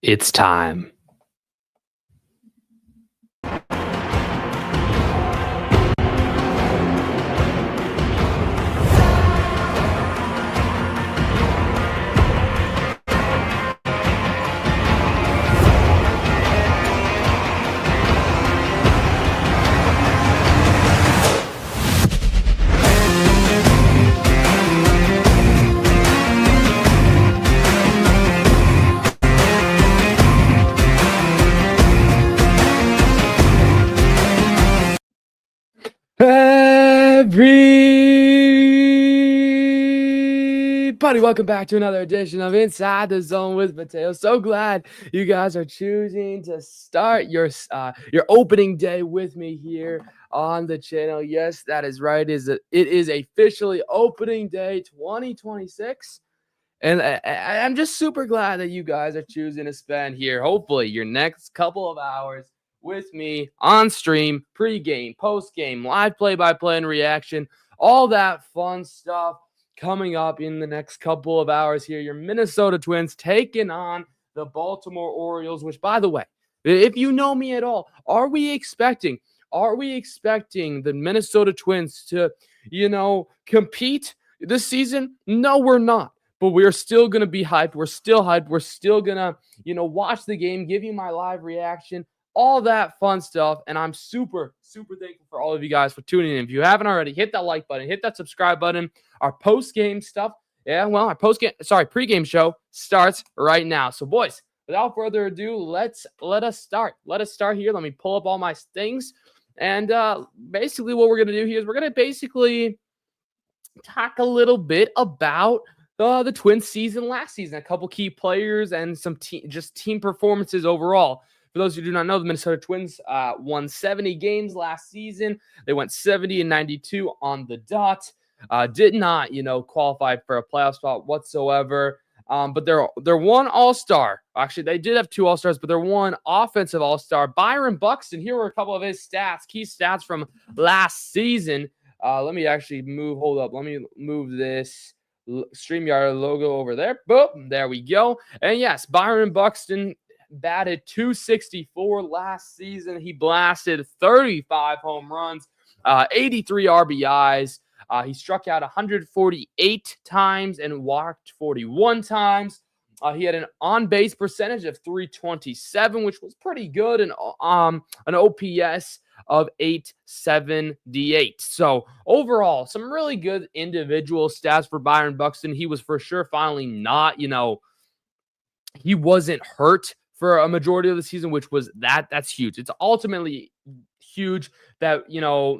It's time. Everybody, welcome back to another edition of Inside the Zone with Mateo. So glad you guys are choosing to start your opening day with me here on the channel. Yes, that is right. It is officially opening day 2026. And I'm just super glad that you guys are choosing to spend here, hopefully, your next couple of hours with me on stream, pregame, postgame, live play-by-play and reaction, all that fun stuff coming up in the next couple of hours here. Your Minnesota Twins taking on the Baltimore Orioles, which, by the way, if you know me at all, are we expecting the Minnesota Twins to, compete this season? No, we're not. But we're still going to be hyped. We're still hyped. We're still going to, watch the game, give you my live reaction, all that fun stuff. And I'm super, super thankful for all of you guys for tuning in. If you haven't already, hit that like button, hit that subscribe button. Our post-game stuff, our pregame show starts right now. So, boys, without further ado, let us start. Let us start here. Let me pull up all my things. And basically what we're going to do here is we're going to basically talk a little bit about the Twins season last season, a couple key players and some team performances overall. For those who do not know, the Minnesota Twins won 70 games last season. They went 70-92 on the dot. Did not, qualify for a playoff spot whatsoever. But they're one All-Star. Actually, they did have two All-Stars, but they're one offensive All-Star. Byron Buxton. Here were a couple of his key stats from last season. Let me actually move. Hold up. Let me move this StreamYard logo over there. Boom. There we go. And yes, Byron Buxton batted .264 last season. He blasted 35 home runs, 83 RBIs. He struck out 148 times and walked 41 times. He had an on-base percentage of .327, which was pretty good, and an OPS of .878. So overall, some really good individual stats for Byron Buxton. He was for sure finally not, he wasn't hurt for a majority of the season, which was that's huge. It's ultimately huge that,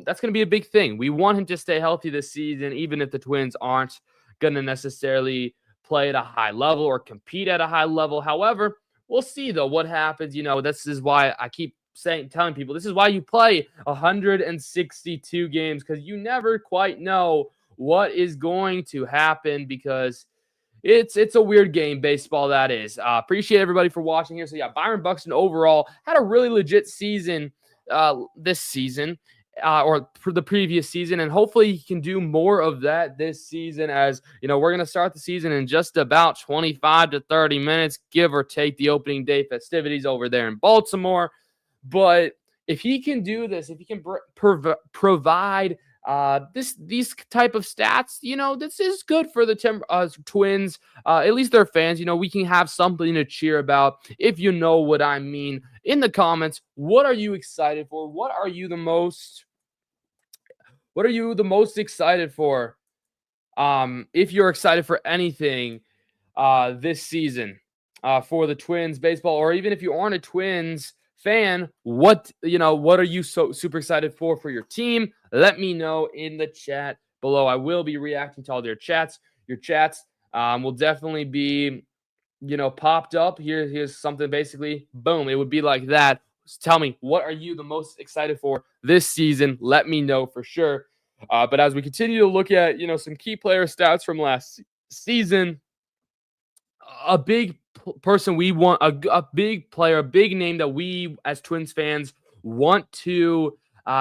that's going to be a big thing. We want him to stay healthy this season, even if the Twins aren't going to necessarily play at a high level or compete at a high level. However, we'll see though what happens. This is why I keep telling people this is why you play 162 games, because you never quite know what is going to happen, because it's a weird game, baseball, that is. Appreciate everybody for watching here. So yeah, Byron Buxton overall had a really legit season this season, or for the previous season, and hopefully he can do more of that this season. As we're going to start the season in just about 25 to 30 minutes, give or take the opening day festivities over there in Baltimore. But if he can do this, if he can provide these type of stats, this is good for the Twins, at least their fans. We can have something to cheer about, if you know what I mean. In the comments, what are you excited for? What are you the most excited for? If you're excited for anything this season for the Twins baseball, or even if you aren't a Twins fan, what are you so super excited for your team? Let me know in the chat below. I will be reacting to all their chats. Your chats will definitely be popped up. Here's something, basically, boom, it would be like that. Just tell me, what are you the most excited for this season? Let me know for sure. But as we continue to look at some key player stats from last season, a big person we want, a big player, a big name that we as Twins fans want to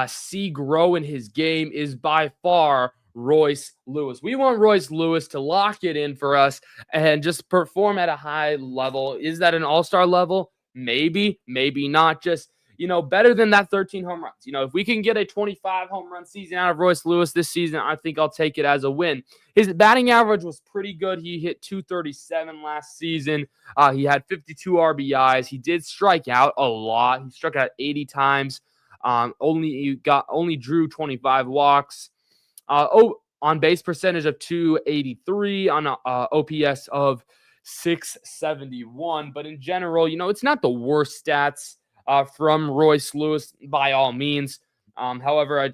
see grow in his game is by far Royce Lewis. We want Royce Lewis to lock it in for us and just perform at a high level. Is that an all-star level? Maybe, maybe not. Just, better than that 13 home runs. If we can get a 25 home run season out of Royce Lewis this season, I think I'll take it as a win. His batting average was pretty good. He hit 237 last season. He had 52 RBIs. He did strike out a lot. He struck out 80 times. Only drew 25 walks. On base percentage of 283, on OPS of 671. But in general, it's not the worst stats from Royce Lewis by all means. However,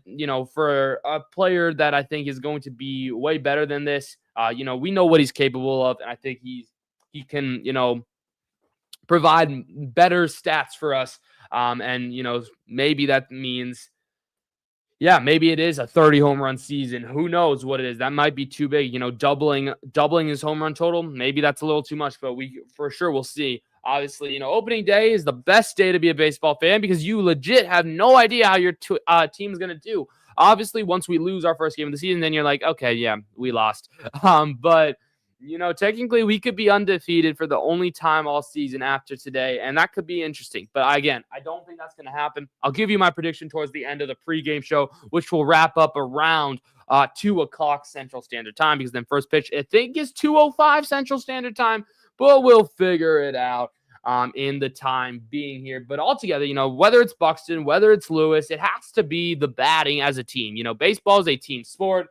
for a player that I think is going to be way better than this, we know what he's capable of, and I think he can, provide better stats for us. And maybe that means, maybe it is a 30 home run season. Who knows what it is? That might be too big. Doubling his home run total. Maybe that's a little too much, but we for sure will see. Obviously, opening day is the best day to be a baseball fan because you legit have no idea how your team's going to do. Obviously, once we lose our first game of the season, then you're like, okay, yeah, we lost. But technically we could be undefeated for the only time all season after today, and that could be interesting. But again, I don't think that's going to happen. I'll give you my prediction towards the end of the pregame show, which will wrap up around 2 o'clock Central Standard Time, because then first pitch, I think, is 2:05 Central Standard Time, but we'll figure it out in the time being here. But altogether, whether it's Buxton, whether it's Lewis, it has to be the batting as a team. Baseball is a team sport,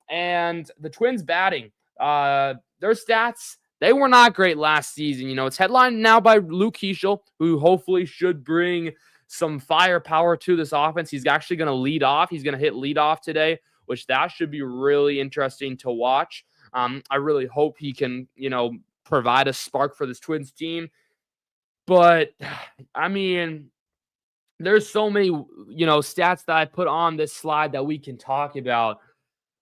and the Twins batting, their stats, they were not great last season. It's headlined now by Luke Keeschel, who hopefully should bring some firepower to this offense. He's actually going to lead off. He's going to hit leadoff today, which that should be really interesting to watch. I really hope he can, provide a spark for this Twins team. But, I mean, there's so many, stats that I put on this slide that we can talk about.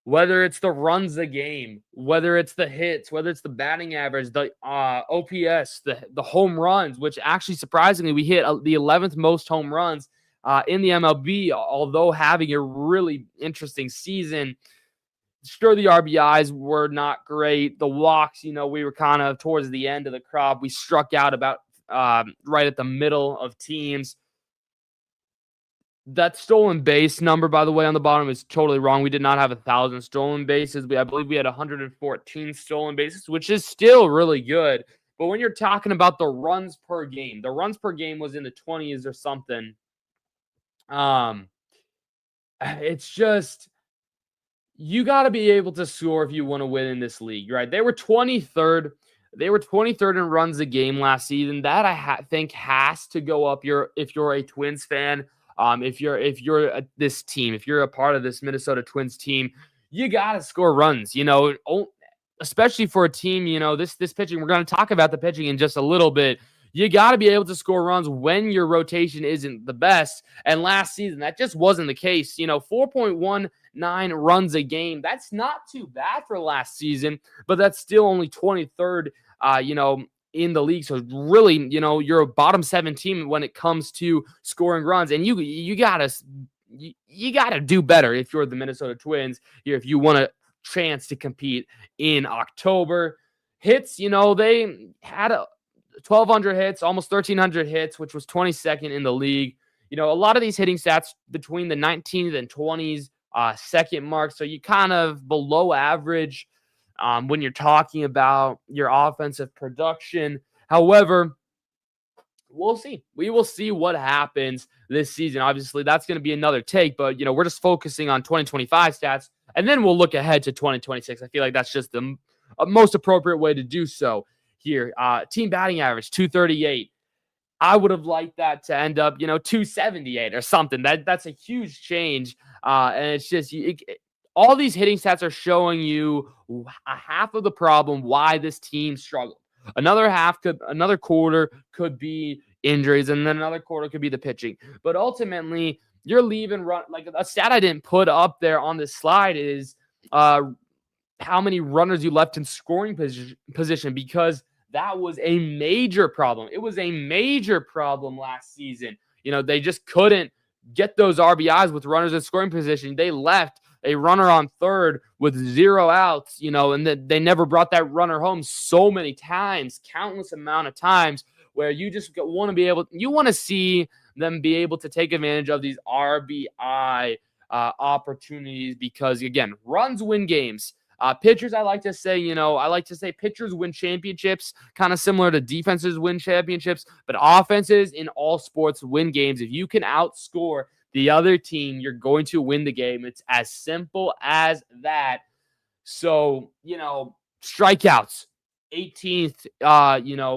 Whether it's the runs a game, whether it's the hits, whether it's the batting average, the OPS, the home runs, which actually surprisingly we hit the 11th most home runs in the MLB, although having a really interesting season. Sure, the RBIs were not great. The walks, we were kind of towards the end of the crop. We struck out about right at the middle of teams. That stolen base number, by the way, on the bottom is totally wrong. We did not have 1,000 stolen bases. I believe we had 114 stolen bases, which is still really good. But when you're talking about the runs per game was in the 20s or something. It's just, you got to be able to score if you want to win in this league, right? They were 23rd. They were 23rd in runs a game last season. That I think has to go up if you're a Twins fan. If you're this team, if you're a part of this Minnesota Twins team, you got to score runs, especially for a team, this pitching. We're going to talk about the pitching in just a little bit. You got to be able to score runs when your rotation isn't the best. And last season, that just wasn't the case. 4.19 runs a game. That's not too bad for last season, but that's still only 23rd, in the league. So really, you're a bottom 7 team when it comes to scoring runs, and you gotta do better if you're the Minnesota Twins here, if you want a chance to compete in October. Hits, they had 1,200 hits, almost 1,300 hits, which was 22nd in the league. A lot of these hitting stats between the 19th and 20s second mark, so you kind of below average when you're talking about your offensive production. However, we'll see. We will see what happens this season. Obviously, that's going to be another take, but, we're just focusing on 2025 stats, and then we'll look ahead to 2026. I feel like that's just the most appropriate way to do so here. Team batting average, 238. I would have liked that to end up, 278 or something. That's a huge change, and it's just all these hitting stats are showing you a half of the problem why this team struggled. Another quarter could be injuries, and then another quarter could be the pitching. But ultimately, you're leaving run. Like, a stat I didn't put up there on this slide is how many runners you left in scoring position, because that was a major problem. It was a major problem last season. They just couldn't get those RBIs with runners in scoring position. They left a runner on third with 0 outs, and they never brought that runner home so many times, countless amount of times, where you just want to see them be able to take advantage of these RBI opportunities, because again, runs win games. Pitchers, I like to say pitchers win championships, kind of similar to defenses win championships, but offenses in all sports win games. If you can outscore the other team, you're going to win the game. It's as simple as that. So, strikeouts, 18th,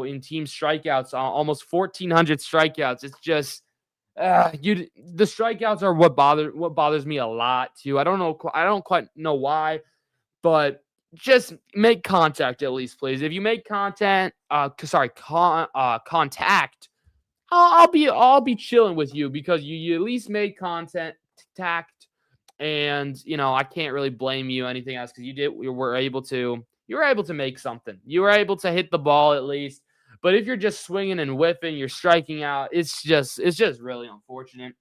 in team strikeouts, almost 1,400 strikeouts. It's just, the strikeouts are what bothers me a lot too. I don't quite know why, but just make contact at least, please. If you make contact, I'll be chilling with you, because you at least made contact, and I can't really blame you anything else, because you were able to make something. You were able to hit the ball at least. But if you're just swinging and whiffing, you're striking out. It's just really unfortunate.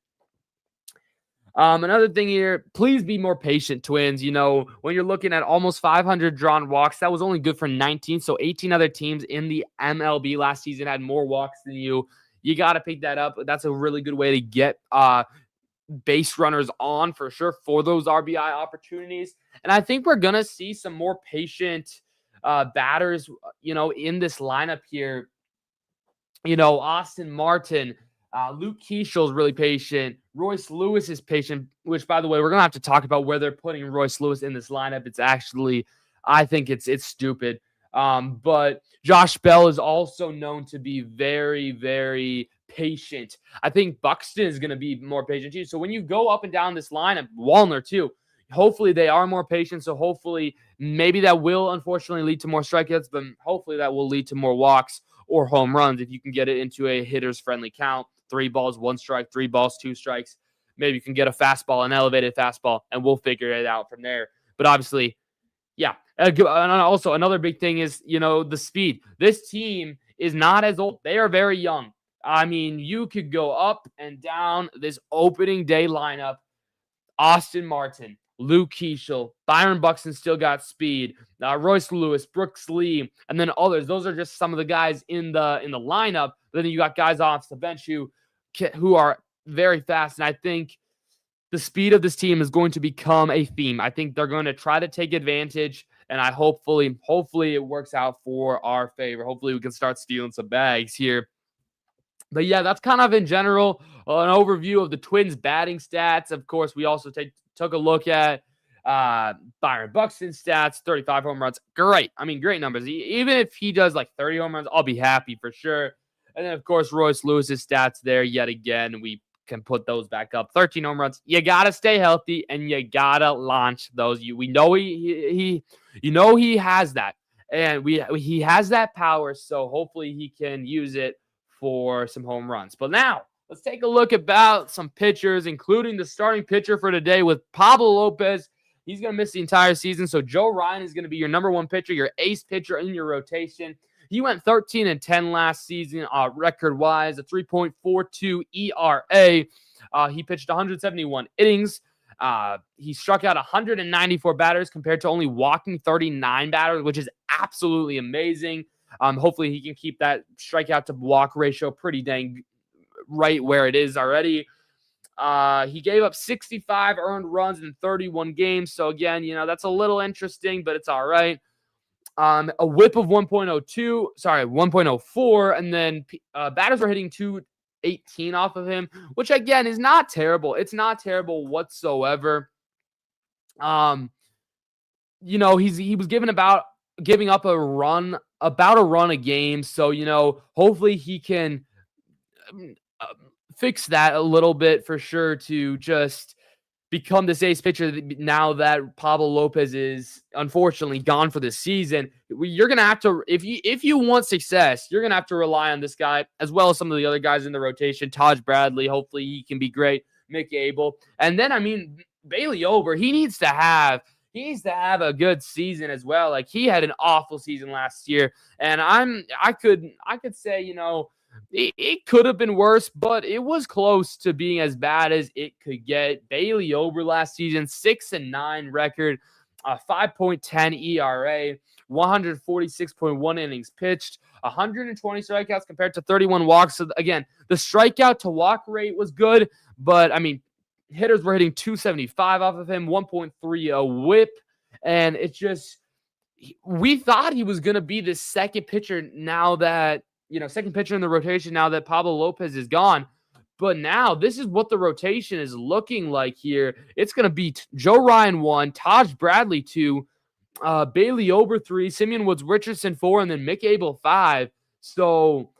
Another thing here, please be more patient, Twins. When you're looking at almost 500 drawn walks, that was only good for 19. So 18 other teams in the MLB last season had more walks than you. You got to pick that up. That's a really good way to get base runners on, for sure, for those RBI opportunities. And I think we're going to see some more patient batters, in this lineup here. Austin Martin, Luke Keeschel is really patient. Royce Lewis is patient, which, by the way, we're going to have to talk about where they're putting Royce Lewis in this lineup. It's actually, I think it's stupid. But Josh Bell is also known to be very, very patient. I think Buxton is going to be more patient too. So when you go up and down this lineup, Wallner too, hopefully they are more patient. So hopefully maybe that will unfortunately lead to more strikeouts, but hopefully that will lead to more walks or home runs if you can get it into a hitter's friendly count. 3 balls, 1 strike, 3 balls, 2 strikes. Maybe you can get a fastball, an elevated fastball, and we'll figure it out from there. But obviously, yeah. And also another big thing is, the speed. This team is not as old. They are very young. I mean, you could go up and down this opening day lineup. Austin Martin, Luke Keeschel, Byron Buxton still got speed, Royce Lewis, Brooks Lee, and then others. Those are just some of the guys in the lineup. But then you got guys off the bench who are very fast. And I think the speed of this team is going to become a theme. I think they're going to try to take advantage, and hopefully it works out for our favor. Hopefully we can start stealing some bags here. But yeah, that's kind of in general an overview of the Twins' batting stats. Of course, we also took a look at Byron Buxton's stats, 35 home runs. Great. I mean, great numbers. Even if he does like 30 home runs, I'll be happy for sure. And then, of course, Royce Lewis's stats there yet again. We can put those back up. 13 home runs. You got to stay healthy, and you got to launch those. We know he has that. And he has that power, so hopefully he can use it for some home runs. But now, let's take a look about some pitchers, including the starting pitcher for today with Pablo Lopez. He's going to miss the entire season, so Joe Ryan is going to be your number 1 pitcher, your ace pitcher in your rotation. He went 13-10 last season, record-wise, a 3.42 ERA. He pitched 171 innings. He struck out 194 batters compared to only walking 39 batters, which is absolutely amazing. Hopefully he can keep that strikeout to walk ratio pretty dang right where it is already. He gave up 65 earned runs in 31 games. So again, that's a little interesting, but it's all right. A whip of 1.04, and then batters were hitting 218 off of him, which again is not terrible. It's not terrible whatsoever. He was giving up about a run a game. So, hopefully he can fix that a little bit for sure to just become this ace pitcher now that Pablo Lopez is unfortunately gone for this season. You're going to have to, if you want success, you're going to have to rely on this guy as well as some of the other guys in the rotation. Taj Bradley, hopefully he can be great. Mick Abel. And then, Bailey Ober, he needs to have he needs to have a good season as well. Like, he had an awful season last year, and I could say, it could have been worse, but it was close to being as bad as it could get. Bailey Ober last season, 6-9 record, 5.10 ERA, 146.1 innings pitched, 120 strikeouts compared to 31 walks. So again, the strikeout to walk rate was good, but I mean, hitters were hitting 275 off of him, 1.30 whip, and it's just, we thought he was going to be the second pitcher now that, second pitcher in the rotation now that Pablo Lopez is gone. But now this is what the rotation is looking like here. It's going to be Joe Ryan 1, Taj Bradley 2, Bailey Ober 3, Simeon Woods Richardson 4, and then Mick Abel 5. So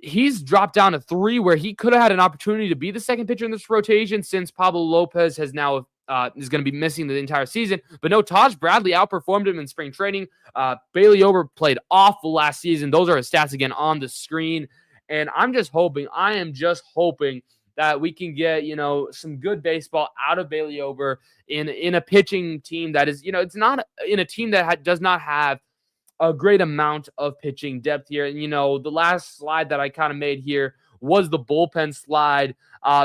he's dropped down to 3, where he could have had an opportunity to be the second pitcher in this rotation, since Pablo Lopez has now is going to be missing the entire season. But no, Taj Bradley outperformed him in spring training. Bailey Ober played awful last season. Those are his stats again on the screen. And I am just hoping that we can get, some good baseball out of Bailey Ober in a pitching team that is, it's not in a team that does not have a great amount of pitching depth here. And, the last slide that I kind of made here was the bullpen slide,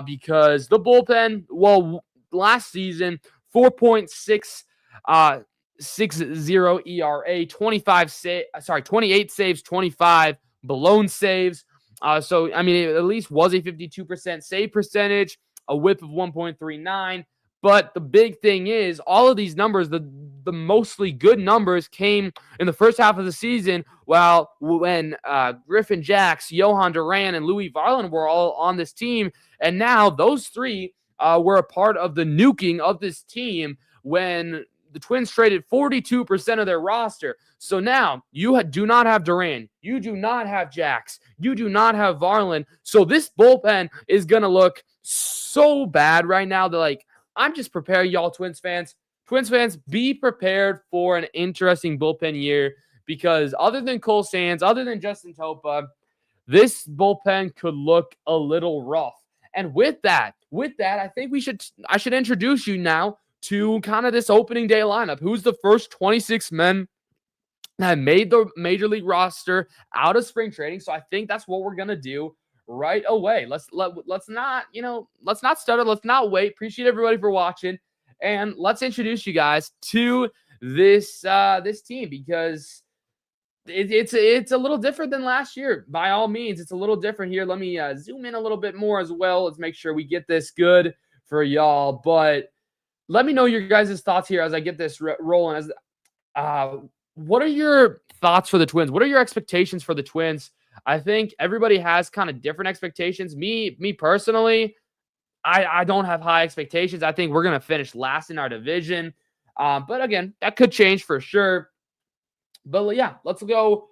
because the bullpen, last season, 4.60 ERA, 28 saves, 25 blown saves. So, I mean, it at least was a 52% save percentage, a whip of 1.39. But the big thing is, all of these numbers, the mostly good numbers, came in the first half of the season, when Griffin Jax, Johan Duran, and Louis Varland were all on this team. And now those three were a part of the nuking of this team when the Twins traded 42% of their roster. So now you do not have Duran. You do not have Jax. You do not have Varland. So this bullpen is going to look so bad right now that, I'm just preparing y'all, Twins fans. Twins fans, be prepared for an interesting bullpen year, because other than Cole Sands, other than Justin Topa, this bullpen could look a little rough. And with that, I think I should introduce you now to kind of this opening day lineup. Who's the first 26 men that made the major league roster out of spring training? So I think that's what we're gonna do right away. Let's not stutter. Let's not wait. Appreciate everybody for watching, and let's introduce you guys to this team, because it's a little different than last year. By all means, it's a little different here. Let me zoom in a little bit more as well. Let's make sure we get this good for y'all. But let me know your guys' thoughts here as I get this rolling. What are your thoughts for the Twins? What are your expectations for the Twins? I think everybody has kind of different expectations. Me personally, I don't have high expectations. I think we're going to finish last in our division. But again, that could change for sure. But yeah, let's go.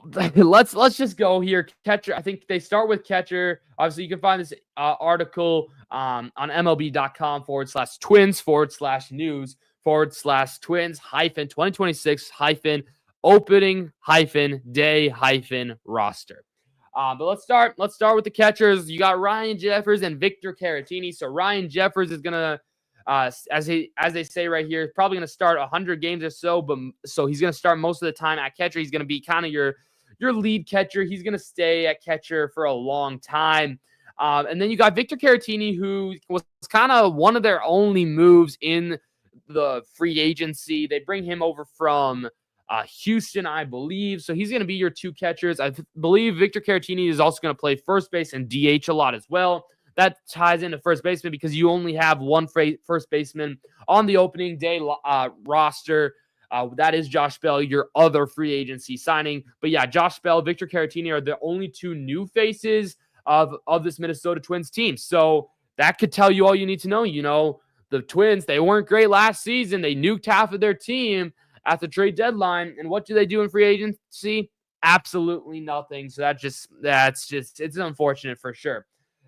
Let's just go here. Catcher. I think they start with catcher. Obviously, you can find this article on MLB.com/twins/news/2026-opening-day-roster. But let's start with the catchers. You got Ryan Jeffers and Victor Caratini. So Ryan Jeffers is gonna, as they say right here, probably gonna start 100 games or so. But so he's gonna start most of the time at catcher. He's gonna be kind of your lead catcher. He's gonna stay at catcher for a long time. And then you got Victor Caratini, who was kind of one of their only moves in the free agency. They bring him over from Houston, I believe. So he's going to be your two catchers. I believe Victor Caratini is also going to play first base and DH a lot as well. That ties into first baseman, because you only have one first baseman on the opening day roster. That is Josh Bell, your other free agency signing. But yeah, Josh Bell, Victor Caratini are the only two new faces of this Minnesota Twins team. So that could tell you all you need to know. The Twins, they weren't great last season. They nuked half of their team at the trade deadline. And what do they do in free agency? Absolutely nothing. So it's unfortunate for sure.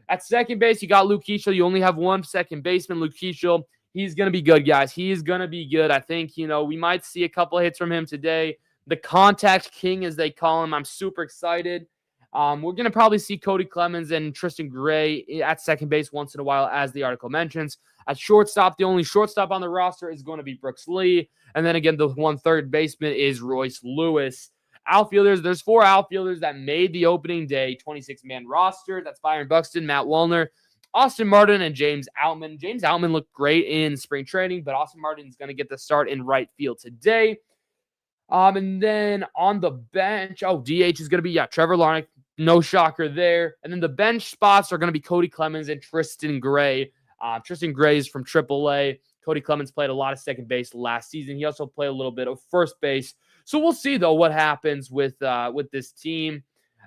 At second base, you got Luke Keeschel. You only have one second baseman, Luke Keeschel. He's going to be good, guys. He is going to be good. I think, we might see a couple of hits from him today. The contact king, as they call him. I'm super excited. We're going to probably see Cody Clemens and Tristan Gray at second base once in a while, as the article mentions. At shortstop, the only shortstop on the roster is going to be Brooks Lee. And then again, the one third baseman is Royce Lewis. Outfielders, there's 4 outfielders that made the opening day 26-man roster. That's Byron Buxton, Matt Wallner, Austin Martin, and James Outman. James Outman looked great in spring training, but Austin Martin is going to get the start in right field today. And then on the bench, DH is going to be, Trevor Larnach. No shocker there. And then the bench spots are going to be Cody Clemens and Tristan Gray. Tristan Gray is from AAA. Cody Clemens played a lot of second base last season. He also played a little bit of first base. So we'll see, though, what happens with this team.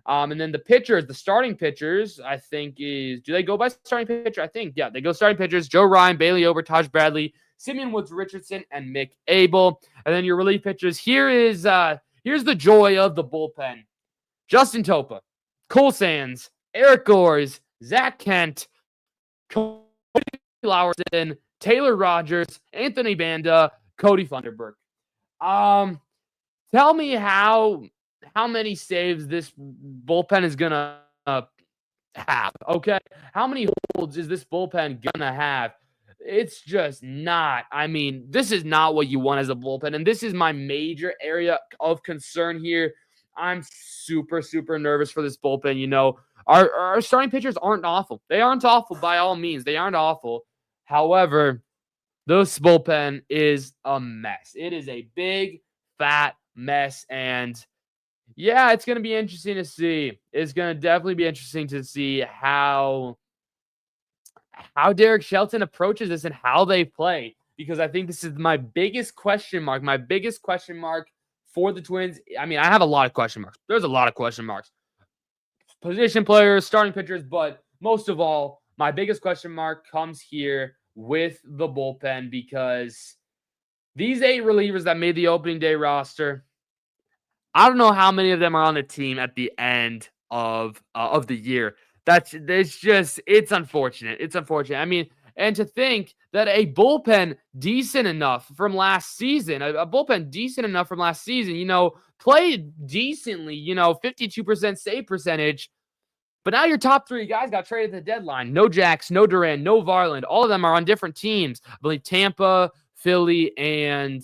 And then the pitchers, the starting pitchers, I think do they go by starting pitcher? I think, they go starting pitchers. Joe Ryan, Bailey Ober, Taj Bradley, Simeon Woods Richardson, and Mick Abel. And then your relief pitchers, here's the joy of the bullpen. Justin Topa, Cole Sands, Eric Gores, Zach Kent, Cody Lowerson, Taylor Rogers, Anthony Banda, Cody Funderburk. Tell me how many saves this bullpen is gonna have. Okay, how many holds is this bullpen gonna have? It's just not. I mean, this is not what you want as a bullpen, and this is my major area of concern here. I'm super, super nervous for this bullpen. You know, our starting pitchers aren't awful. They aren't awful by all means. They aren't awful. However, this bullpen is a mess. It is a big, fat mess. And yeah, it's going to be interesting to see. It's going to definitely be interesting to see how Derek Shelton approaches this and how they play. Because I think this is my biggest question mark. My biggest question mark for the Twins. I mean, I have a lot of question marks. There's a lot of question marks. Position players, starting pitchers, but most of all, my biggest question mark comes here with the bullpen, because these 8 relievers that made the opening day roster, I don't know how many of them are on the team at the end of the year. It's unfortunate. It's unfortunate. I mean, and to think that a bullpen decent enough from last season, played decently, 52% save percentage. But now your top 3 guys got traded at the deadline. No Jax, no Duran, no Varland. All of them are on different teams. I believe Tampa, Philly, and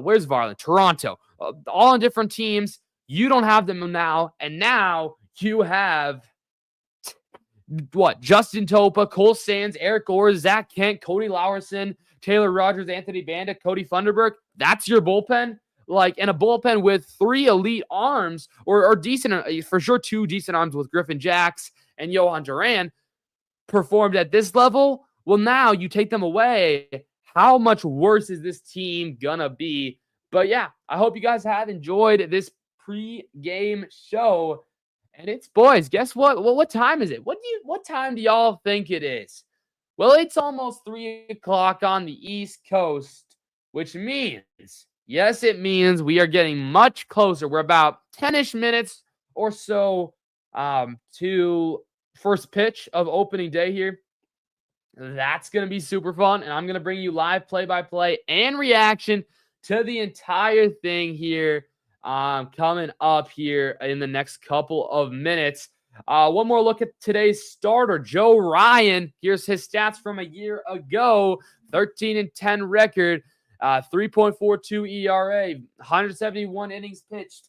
where's Varland? Toronto. All on different teams. You don't have them now. And now you have Justin Topa, Cole Sands, Eric Gores, Zach Kent, Cody Lowerson, Taylor Rogers, Anthony Banda, Cody Funderburk. That's your bullpen? And a bullpen with 3 elite arms, or decent, for sure 2 decent arms with Griffin Jax and Johan Duran, performed at this level. Well, now you take them away. How much worse is this team gonna be? But yeah, I hope you guys have enjoyed this pre-game show. And it's, boys, guess what? Well, what time is it? What time do y'all think it is? Well, it's almost 3 o'clock on the East Coast, which means, yes, it means we are getting much closer. We're about 10-ish minutes or so to first pitch of opening day here. That's going to be super fun, and I'm going to bring you live play-by-play and reaction to the entire thing here coming up here in the next couple of minutes. One more look at today's starter, Joe Ryan. Here's his stats from a year ago. 13-10 record, 3.42 ERA, 171 innings pitched,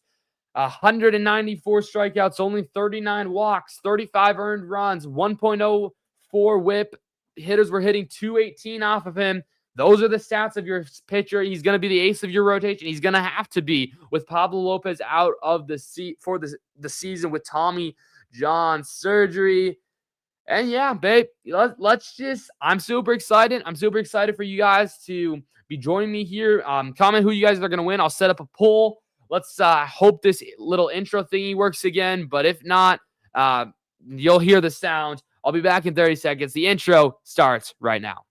194 strikeouts, only 39 walks, 35 earned runs, 1.04 whip. Hitters were hitting 218 off of him. Those are the stats of your pitcher. He's going to be the ace of your rotation. He's going to have to be, with Pablo Lopez out of the seat for the season with Tommy John surgery. And yeah, babe, I'm super excited. I'm super excited for you guys to be joining me here. Comment who you guys are going to win. I'll set up a poll. Let's hope this little intro thingy works again. But if not, you'll hear the sound. I'll be back in 30 seconds. The intro starts right now.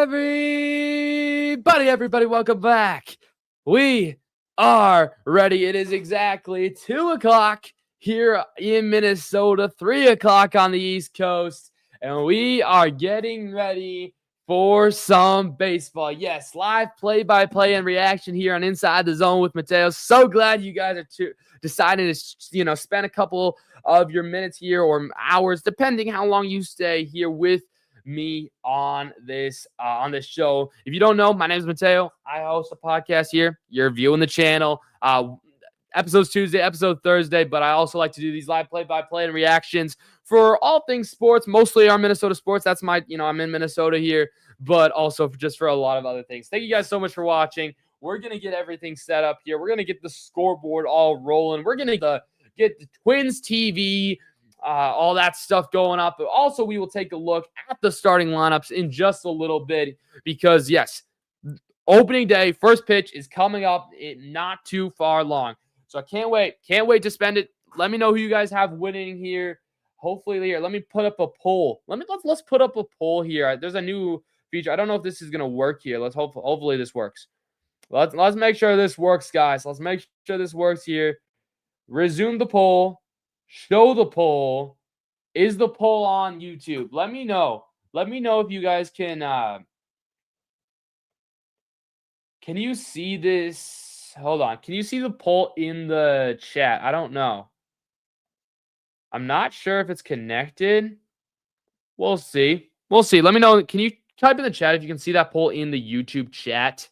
Everybody, welcome back. We are ready. It is exactly 2 o'clock here in Minnesota, 3 o'clock on the East Coast, and we are getting ready for some baseball. Yes, live play-by-play and reaction here on Inside the Zone with Mateo. So glad you guys are deciding to, spend a couple of your minutes here or hours, depending how long you stay here with me on this show. If you don't know, my name is Mateo. I host a podcast here. You're viewing the channel. Episodes Tuesday, episode Thursday, but I also like to do these live play-by-play and reactions for all things sports, mostly our Minnesota sports. That's I'm in Minnesota here, but also just for a lot of other things. Thank you guys so much for watching. We're going to get everything set up here. We're going to get the scoreboard all rolling. We're going to get the Twins TV, all that stuff going up. But also, we will take a look at the starting lineups in just a little bit because, yes, opening day, first pitch is coming up not too far long. So I can't wait. Can't wait to spend it. Let me know who you guys have winning here. Hopefully here. Let me put up a poll. Let's put up a poll here. There's a new feature. I don't know if this is gonna work here. Hopefully this works. Let's make sure this works, guys. Let's make sure this works here. Resume the poll. Show the poll. Is the poll on YouTube? Let me know. Let me know if you guys can you see this? Hold on. Can you see the poll in the chat? I don't know. I'm not sure if it's connected. We'll see. We'll see. Let me know. Can you type in the chat if you can see that poll in the YouTube chat?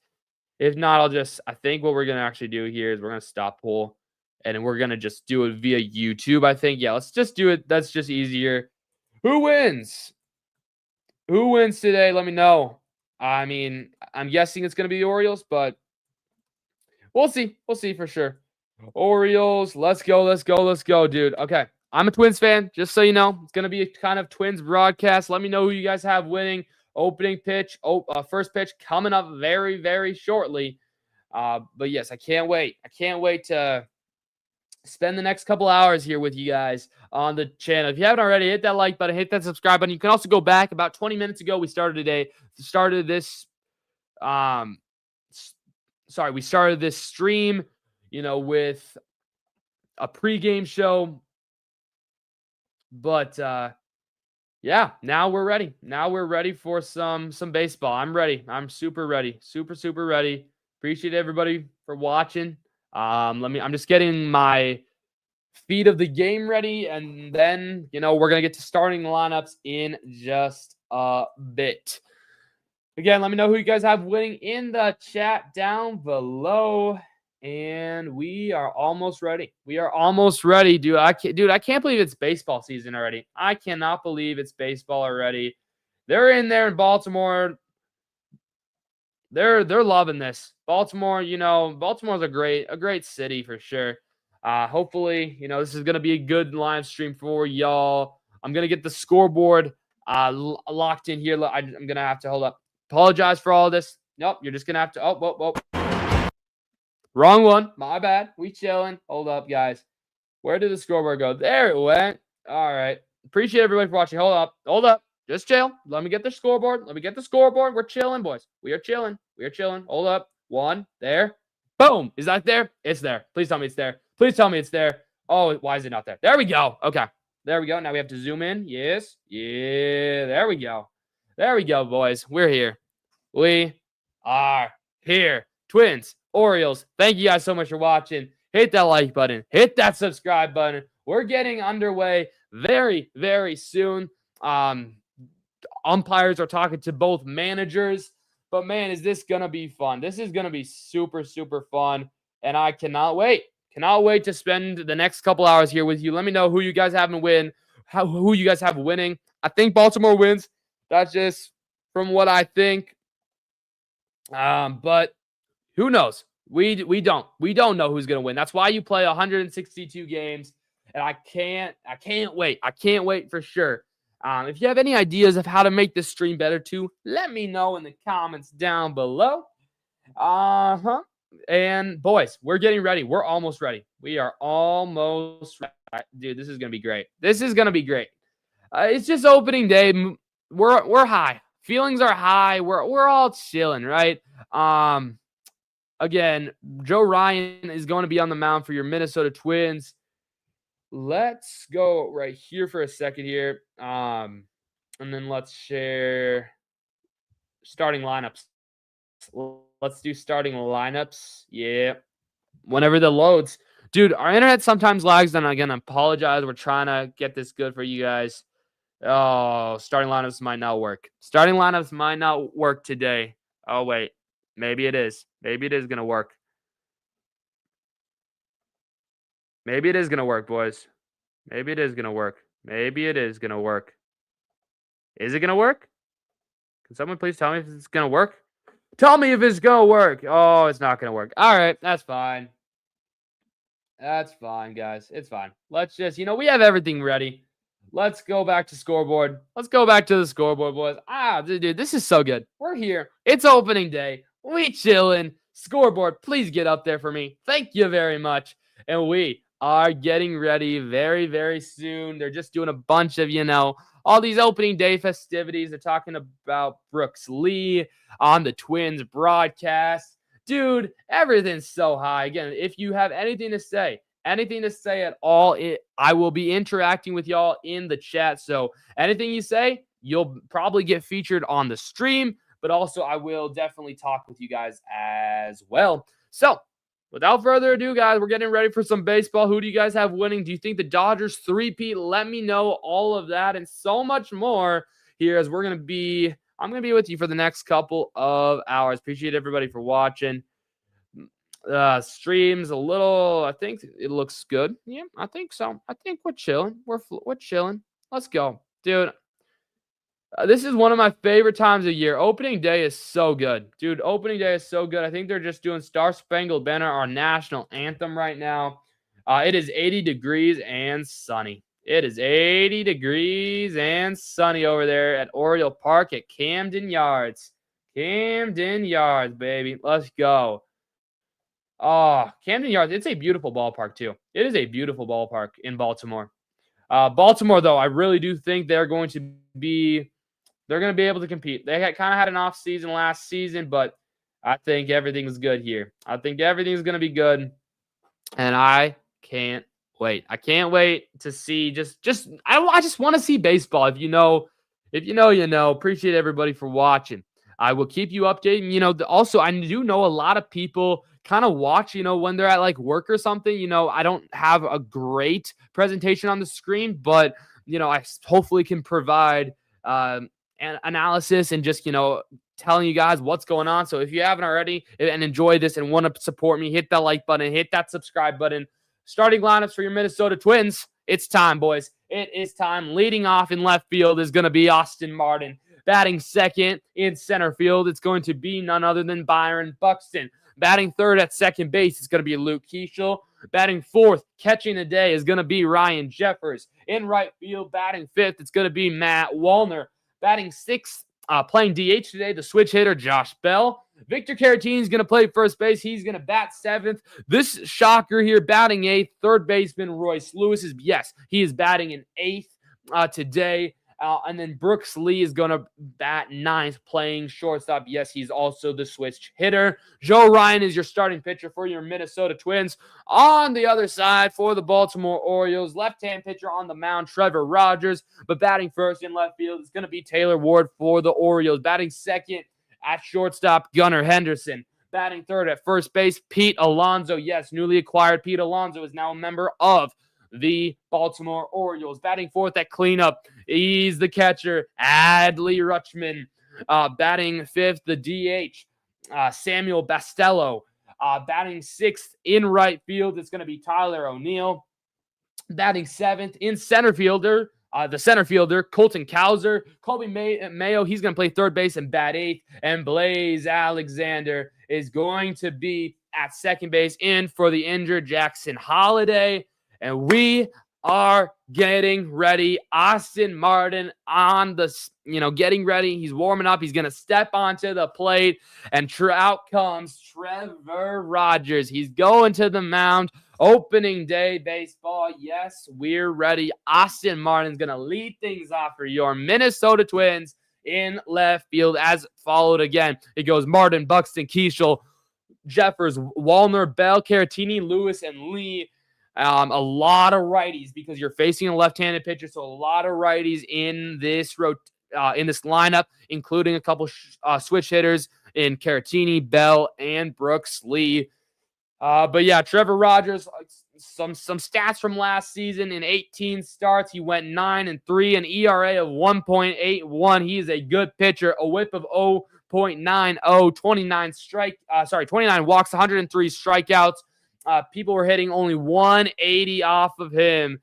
If not, I think what we're going to actually do here is we're going to stop poll and we're going to just do it via YouTube, I think. Yeah, let's just do it. That's just easier. Who wins? Who wins today? Let me know. I mean, I'm guessing it's going to be the Orioles, but we'll see. We'll see for sure. Orioles, let's go, dude. Okay, I'm a Twins fan, just so you know. It's going to be a kind of Twins broadcast. Let me know who you guys have winning. Opening pitch, first pitch coming up very, very shortly. But yes, I can't wait. I can't wait to spend the next couple hours here with you guys on the channel. If you haven't already, hit that like button, hit that subscribe button. You can also go back about 20 minutes ago. We started this stream, with a pregame show. But yeah, now we're ready. Now we're ready for some baseball. I'm ready. I'm super ready. Super ready. Appreciate everybody for watching. I'm just getting my feed of the game ready, and then we're gonna get to starting the lineups in just a bit. Again, let me know who you guys have winning in the chat down below. And we are almost ready. We are almost ready, dude. I can't believe it's baseball season already. I cannot believe it's baseball already. They're in there in Baltimore. They're loving this. Baltimore, Baltimore's a great city for sure. Hopefully, this is gonna be a good live stream for y'all. I'm gonna get the scoreboard locked in here. I'm gonna have to hold up. Apologize for all this. Nope, you're just gonna have to. Oh, whoa. Wrong one. My bad. We chilling. Hold up, guys. Where did the scoreboard go? There it went. All right. Appreciate everybody for watching. Hold up. Just chill. Let me get the scoreboard. We're chilling, boys. We are chilling. Hold up. One. There. Boom. Is that there? It's there. Please tell me it's there. Oh, why is it not there? There we go. Okay. There we go. Now we have to zoom in. Yes. Yeah. There we go. Boys. We're here. We are here. Twins, Orioles, thank you guys so much for watching. Hit that like button. Hit that subscribe button. We're getting underway very, very soon. Umpires are talking to both managers. But, man, is this going to be fun. This is going to be super, super fun. And I cannot wait. Cannot wait to spend the next couple hours here with you. Let me know who you guys have who you guys have winning. I think Baltimore wins. That's just from what I think. But who knows? We don't know who's going to win. That's why you play 162 games, and I can't wait. I can't wait for sure. If you have any ideas of how to make this stream better too, let me know in the comments down below. And boys, we're getting ready. We're almost ready. We are almost ready. Dude, this is going to be great. It's just opening day. We're high. feelings are high. We're all chilling, right? Again, Joe Ryan is going to be on the mound for your Minnesota Twins. Let's go right here for a second here. And then let's share starting lineups. Let's do starting lineups. Yeah. Whenever the loads. Dude, our internet sometimes lags, and again, I apologize. We're trying to get this good for you guys. Oh, starting lineups might not work. Starting lineups might not work today. Oh, wait. Maybe it is. Maybe it is going to work. Maybe it is going to work, boys. Maybe it is going to work. Maybe it is going to work. Is it going to work? Can someone please tell me if it's going to work? Tell me if it's going to work. Oh, it's not going to work. All right. That's fine. That's fine, guys. It's fine. Let's just, we have everything ready. Let's go back to scoreboard. Let's go back to the scoreboard, boys. Dude, this is so good. We're here. It's opening day. We chilling. Scoreboard, please get up there for me. Thank you very much. And we are getting ready very, very soon. They're just doing a bunch of, all these opening day festivities. They're talking about Brooks Lee on the Twins broadcast. Dude, everything's so high. Again, if you have anything to say at all, I will be interacting with y'all in the chat. So anything you say, you'll probably get featured on the stream, but also I will definitely talk with you guys as well. So without further ado, guys, we're getting ready for some baseball. Who do you guys have winning? Do you think the Dodgers three-peat? Let me know all of that and so much more here as I'm going to be with you for the next couple of hours. Appreciate everybody for watching. Streams a little, I think it looks good. Yeah, I think so. I think we're chilling. We're chilling. Let's go. Dude, this is one of my favorite times of year. Opening day is so good. Dude, opening day is so good. I think they're just doing Star Spangled Banner, our national anthem right now. It is 80 degrees and sunny. It is 80 degrees and sunny over there at Oriole Park at Camden Yards. Camden Yards, baby. Let's go. Oh, Camden Yards. It's a beautiful ballpark, too. It is a beautiful ballpark in Baltimore. Baltimore, though, I really do think they're going to be able to compete. They kind of had an off season last season, but I think everything's good here. I think everything's going to be good, and I can't wait. I can't wait to see I just want to see baseball. If you know, you know. Appreciate everybody for watching. I will keep you updated. Also, I do know a lot of people kind of watch, when they're at like work or something. I don't have a great presentation on the screen, but, I hopefully can provide an analysis and just, telling you guys what's going on. So if you haven't already and enjoy this and want to support me, hit that like button, hit that subscribe button. Starting lineups for your Minnesota Twins. It's time, boys. It is time. Leading off in left field is going to be Austin Martin. Batting second in center field, it's going to be none other than Byron Buxton. Batting third at second base, it's going to be Luke Keeschel. Batting fourth, catching the day, is going to be Ryan Jeffers. In right field, batting fifth, it's going to be Matt Wallner. Batting sixth, playing DH today, the switch hitter, Josh Bell. Victor Caratini is going to play first base. He's going to bat seventh. This shocker here, batting eighth. Third baseman, Royce Lewis, he is batting in eighth today. And then Brooks Lee is going to bat ninth, playing shortstop. Yes, he's also the switch hitter. Joe Ryan is your starting pitcher for your Minnesota Twins. On the other side for the Baltimore Orioles, left-hand pitcher on the mound, Trevor Rogers. But batting first in left field is going to be Taylor Ward for the Orioles. Batting second at shortstop, Gunnar Henderson. Batting third at first base, Pete Alonso. Yes, newly acquired Pete Alonso is now a member of the Baltimore Orioles. Batting fourth at cleanup, he's the catcher, Adley Rutschman. Batting fifth, the DH, Samuel Bastello. Batting sixth in right field, it's going to be Tyler O'Neill. Batting seventh in center fielder, the center fielder, Colton Cowser. Colby Mayo, he's going to play third base and bat eighth. And Blaze Alexander is going to be at second base in for the injured Jackson Holiday. And we are getting ready. Austin Martin on the, getting ready. He's warming up. He's going to step onto the plate. And out comes Trevor Rogers. He's going to the mound. Opening day baseball. Yes, we're ready. Austin Martin's going to lead things off for your Minnesota Twins. in left field. As followed again, it goes Martin, Buxton, Keishel, Jeffers, Wallner, Bell, Caratini, Lewis, and Lee. A lot of righties because you're facing a left-handed pitcher, so a lot of righties in this lineup, including a couple switch hitters in Caratini, Bell, and Brooks Lee. But yeah, Trevor Rogers, some stats from last season. In 18 starts, he went 9-3, an ERA of 1.81. He is a good pitcher, a WHIP of 0.90, 29 walks, 103 strikeouts. People were hitting only 180 off of him.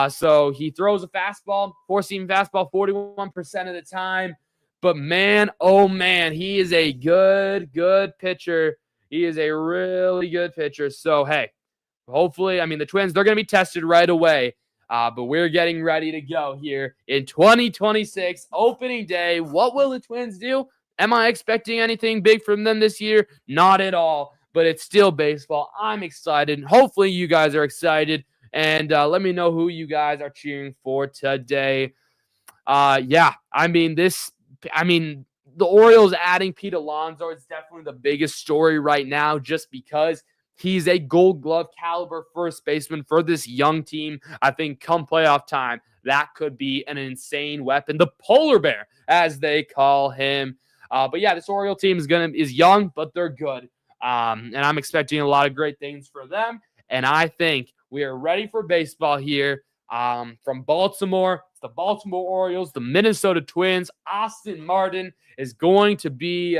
So he throws a fastball, four-seam fastball, 41% of the time. But man, oh man, he is a good pitcher. He is a really good pitcher. So, hey, hopefully, the Twins, they're going to be tested right away. But we're getting ready to go here in 2026, opening day. What will the Twins do? Am I expecting anything big from them this year? Not at all. But it's still baseball. I'm excited. Hopefully, you guys are excited. And let me know who you guys are cheering for today. The Orioles adding Pete Alonso is definitely the biggest story right now just because he's a Gold Glove caliber first baseman for this young team. I think come playoff time, that could be an insane weapon. The polar bear, as they call him. But yeah, this Oriole team is young, but they're good. And I'm expecting a lot of great things for them. And I think we are ready for baseball here. From Baltimore, it's the Baltimore Orioles, the Minnesota Twins. Austin Martin is going to be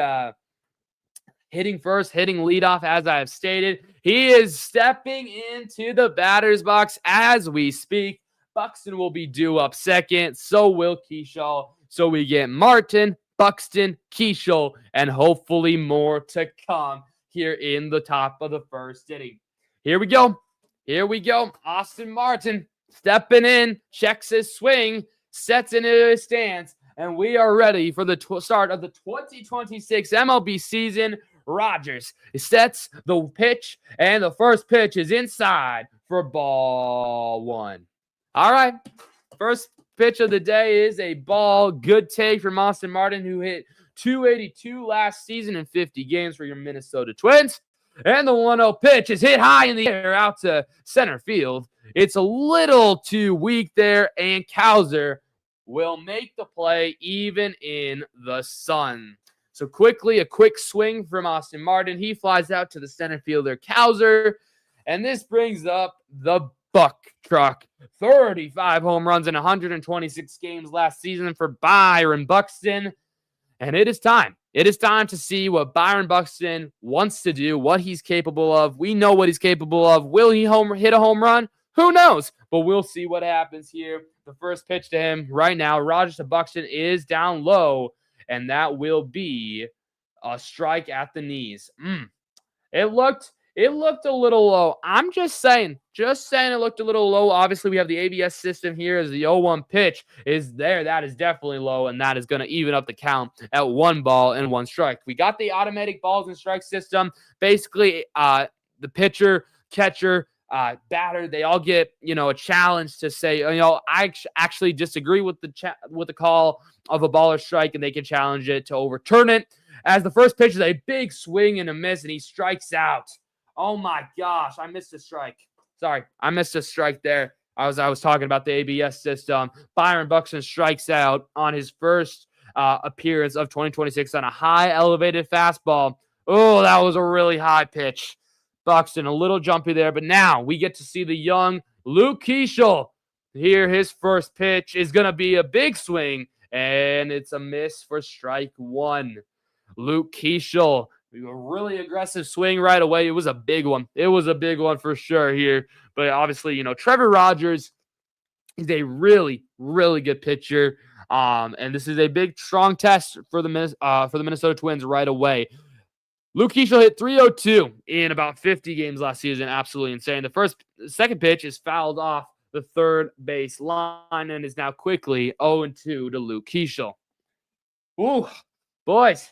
hitting leadoff, as I have stated. He is stepping into the batter's box as we speak. Buxton will be due up second. So will Keishel. So we get Martin, Buxton, Keishel, and hopefully more to come here in the top of the first inning. Here we go. Austin Martin stepping in, checks his swing, sets into his stance, and we are ready for the start of the 2026 MLB season. Rogers sets the pitch, and the first pitch is inside for ball one. All right, first pitch of the day is a ball. Good take from Austin Martin, who hit 282 last season in 50 games for your Minnesota Twins. And the 1-0 pitch is hit high in the air out to center field. It's a little too weak there, and Cowser will make the play even in the sun. So quickly, a quick swing from Austin Martin. He flies out to the center fielder, Cowser, and this brings up the Buck truck. 35 home runs in 126 games last season for Byron Buxton. And it is time. It is time to see what Byron Buxton wants to do, what he's capable of. We know what he's capable of. Will he hit a home run? Who knows? But we'll see what happens here. The first pitch to him right now, Rogers to Buxton, is down low, and that will be a strike at the knees. It looked a little low. I'm just saying it looked a little low. Obviously, we have the ABS system here as the 0-1 pitch is there. That is definitely low, and that is going to even up the count at 1 ball and 1 strike. We got the automatic balls and strike system. Basically, the pitcher, catcher, batter, they all get, a challenge to say, I actually disagree with the call of a ball or strike, and they can challenge it to overturn it. As the first pitch is a big swing and a miss, and he strikes out. Oh my gosh, I missed a strike. Sorry, I missed a strike there. I was talking about the ABS system. Byron Buxton strikes out on his first appearance of 2026 on a high elevated fastball. Oh, that was a really high pitch. Buxton, a little jumpy there, but now we get to see the young Luke Keishel. Here, his first pitch is going to be a big swing, and it's a miss for strike 1. Luke Keishel, a really aggressive swing right away. It was a big one. It was a big one for sure here. But obviously, Trevor Rogers is a really, really good pitcher. And this is a big, strong test for the Minnesota Twins right away. Luke Keishel hit 302 in about 50 games last season. Absolutely insane. The second pitch is fouled off the third base line and is now quickly 0-2 to Luke Keishel. Ooh, boys.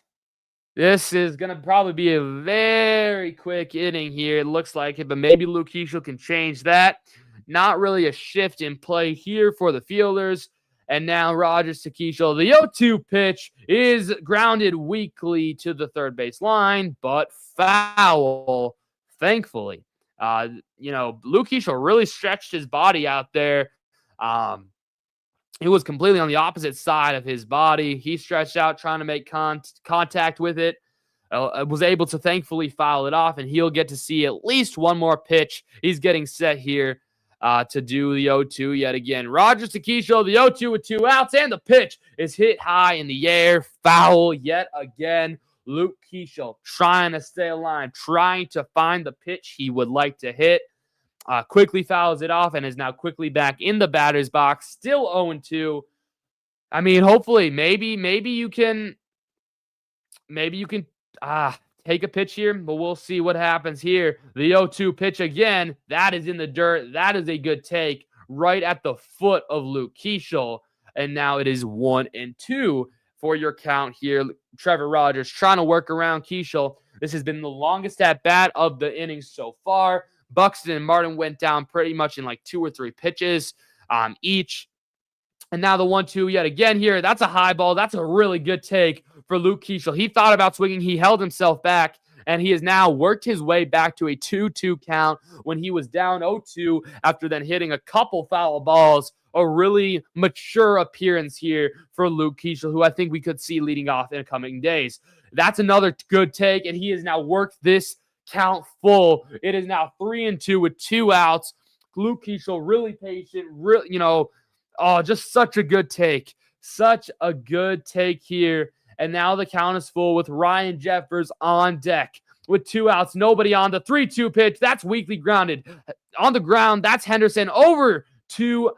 This is going to probably be a very quick inning here. It looks like it, but maybe Luke Keishel can change that. Not really a shift in play here for the fielders And now Rogers to Keishel. The 0-2 pitch is grounded weakly to the third base line, but foul, thankfully. Luke Keishel really stretched his body out there. It was completely on the opposite side of his body. He stretched out trying to make contact with it. Was able to thankfully foul it off, and he'll get to see at least one more pitch. He's getting set here to do the 0-2 yet again. Rogers to Keishel, the 0-2 with 2 outs, and the pitch is hit high in the air. Foul yet again. Luke Keishel trying to stay alive, trying to find the pitch he would like to hit. Quickly fouls it off and is now quickly back in the batter's box. Still 0-2. I mean, hopefully, maybe you can take a pitch here, but we'll see what happens here. The 0-2 pitch again. That is in the dirt. That is a good take right at the foot of Luke Keishel. And now it is 1-2 for your count here. Trevor Rogers trying to work around Keishel. This has been the longest at bat of the innings so far. Buxton and Martin went down pretty much in like 2 or 3 pitches each. And now the 1-2 yet again here. That's a high ball. That's a really good take for Luke Keishel. He thought about swinging. He held himself back, and he has now worked his way back to a 2-2 count when he was down 0-2 after then hitting a couple foul balls. A really mature appearance here for Luke Keishel, who I think we could see leading off in the coming days. That's another good take, and he has now worked this count full. It is now 3-2 with 2 outs. Luke Keishel really patient, just such a good take. Such a good take here. And now the count is full with Ryan Jeffers on deck with 2 outs. Nobody on the 3-2 pitch. That's weakly grounded. On the ground, that's Henderson over to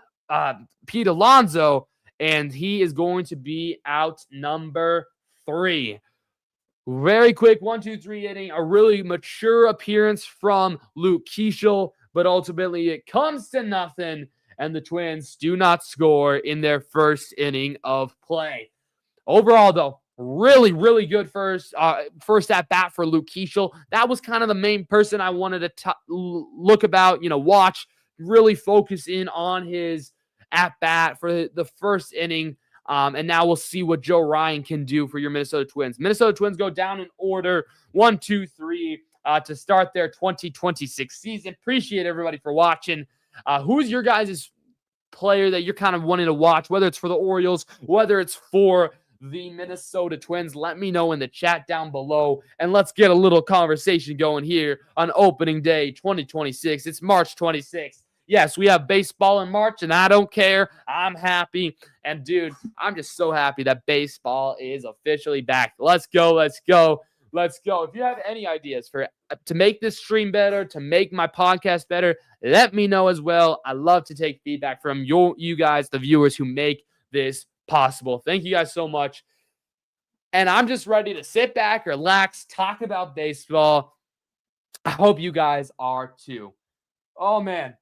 Pete Alonso. And he is going to be out number 3. Very quick 1-2-3 inning. A really mature appearance from Luke Keishel. But ultimately, it comes to nothing. And the Twins do not score in their first inning of play. Overall, though, really, really good first at bat for Luke Keishel. That was kind of the main person I wanted to watch, really focus in on his at bat for the first inning. And now we'll see what Joe Ryan can do for your Minnesota Twins. Minnesota Twins go down in order 1, 2, 3 to start their 2026 season. Appreciate everybody for watching. Who's your guys' player that you're kind of wanting to watch, whether it's for the Orioles, whether it's for the Minnesota Twins? Let me know in the chat down below, and let's get a little conversation going here on opening day 2026. It's March 26th. Yes, we have baseball in March, and I don't care. I'm happy. And, dude, I'm just so happy that baseball is officially back. Let's go, let's go, let's go. If you have any ideas to make this stream better, to make my podcast better, let me know as well. I love to take feedback from you guys, the viewers who make this possible. Thank you guys so much. And I'm just ready to sit back, relax, talk about baseball. I hope you guys are too. Oh, man.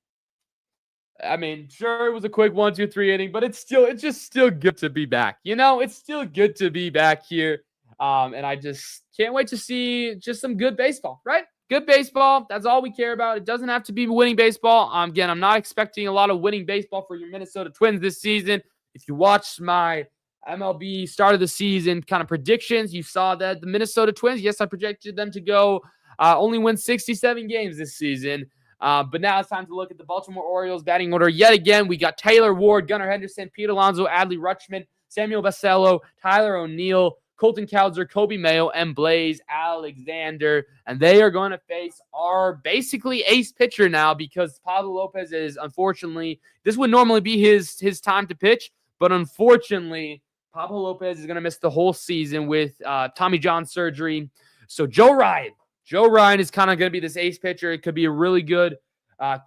I mean, sure, it was a quick 1, 2, 3 inning, but it's just still good to be back. It's still good to be back here. And I just can't wait to see just some good baseball, right? Good baseball. That's all we care about. It doesn't have to be winning baseball. Again, I'm not expecting a lot of winning baseball for your Minnesota Twins this season. If you watched my MLB start of the season kind of predictions, you saw that the Minnesota Twins, yes, I projected them to go only win 67 games this season. But now it's time to look at the Baltimore Orioles batting order yet again. We got Taylor Ward, Gunnar Henderson, Pete Alonso, Adley Rutschman, Samuel Basello, Tyler O'Neill, Colton Cowser, Kobe Mayo, and Blaze Alexander. And they are going to face our basically ace pitcher now because Pablo Lopez is, unfortunately, this would normally be his time to pitch. But unfortunately, Pablo Lopez is going to miss the whole season with Tommy John surgery. So Joe Ryan is kind of going to be this ace pitcher. It could be a really good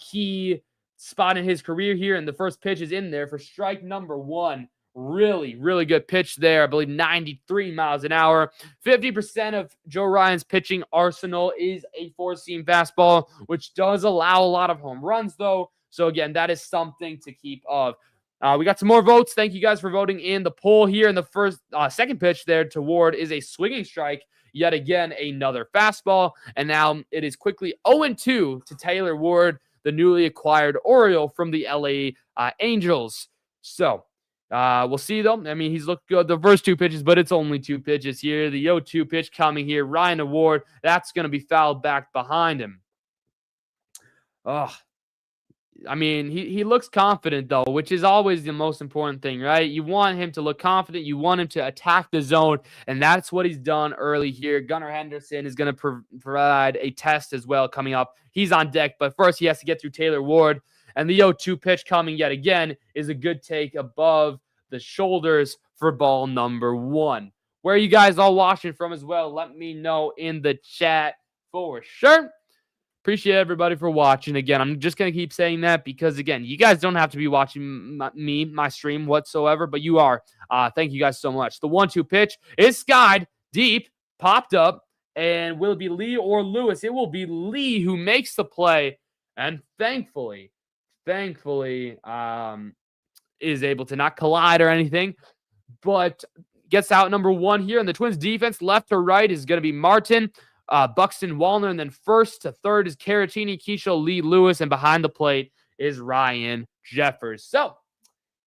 key spot in his career here. And the first pitch is in there for strike number 1. Really, really good pitch there. I believe 93 miles an hour. 50% of Joe Ryan's pitching arsenal is a 4-seam fastball, which does allow a lot of home runs, though. So, again, that is something to keep of. We got some more votes. Thank you guys for voting in the poll here. In the second pitch there to Ward is a swinging strike. Yet again, another fastball. And now it is quickly 0-2 to Taylor Ward, the newly acquired Oriole from the LA Angels. So We'll see, though. I mean, he's looked good the first 2 pitches, but it's only 2 pitches here. The 0-2 pitch coming here. Ryan Award, that's going to be fouled back behind him. Oh, I mean, he looks confident, though, which is always the most important thing, right? You want him to look confident. You want him to attack the zone, and that's what he's done early here. Gunnar Henderson is going to provide a test as well coming up. He's on deck, but first he has to get through Taylor Ward, and the 0-2 pitch coming yet again is a good take above the shoulders for ball number 1. Where are you guys all watching from as well? Let me know in the chat for sure. Appreciate everybody for watching. Again, I'm just going to keep saying that because, again, you guys don't have to be watching my stream whatsoever, but you are. Thank you guys so much. The 1-2 pitch is skied deep, popped up, and will it be Lee or Lewis? It will be Lee who makes the play, and thankfully, is able to not collide or anything, but gets out number 1 here. And the Twins defense, left to right, is going to be Martin, Buxton, Wallner, and then first to third is Caratini, Keisho, Lee, Lewis, and behind the plate is Ryan Jeffers. So,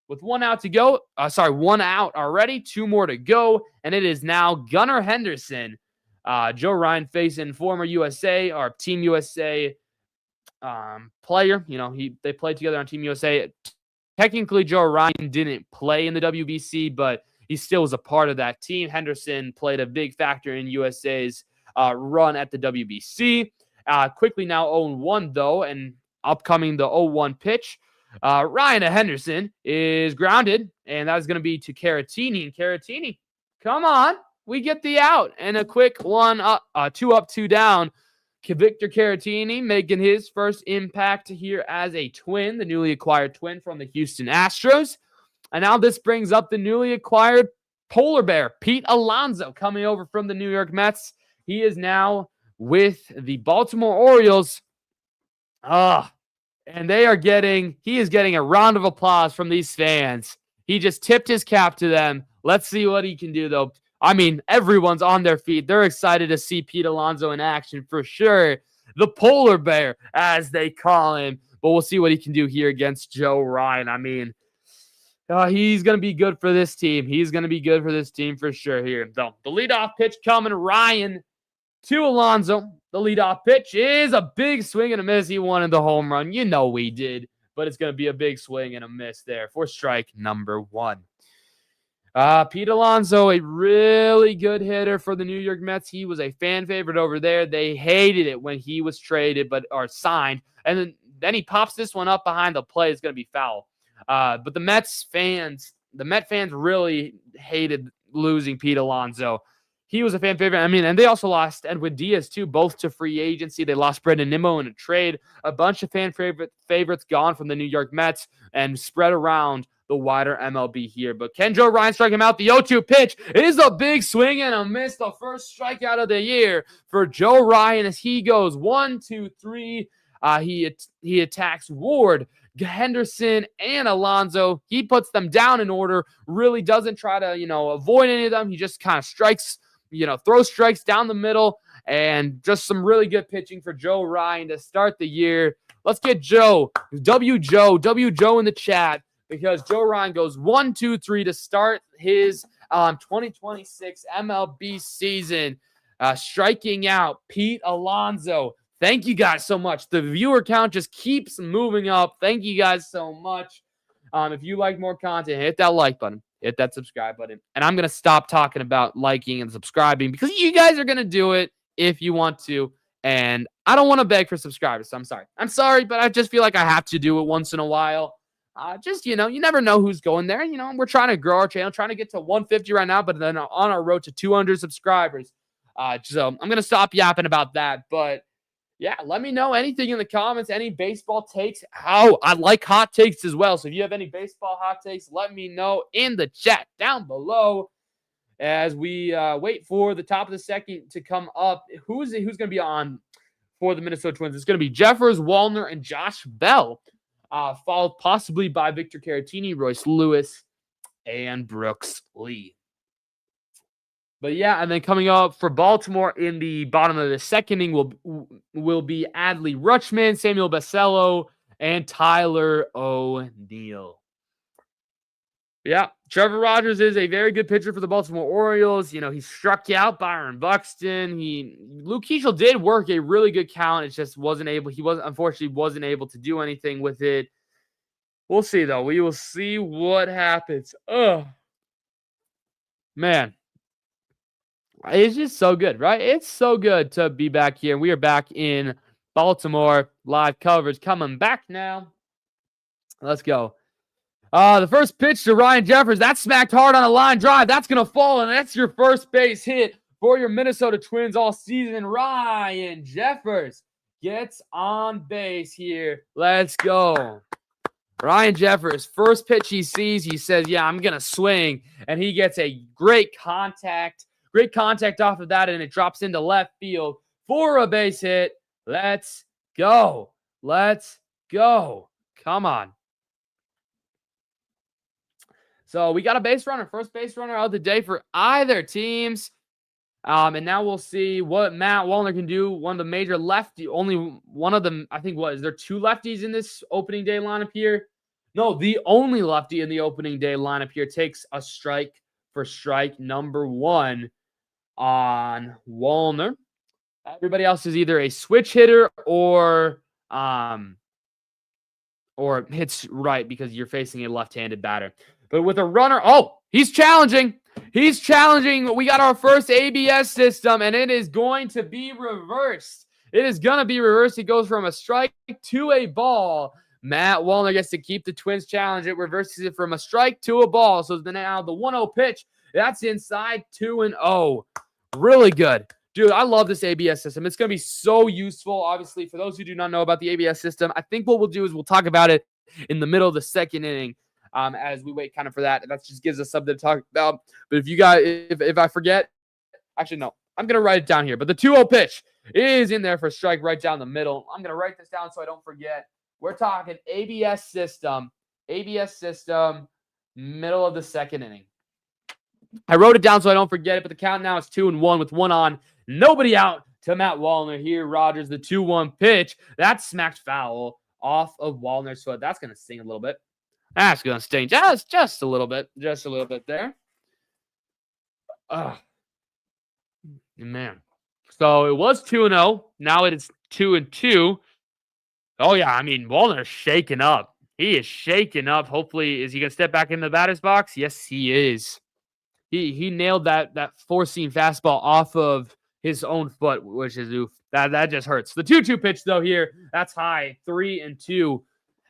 with 1 out to go, 1 out already, 2 more to go, and it is now Gunnar Henderson, Joe Ryan facing former USA or Team USA player. You know, they played together on Team USA. Technically, Joe Ryan didn't play in the WBC, but he still was a part of that team. Henderson played a big factor in USA's run at the WBC. Quickly now 0-1, though, and upcoming the 0-1 pitch. Ryan Henderson is grounded, and that's going to be to Caratini. And Caratini, come on, we get the out. And a quick 1 up, 2 up, 2 down. Victor Caratini making his first impact here as a Twin, the newly acquired Twin from the Houston Astros. And now this brings up the newly acquired polar bear, Pete Alonso, coming over from the New York Mets. He is now with the Baltimore Orioles. And he is getting a round of applause from these fans. He just tipped his cap to them. Let's see what he can do, though. I mean, everyone's on their feet. They're excited to see Pete Alonso in action for sure. The polar bear, as they call him. But we'll see what he can do here against Joe Ryan. I mean, he's going to be good for this team. He's going to be good for this team for sure here. So, the leadoff pitch coming, Ryan to Alonso. The leadoff pitch is a big swing and a miss. He wanted the home run. You know we did. But it's going to be a big swing and a miss there for strike number 1. Pete Alonso, a really good hitter for the New York Mets. He was a fan favorite over there. They hated it when he was traded or signed. And then he pops this one up behind the plate. It's going to be foul. But the Met fans really hated losing Pete Alonso. He was a fan favorite. I mean, and they also lost Edwin Diaz, too, both to free agency. They lost Brendan Nimmo in a trade. A bunch of fan favorites gone from the New York Mets and spread around the wider MLB here. But can Joe Ryan strike him out? The 0-2 pitch is a big swing and a miss. The first strikeout of the year for Joe Ryan as he goes 1, 2, 3. He attacks Ward, Henderson, and Alonso. He puts them down in order, really doesn't try to, avoid any of them. He just kind of strikes, throws strikes down the middle, and just some really good pitching for Joe Ryan to start the year. Let's get Joe in the chat, because Joe Ryan goes 1, 2, 3 to start his 2026 MLB season, striking out Pete Alonso. Thank you guys so much. The viewer count just keeps moving up. Thank you guys so much. If you like more content, hit that like button. Hit that subscribe button. And I'm going to stop talking about liking and subscribing because you guys are going to do it if you want to. And I don't want to beg for subscribers, so I'm sorry. I'm sorry, but I just feel like I have to do it once in a while. You never know who's going there. We're trying to grow our channel, trying to get to 150 right now, but then on our road to 200 subscribers. So I'm going to stop yapping about that. But yeah, let me know anything in the comments, any baseball takes. I like hot takes as well. So if you have any baseball hot takes, let me know in the chat down below as we wait for the top of the second to come up. Who's going to be on for the Minnesota Twins? It's going to be Jeffers, Wallner, and Josh Bell, followed possibly by Victor Caratini, Royce Lewis, and Brooks Lee. But yeah, and then coming up for Baltimore in the bottom of the second inning will be Adley Rutschman, Samuel Basello, and Tyler O'Neill. Yeah, Trevor Rogers is a very good pitcher for the Baltimore Orioles. You know, he struck out Byron Buxton. Luke Keeschel did work a really good count. It just unfortunately wasn't able to do anything with it. We'll see though. We will see what happens. Oh, man. It's just so good, right? It's so good to be back here. We are back in Baltimore. Live coverage coming back now. Let's go. The first pitch to Ryan Jeffers. That smacked hard on a line drive. That's going to fall, and that's your first base hit for your Minnesota Twins all season. Ryan Jeffers gets on base here. Let's go. Ryan Jeffers, first pitch he sees, he says, yeah, I'm going to swing. And he gets a great contact off of that, and it drops into left field for a base hit. Let's go. Let's go. Come on. So we got a base runner, first base runner out the day for either teams. And now we'll see what Matt Wallner can do. One of the major lefty, only one of them, I think, is there two lefties in this opening day lineup here? No, the only lefty in the opening day lineup here takes a strike for strike number one on Wallner. Everybody else is either a switch hitter or hits right because you're facing a left-handed batter. But with a runner, he's challenging. He's challenging. We got our first ABS system, and it is going to be reversed. It is going to be reversed. It goes from a strike to a ball. Matt Wallner gets to keep the Twins challenge. It reverses it from a strike to a ball. So now the 1-0 pitch, that's inside 2-0. Really good. Dude, I love this ABS system. It's going to be so useful, obviously, for those who do not know about the ABS system. I think what we'll do is we'll talk about it in the middle of the second inning as we wait kind of for that. That just gives us something to talk about. But if you guys, if I forget, actually, no, I'm going to write it down here. But the 2-0 pitch is in there for strike right down the middle. I'm going to write this down so I don't forget. We're talking ABS system, middle of the second inning. I wrote it down so I don't forget it, but the count now is 2-1 with one on. Nobody out to Matt Wallner here. Rogers, the 2-1 pitch. That smacked foul off of Wallner's foot. That's going to sting a little bit. That's going to sting just a little bit. Just a little bit there. Man. So it was 2-0. Now it is 2-2. Oh, yeah. I mean, Wallner's shaking up. He is shaking up. Hopefully, is he going to step back in the batter's box? Yes, he is. He nailed that four-seam fastball off of his own foot, which is oof. That just hurts. The 2-2 pitch, though, here, that's high, 3-2.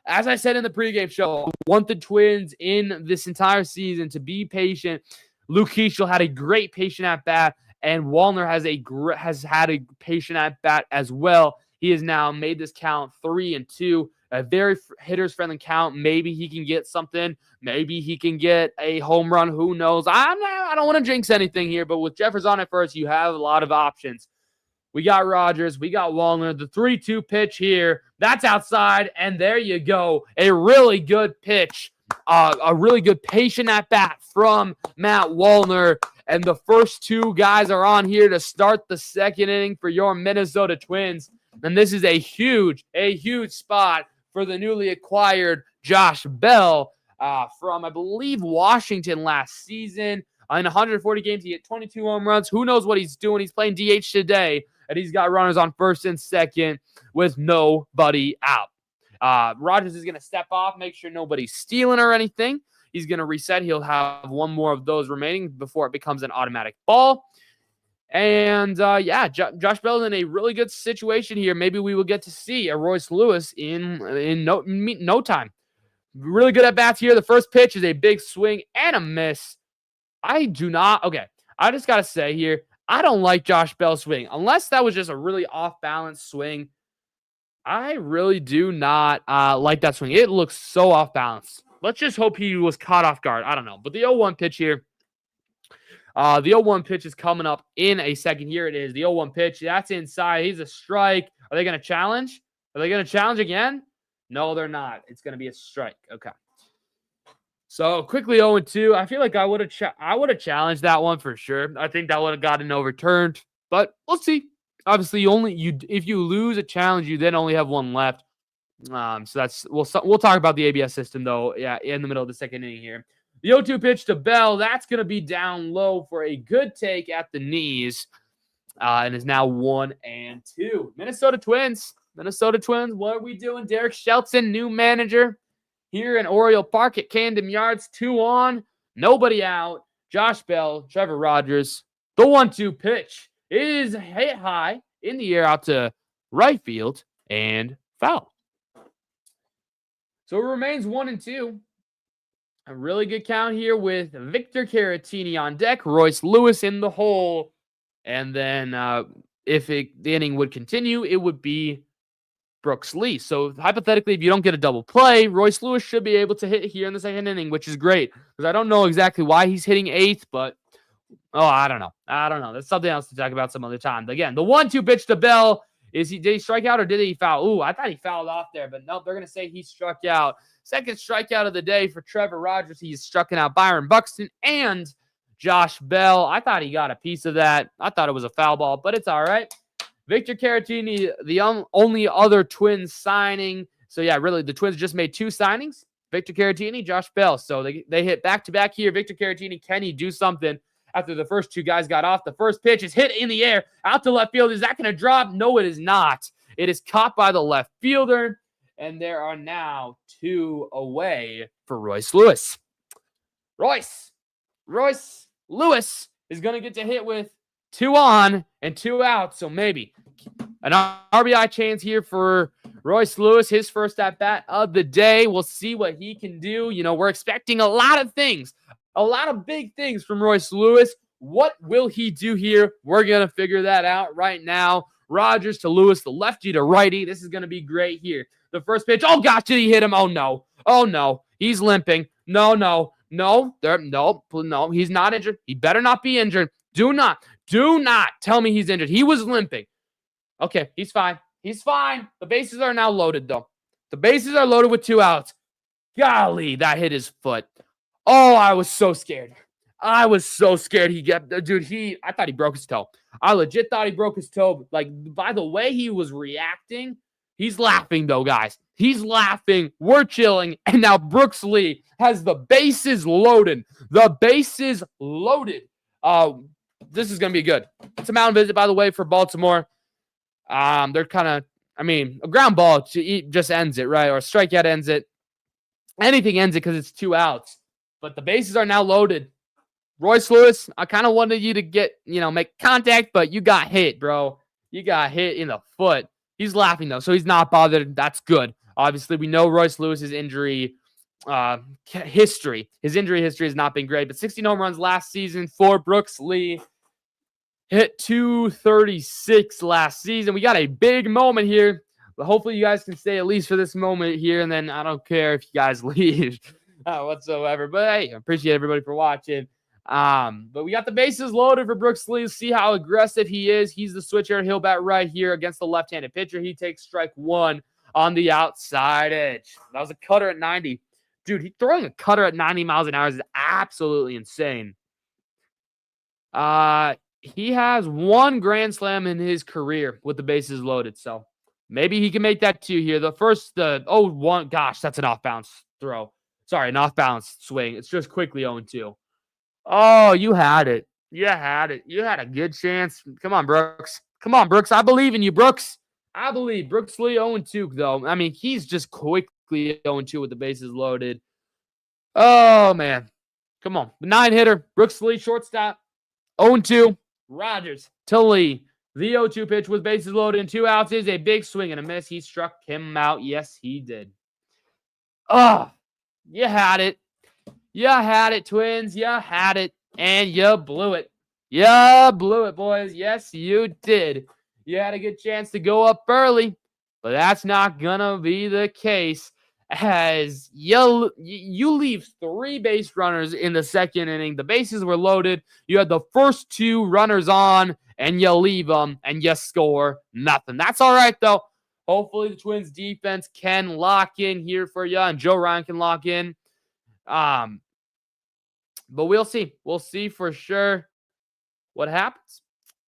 As I said in the pregame show, I want the Twins in this entire season to be patient. Luke Keeschel had a great patient at bat, and Wallner has had a patient at bat as well. He has now made this count 3-2. A very hitters-friendly count. Maybe he can get something. Maybe he can get a home run. Who knows? I don't want to jinx anything here, but with Jeffers on at first, you have a lot of options. We got Rogers. We got Wallner. The 3-2 pitch here. That's outside, and there you go. A really good pitch. A really good patient at-bat from Matt Wallner. And the first two guys are on here to start the second inning for your Minnesota Twins. And this is a huge spot for the newly acquired Josh Bell from, I believe, Washington last season. In 140 games, he hit 22 home runs. Who knows what he's doing? He's playing DH today, and he's got runners on first and second with nobody out. Rogers is going to step off, make sure nobody's stealing or anything. He's going to reset. He'll have one more of those remaining before it becomes an automatic ball. And, Josh Bell's in a really good situation here. Maybe we will get to see a Royce Lewis in no time. Really good at bats here. The first pitch is a big swing and a miss. I just got to say here, I don't like Josh Bell's swing. Unless that was just a really off-balance swing, I really do not like that swing. It looks so off-balance. Let's just hope he was caught off guard. I don't know. But the 0-1 pitch here. The 0-1 pitch is coming up in a second. Here it is. The 0-1 pitch. That's inside. He's a strike. Are they going to challenge? Are they going to challenge again? No, they're not. It's going to be a strike. Okay. So quickly 0-2. I feel like I would have challenged that one for sure. I think that would have gotten overturned, but we'll see. Obviously, if you lose a challenge, you then only have one left. So we'll talk about the ABS system though. Yeah, in the middle of the second inning here. The 0-2 pitch to Bell. That's going to be down low for a good take at the knees. And is now 1-2. Minnesota Twins. What are we doing? Derek Shelton, new manager here in Oriole Park at Camden Yards. 2 on, nobody out. Josh Bell, Trevor Rogers. The 1-2 pitch is hit high in the air out to right field and foul. So it remains 1-2. A really good count here with Victor Caratini on deck, Royce Lewis in the hole. And then if the inning would continue, it would be Brooks Lee. So hypothetically, if you don't get a double play, Royce Lewis should be able to hit here in the second inning, which is great. Because I don't know exactly why he's hitting 8th, but I don't know. That's something else to talk about some other time. But again, the 1-2 pitch to Bell. Did he strike out or did he foul? Ooh, I thought he fouled off there, but no, they're going to say he struck out. Second strikeout of the day for Trevor Rogers. He's striking out Byron Buxton and Josh Bell. I thought he got a piece of that. I thought it was a foul ball, but it's all right. Victor Caratini, the only other Twins signing. So, yeah, really, the Twins just made 2 signings. Victor Caratini, Josh Bell. So, they hit back-to-back here. Victor Caratini, can he do something after the first 2 guys got off? The first pitch is hit in the air, out to left field. Is that going to drop? No, it is not. It is caught by the left fielder, and there are now 2 away for Royce Lewis. Royce Lewis is going to get to hit with 2 on and 2 out, so maybe an RBI chance here for Royce Lewis, his first at-bat of the day. We'll see what he can do. You know, we're expecting a lot of things, a lot of big things from Royce Lewis. What will he do here? We're going to figure that out right now. Rogers to Lewis, the lefty to righty. This is going to be great here. The first pitch. Oh, gosh, did he hit him? Oh, no. He's limping. No, he's not injured. He better not be injured. Do not tell me he's injured. He was limping. Okay, he's fine. The bases are now loaded, though. The bases are loaded with 2 outs. Golly, that hit his foot. Oh, I was so scared. I thought he broke his toe. I legit thought he broke his toe. Like, by the way he was reacting, he's laughing, though, guys. He's laughing. We're chilling. And now Brooks Lee has the bases loaded. This is going to be good. It's a mound visit, by the way, for Baltimore. They're kind of, a ground ball just ends it, right? Or a strikeout ends it. Anything ends it because it's 2 outs. But the bases are now loaded. Royce Lewis, I kind of wanted you to make contact, but you got hit, bro. You got hit in the foot. He's laughing, though, so he's not bothered. That's good. Obviously, we know Royce Lewis's injury history. His injury history has not been great, but 16 home runs last season for Brooks Lee. Hit 236 last season. We got a big moment here. But hopefully you guys can stay at least for this moment here, and then I don't care if you guys leave whatsoever. But hey, I appreciate everybody for watching. But we got the bases loaded for Brooks Lee. See how aggressive he is. He's the switcher. He'll bat right here against the left-handed pitcher. He takes strike 1 on the outside edge. That was a cutter at 90. Dude, throwing a cutter at 90 miles an hour is absolutely insane. He has 1 grand slam in his career with the bases loaded, so maybe he can make that 2 here. Gosh, that's an off-bounce throw. Sorry, an off-bounce swing. It's just quickly 0-2. Oh, you had it. You had a good chance. Come on, Brooks. I believe in you, Brooks. I believe. Brooks Lee 0-2, though. He's just quickly 0-2 with the bases loaded. Oh, man. Come on. The 9-hitter. Brooks Lee, shortstop. 0-2. Rogers to Lee. The 0-2 pitch with bases loaded and 2 outs is a big swing and a miss. He struck him out. Yes, he did. Oh, you had it. You had it, Twins. You had it, and you blew it. You blew it, boys. Yes, you did. You had a good chance to go up early, but that's not going to be the case as you leave 3 base runners in the second inning. The bases were loaded. You had the first 2 runners on, and you leave them, and you score nothing. That's all right, though. Hopefully the Twins defense can lock in here for you, and Joe Ryan can lock in. But we'll see. We'll see for sure what happens.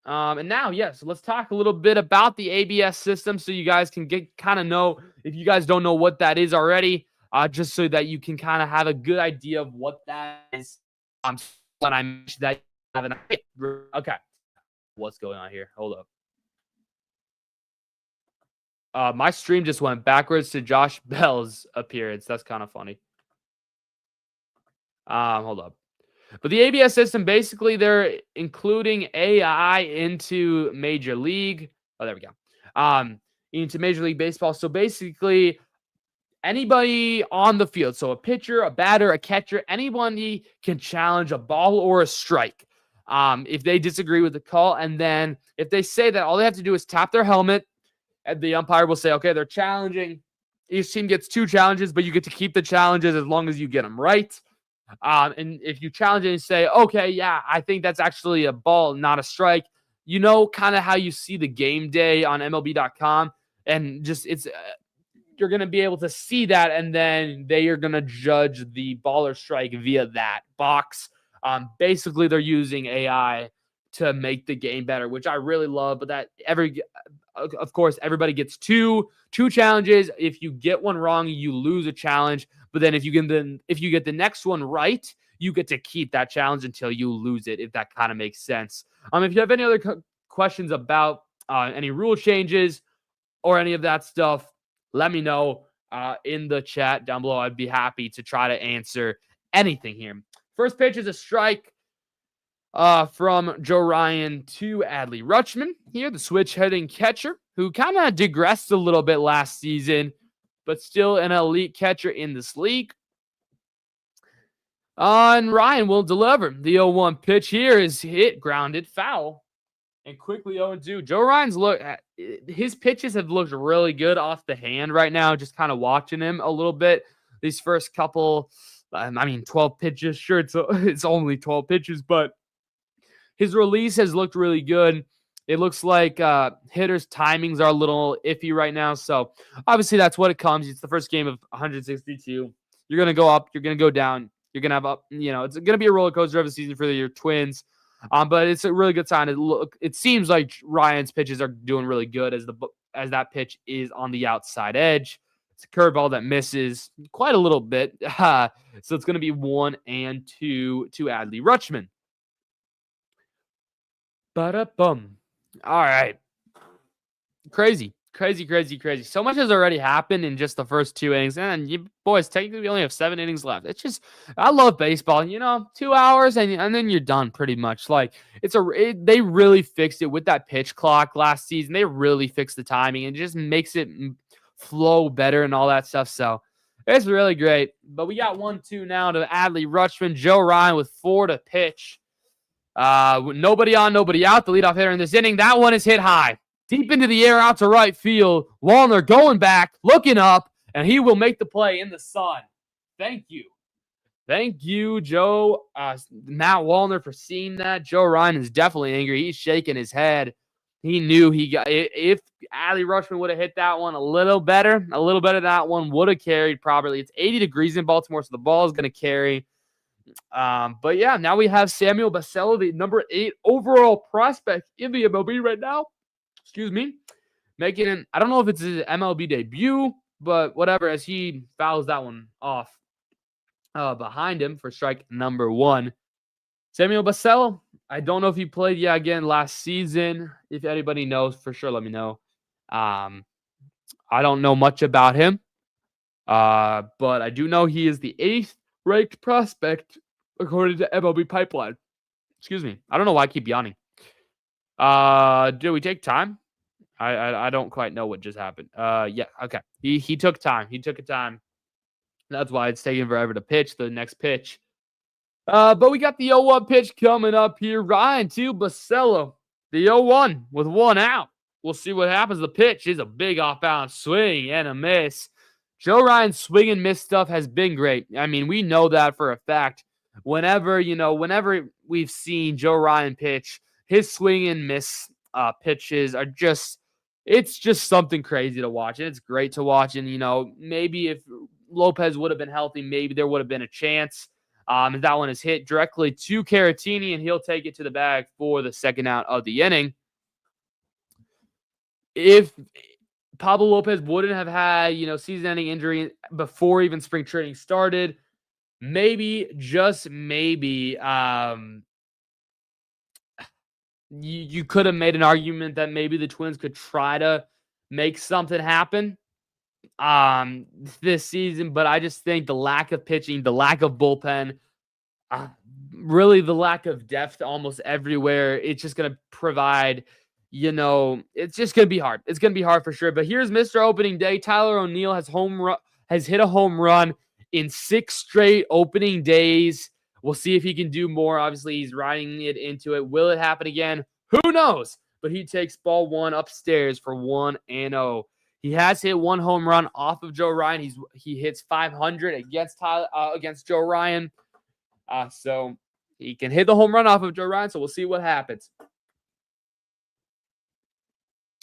And now, so let's talk a little bit about the ABS system so you guys can kind of know, if you guys don't know what that is already. just so that you can kind of have a good idea of what that is. When I mentioned that, you have an idea. Okay, what's going on here? Hold up. My stream just went backwards to Josh Bell's appearance. That's kind of funny. Hold up. But the ABS system, basically, they're including AI into Major League. Oh, there we go. Into Major League Baseball. So basically, anybody on the field, so a pitcher, a batter, a catcher, anybody can challenge a ball or a strike if they disagree with the call. And then if they say that, all they have to do is tap their helmet, and the umpire will say, okay, they're challenging. Each team gets 2 challenges, but you get to keep the challenges as long as you get them right. And if you challenge it and say, okay, yeah, I think that's actually a ball, not a strike, you know, kind of how you see the game day on MLB.com. And just you're going to be able to see that. And then they are going to judge the ball or strike via that box. Basically, they're using AI to make the game better, which I really love. But that of course, everybody gets two challenges. If you get one wrong, you lose a challenge. But then if you get the next one right, you get to keep that challenge until you lose it, if that kind of makes sense. If you have any other questions about any rule changes or any of that stuff, let me know in the chat down below. I'd be happy to try to answer anything here. First pitch is a strike from Joe Ryan to Adley Rutschman here, the switch-hitting catcher, who kind of digressed a little bit last season, but still an elite catcher in this league. And Ryan will deliver. The 0-1 pitch here is hit, grounded, foul, and quickly 0-2. Joe Ryan's his pitches have looked really good off the hand right now, just kind of watching him a little bit. These first couple, 12 pitches. Sure, it's only 12 pitches, but his release has looked really good. It looks like hitters' timings are a little iffy right now. So, obviously, that's what it comes. It's the first game of 162. You're going to go up. You're going to go down. You're going to have up. It's going to be a roller coaster of a season for your Twins. But it's a really good sign. It seems like Ryan's pitches are doing really good as that pitch is on the outside edge. It's a curveball that misses quite a little bit. So, it's going to be 1-2 to Adley Rutschman. Ba-da-bum. All right. Crazy. So much has already happened in just the first 2 innings. And you boys, technically, we only have 7 innings left. It's just, I love baseball. 2 hours and then you're done pretty much. Like, they really fixed it with that pitch clock last season. They really fixed the timing and just makes it flow better and all that stuff. So it's really great. But we got 1-2 now to Adley Rutschman. Joe Ryan with 4 to pitch. Nobody on, nobody out. The leadoff hitter in this inning. That one is hit high, deep into the air, out to right field. Wallner going back, looking up, and he will make the play in the sun. Thank you, Joe. Matt Wallner, for seeing that. Joe Ryan is definitely angry. He's shaking his head. He knew he got. If Adley Rutschman would have hit that one a little better, that one would have carried properly. It's 80 degrees in Baltimore, so the ball is going to carry. But yeah, now we have Samuel Basello, the number 8 overall prospect in the MLB right now. Excuse me. Making an, I don't know if it's his MLB debut, but whatever, as he fouls that one off behind him for strike number 1. Samuel Basello, I don't know if he played again last season. If anybody knows, for sure, let me know. I don't know much about him, but I do know he is the 8th ranked prospect according to MLB Pipeline. Excuse me. I don't know why I keep yawning. Did we take time? I don't quite know what just happened. Yeah, okay. He took time. He took a time. That's why it's taking forever to pitch the next pitch. But we got the 0-1 pitch coming up here. Ryan to Basello. The 0-1 with 1 out. We'll see what happens. The pitch is a big off-balance swing and a miss. Joe Ryan's swing and miss stuff has been great. I mean, we know that for a fact. Whenever we've seen Joe Ryan pitch, his swing and miss pitches are it's just something crazy to watch. And it's great to watch. And, maybe if Lopez would have been healthy, maybe there would have been a chance. That one is hit directly to Caratini, and he'll take it to the bag for the second out of the inning. If Pablo Lopez wouldn't have had, season-ending injury before even spring training started. Maybe, just maybe, you could have made an argument that maybe the Twins could try to make something happen this season, but I just think the lack of pitching, the lack of bullpen, uh, really the lack of depth almost everywhere, it's just going to provide, it's just going to be hard. It's going to be hard for sure. But here's Mr. Opening Day. Tyler O'Neill has hit a home run in 6 straight opening days. We'll see if he can do more. Obviously, he's riding it into it. Will it happen again? Who knows? But he takes ball 1 upstairs for 1-0. He has hit 1 home run off of Joe Ryan. He hits 500 against Joe Ryan. So he can hit the home run off of Joe Ryan. So we'll see what happens.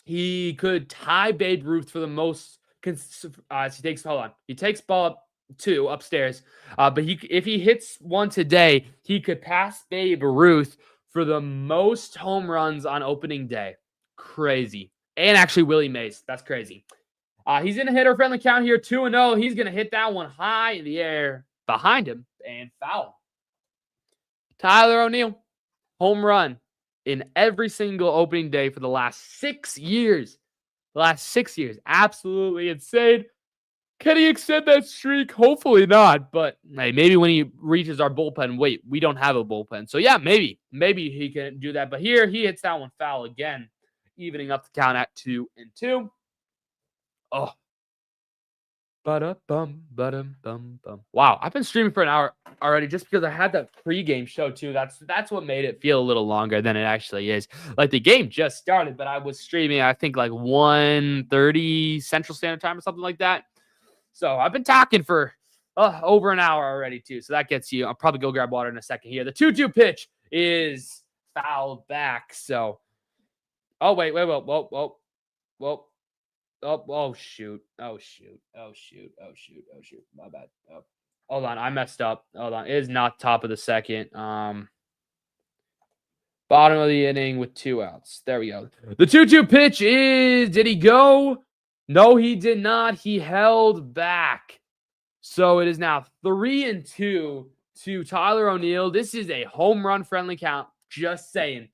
He could tie Babe Ruth for the most. He takes ball 2 upstairs. But if he hits 1 today, he could pass Babe Ruth for the most home runs on opening day. Crazy. And actually Willie Mays. That's crazy. He's in a hitter-friendly count here, 2-0. He's going to hit that one high in the air behind him and foul. Tyler O'Neill, home run in every single opening day for the last 6 years. Absolutely insane. Can he extend that streak? Hopefully not. But hey, maybe when he reaches our bullpen, wait, we don't have a bullpen. So yeah, maybe he can do that. But here he hits that one foul again, evening up the count at 2-2. Oh. Wow, I've been streaming for an hour already just because I had that pregame show too. That's what made it feel a little longer than it actually is. Like the game just started, but I was streaming, I think like 1:30 Central Standard Time or something like that. So I've been talking for over an hour already too. So that gets you. I'll probably go grab water in a second here. The 2-2 pitch is fouled back. So, wait, whoa. Oh, shoot. My bad. Oh, hold on. I messed up. Hold on. It is not top of the second. Bottom of the inning with 2 outs. There we go. The 2-2 pitch is, did he go? No, he did not. He held back. So it is now 3-2 to Tyler O'Neill. This is a home run friendly count. Just saying.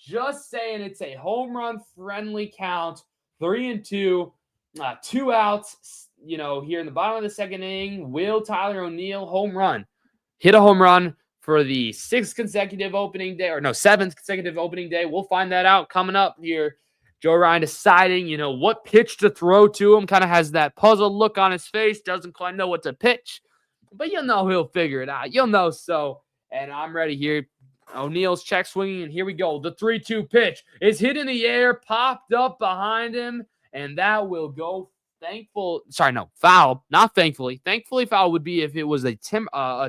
It's a home run friendly count. 3-2, 2 outs, here in the bottom of the second inning. Will Tyler O'Neill hit a home run for the 7th consecutive opening day? We'll find that out coming up here. Joe Ryan deciding, what pitch to throw to him. Kind of has that puzzled look on his face. Doesn't quite know what to pitch. But he'll figure it out. You'll know so. And I'm ready here. O'Neill's check swinging, and here we go. The 3-2 pitch is hit in the air, popped up behind him, and that will go foul. Not thankfully. Thankfully, foul would be if it was a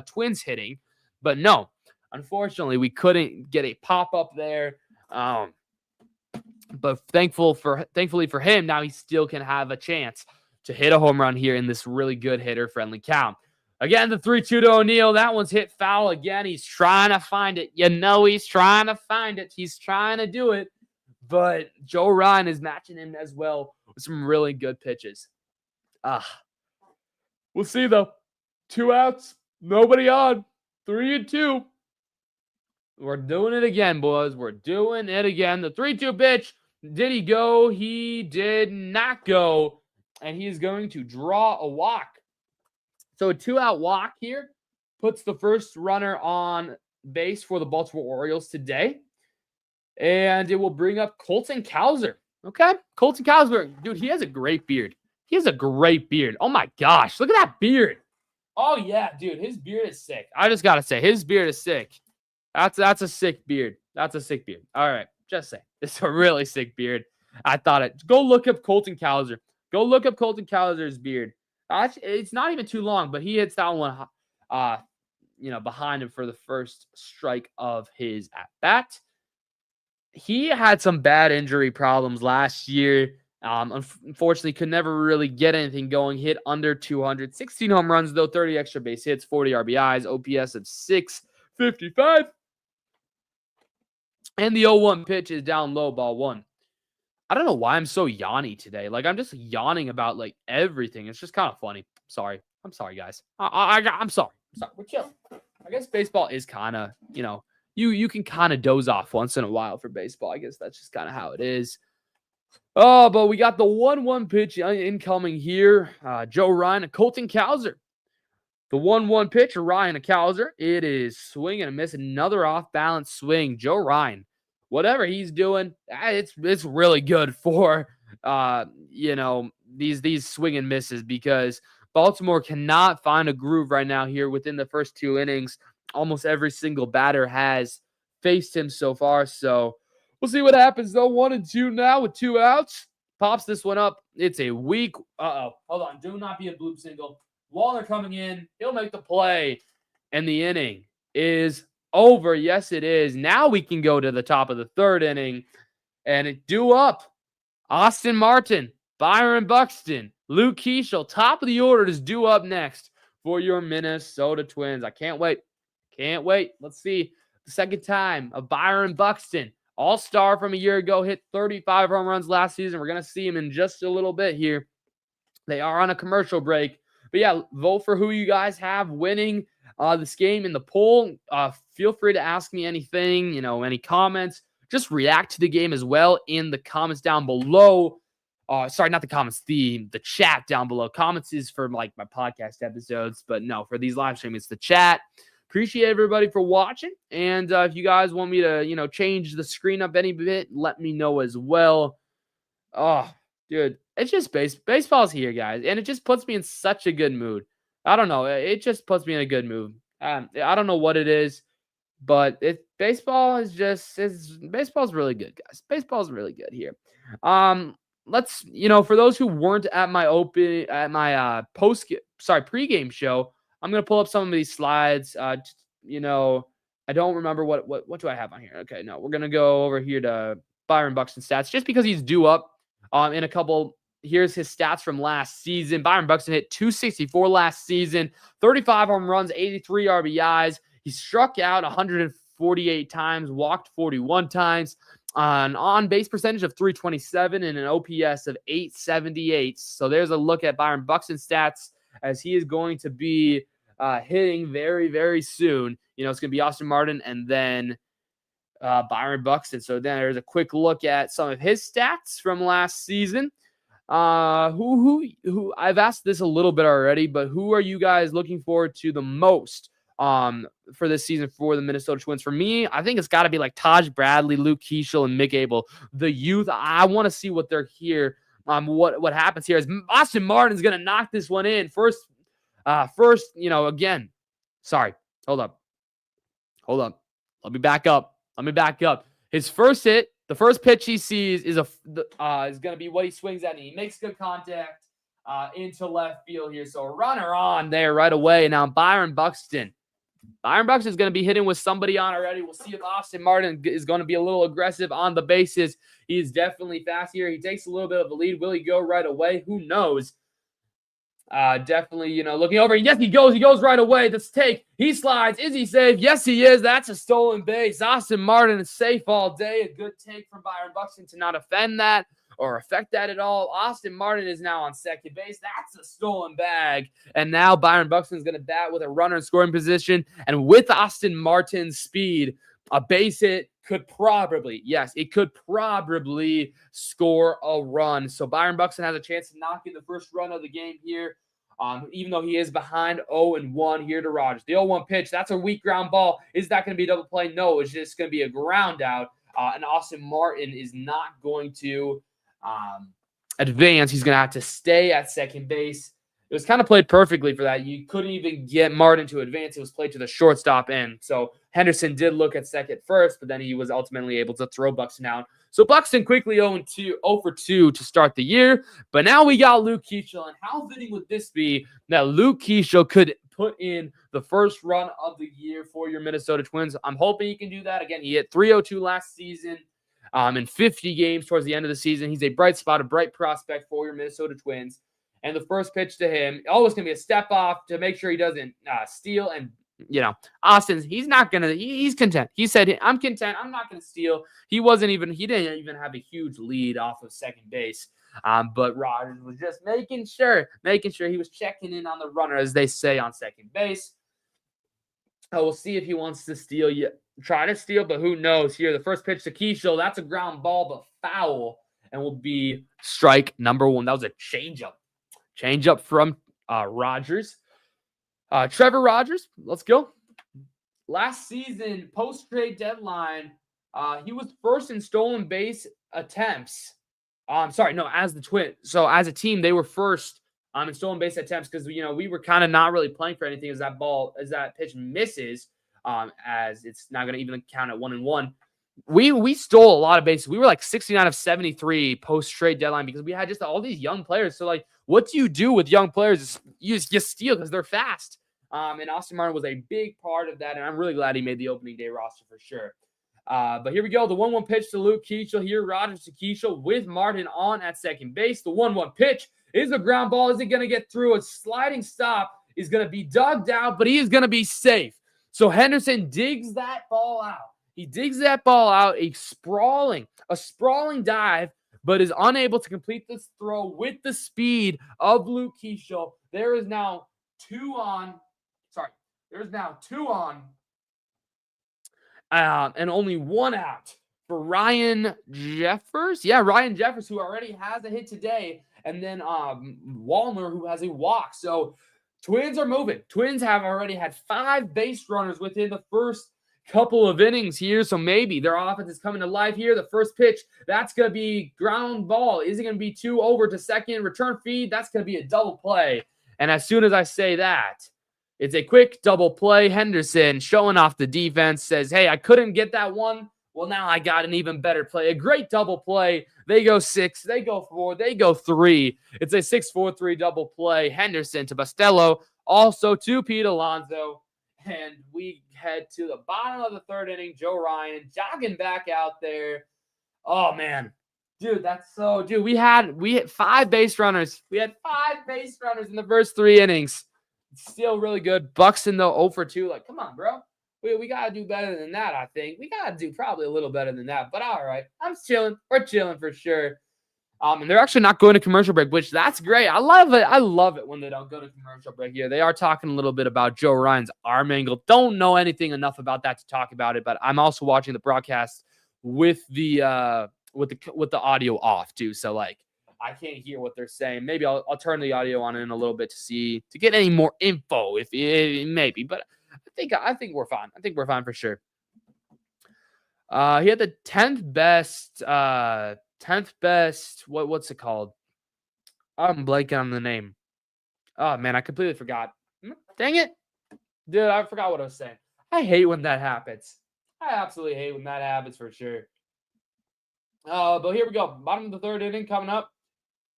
Twins hitting, but no. Unfortunately, we couldn't get a pop-up there. But thankfully for him, now he still can have a chance to hit a home run here in this really good hitter-friendly count. Again, the 3-2 to O'Neill. That one's hit foul again. He's trying to find it. He's trying to find it. He's trying to do it. But Joe Ryan is matching him as well with some really good pitches. We'll see, though. 2 outs. Nobody on. 3-2. We're doing it again, boys. We're doing it again. The 3-2 pitch. Did he go? He did not go. And he is going to draw a walk. So a 2-out walk here puts the first runner on base for the Baltimore Orioles today. And it will bring up Colton Cowser. Okay? Colton Cowser. Dude, he has a great beard. Oh, my gosh. Look at that beard. Oh, yeah, dude. His beard is sick. I just got to say, his beard is sick. That's a sick beard. All right. Just say. It's a really sick beard. I thought it. Go look up Colton Cowser. Go look up Colton Cowser's beard. It's not even too long, but he hits that one, behind him for the first strike of his at-bat. He had some bad injury problems last year. Unfortunately, could never really get anything going. Hit under 200. 16 home runs, though, 30 extra base hits, 40 RBIs, OPS of 655. And the 0-1 pitch is down low, ball 1. I don't know why I'm so yawny today. Like, I'm just yawning about like everything. It's just kind of funny. Sorry. I'm sorry, guys. I'm sorry. I'm sorry. We're chill. I guess baseball is kind of, you can kind of doze off once in a while for baseball. I guess that's just kind of how it is. Oh, but we got the 1-1 pitch incoming here. Joe Ryan and Colton Cowser. The 1-1 pitch, Ryan Cowser. It is swing and a miss. Another off-balance swing. Joe Ryan, whatever he's doing, it's really good for these swing and misses, because Baltimore cannot find a groove right now here within the first 2 innings. Almost every single batter has faced him so far. So we'll see what happens though. 1-2 now with 2 outs. Pops this one up. It's a weak. Hold on. Do not be a bloop single. Waller coming in. He'll make the play. And the inning is over. Yes, it is. Now we can go to the top of the 3rd inning. And it due up. Austin Martin, Byron Buxton, Luke Keeschel. Top of the order is due up next for your Minnesota Twins. I can't wait. Can't wait. Let's see. The second time of Byron Buxton. All-star from a year ago. Hit 35 home runs last season. We're going to see him in just a little bit here. They are on a commercial break. But yeah, vote for who you guys have winning this game in the poll. Feel free to ask me anything, any comments. Just react to the game as well in the comments down below. Sorry, not the comments, the chat down below. Comments is for like my podcast episodes, but no, for these live streams, it's the chat. Appreciate everybody for watching. And if you guys want me to, change the screen up any bit, let me know as well. Oh, dude, it's just baseball's here, guys, and it just puts me in such a good mood. I don't know, it just puts me in a good mood. I don't know what it is, but baseball's really good, guys. Baseball's really good here. Let's, for those who weren't at my pregame show, I'm gonna pull up some of these slides. I don't remember what do I have on here. Okay, no, we're gonna go over here to Byron Buxton stats just because he's due up. In a couple, here's his stats from last season. Byron Buxton hit 264 last season, 35 home runs, 83 RBIs. He struck out 148 times, walked 41 times, an on-base percentage of 327 and an OPS of 878. So there's a look at Byron Buxton's stats as he is going to be hitting very, very soon. It's going to be Austin Martin and then Byron Buxton. So then there's a quick look at some of his stats from last season. Who I've asked this a little bit already, but who are you guys looking forward to the most for this season for the Minnesota Twins? For me, I think it's got to be like Taj Bradley, Luke Keeschel, and Mick Abel. The youth, I want to see what they're here. What happens here is Austin Martin's going to knock this one in. First, again, sorry, hold up. Let me back up. His first hit, the first pitch he sees is going to be what he swings at, and he makes good contact into left field here. So a runner on there right away. Now Byron Buxton is going to be hitting with somebody on already. We'll see if Austin Martin is going to be a little aggressive on the bases. He is definitely fast here. He takes a little bit of the lead. Will he go right away? Who knows? Definitely, looking over. Yes, he goes right away. Let's take. He slides. Is he safe? Yes, he is. That's a stolen base. Austin Martin is safe all day. A good take from Byron Buxton to not offend that or affect that at all. Austin Martin is now on second base. That's a stolen bag. And now Byron Buxton is going to bat with a runner in scoring position. And with Austin Martin's speed, a base hit could probably score a run. So Byron Buxton has a chance to knock in the first run of the game here. Even though he is behind 0-1 here to Rogers. The 0-1 pitch, that's a weak ground ball. Is that going to be a double play? No, it's just going to be a ground out. And Austin Martin is not going to advance. He's going to have to stay at second base. It was kind of played perfectly for that. You couldn't even get Martin to advance. It was played to the shortstop end. So Henderson did look at second first, but then he was ultimately able to throw Buxton out. So Buxton quickly 0 for 2 to start the year. But now we got Luke Keeschel. And how fitting would this be that Luke Keeschel could put in the first run of the year for your Minnesota Twins? I'm hoping he can do that. Again, he hit 302 last season in 50 games towards the end of the season. He's a bright spot, a bright prospect for your Minnesota Twins. And the first pitch to him, always going to be a step off to make sure he doesn't steal and Austin's, he's not going to, he's content. He said, I'm content. I'm not going to steal. He didn't even have a huge lead off of second base. But Rogers was just making sure he was checking in on the runner, as they say, on second base. We'll see if he wants to steal. Try to steal, but who knows here. The first pitch to Keishel, that's a ground ball, but foul, and will be strike number one. That was a changeup. Changeup from Rogers. Trevor Rogers, let's go. Last season, post-trade deadline, he was first in stolen base attempts. As the Twins. So as a team, they were first in stolen base attempts because we were kind of not really playing for anything as that pitch misses, as it's not going to even count at 1-1. We stole a lot of bases. We were like 69 of 73 post-trade deadline because we had just all these young players. So like, what do you do with young players? You steal because they're fast. And Austin Martin was a big part of that, and I'm really glad he made the opening day roster for sure. But here we go. The 1-1 pitch to Luke Keishel here. Rogers to Keishel with Martin on at second base. The 1-1 pitch is a ground ball. Is it going to get through? A sliding stop is going to be dug out, but he is going to be safe. So Henderson digs that ball out. He digs that ball out, a sprawling dive, but is unable to complete this throw with the speed of Luke Keishel. There is now two on. And only one out for Ryan Jeffers. Yeah, Ryan Jeffers, who already has a hit today. And then Wallner, who has a walk. So Twins are moving. Twins have already had 5 base runners within the first couple of innings here. So maybe their offense is coming to life here. The first pitch, that's going to be ground ball. Is it going to be 2 over to second? Return feed, that's going to be a double play. And as soon as I say that, it's a quick double play. Henderson showing off the defense, says, hey, I couldn't get that one. Well, now I got an even better play. A great double play. They go 6, they go 4, they go 3. It's a 6-4-3 double play. Henderson to Bastello, also to Pete Alonso. And we head to the bottom of the third inning. Joe Ryan jogging back out there. Oh, man. Dude, we had 5 base runners. We had 5 base runners in the first 3 innings. Still really good. Buxton, though, 0 for 2. Like, come on, bro. We got to do better than that, I think. We got to do probably a little better than that. But all right. I'm chilling. We're chilling for sure. And they're actually not going to commercial break, which that's great. I love it. I love it when they don't go to commercial break here. They are talking a little bit about Joe Ryan's arm angle. Don't know anything enough about that to talk about it, but I'm also watching the broadcast with the audio off too. So like, I can't hear what they're saying. Maybe I'll turn the audio on in a little bit to get any more info, if maybe. But I think we're fine. I think we're fine for sure. He had the 10th best. What's it called? I'm blanking on the name. Oh man, I completely forgot. Dang it, dude! I forgot what I was saying. I hate when that happens. I absolutely hate when that happens for sure. But here we go. Bottom of the third inning coming up.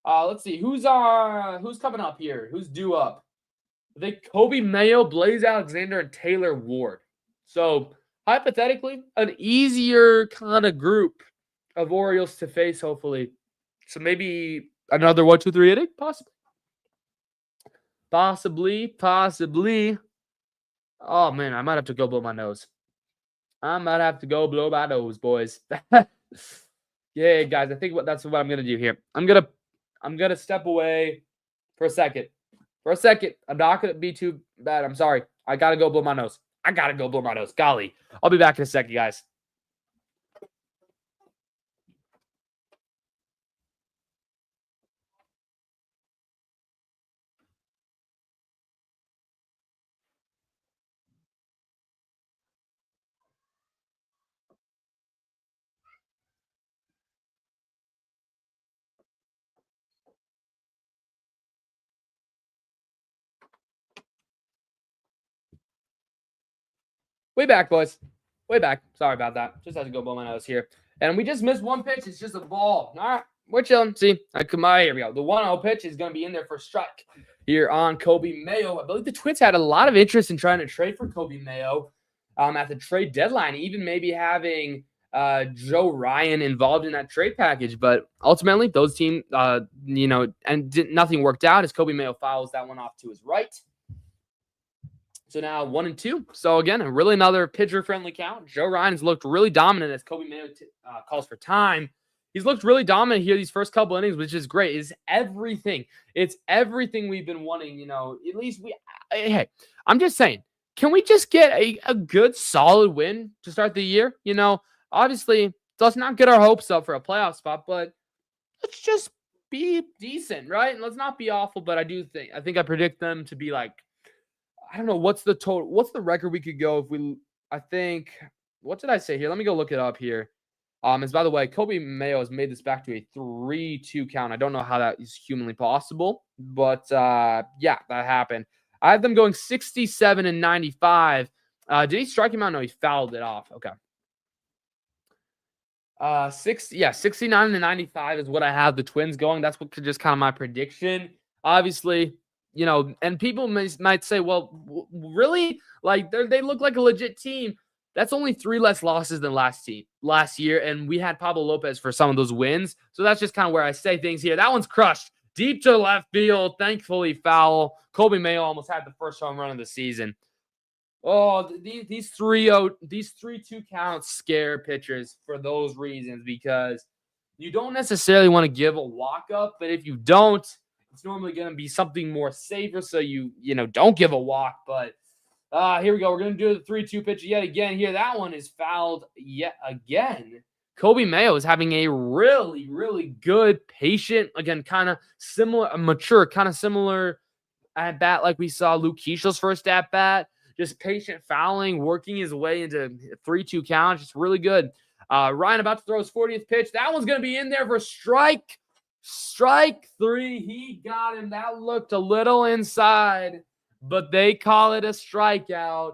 Let's see who's coming up here. Who's due up? I think Kobe Mayo, Blaze Alexander, and Taylor Ward. So hypothetically, an easier kind of group of Orioles to face, hopefully. So maybe another 1-2-3 inning, possibly. Oh man, I might have to go blow my nose. Boys. Yeah, guys, I think that's what I'm gonna do here. I'm gonna step away for a second. I'm not gonna be too bad. I'm sorry. I gotta go blow my nose. Golly. I'll be back in a second, guys. Way back, boys. Way back. Sorry about that. Just had to go blow my nose here. And we just missed one pitch. It's just a ball. All right. We're chilling. See, here we go. The 1-0 pitch is going to be in there for a strike here on Kobe Mayo. I believe the Twins had a lot of interest in trying to trade for Kobe Mayo at the trade deadline, even maybe having Joe Ryan involved in that trade package. But ultimately, those teams, nothing worked out as Kobe Mayo fouls that one off to his right. So now 1-2. So again, really another pitcher-friendly count. Joe Ryan's looked really dominant as Kobe Mayo calls for time. He's looked really dominant here these first couple innings, which is great. It's everything. It's everything we've been wanting. At least hey, I'm just saying, can we just get a good, solid win to start the year? Obviously, let's not get our hopes up for a playoff spot, but let's just be decent, right? And let's not be awful, but I think I predict them to be like, I don't know, what's the record we could go what did I say here? Let me go look it up here. As by the way, Kobe Mayo has made this back to a 3-2 count. I don't know how that is humanly possible, but yeah, that happened. I have them going 67 and 95. Did he strike him out? No, he fouled it off. Okay. 69 and 95 is what I have the Twins going. That's what just kind of my prediction. Obviously, and people might say, well, really? Like they look like a legit team. That's only 3 less losses than last year, and we had Pablo Lopez for some of those wins. So that's just kind of where I say things here. That one's crushed. Deep to left field, thankfully foul. Kobe Mayo almost had the first home run of the season. Oh, these 3-2 counts scare pitchers for those reasons, because you don't necessarily want to give a walk up, but if you don't, it's normally going to be something more safer, so you don't give a walk. But here we go. We're going to do the 3-2 pitch yet again here. That one is fouled yet again. Kobe Mayo is having a really, really good, patient, again, kind of similar, mature, kind of similar at bat like we saw Luke Keishel's first at bat. Just patient fouling, working his way into 3-2 count. Just really good. Ryan about to throw his 40th pitch. That one's going to be in there for strike 3. He got him. That looked a little inside, but they call it a strikeout.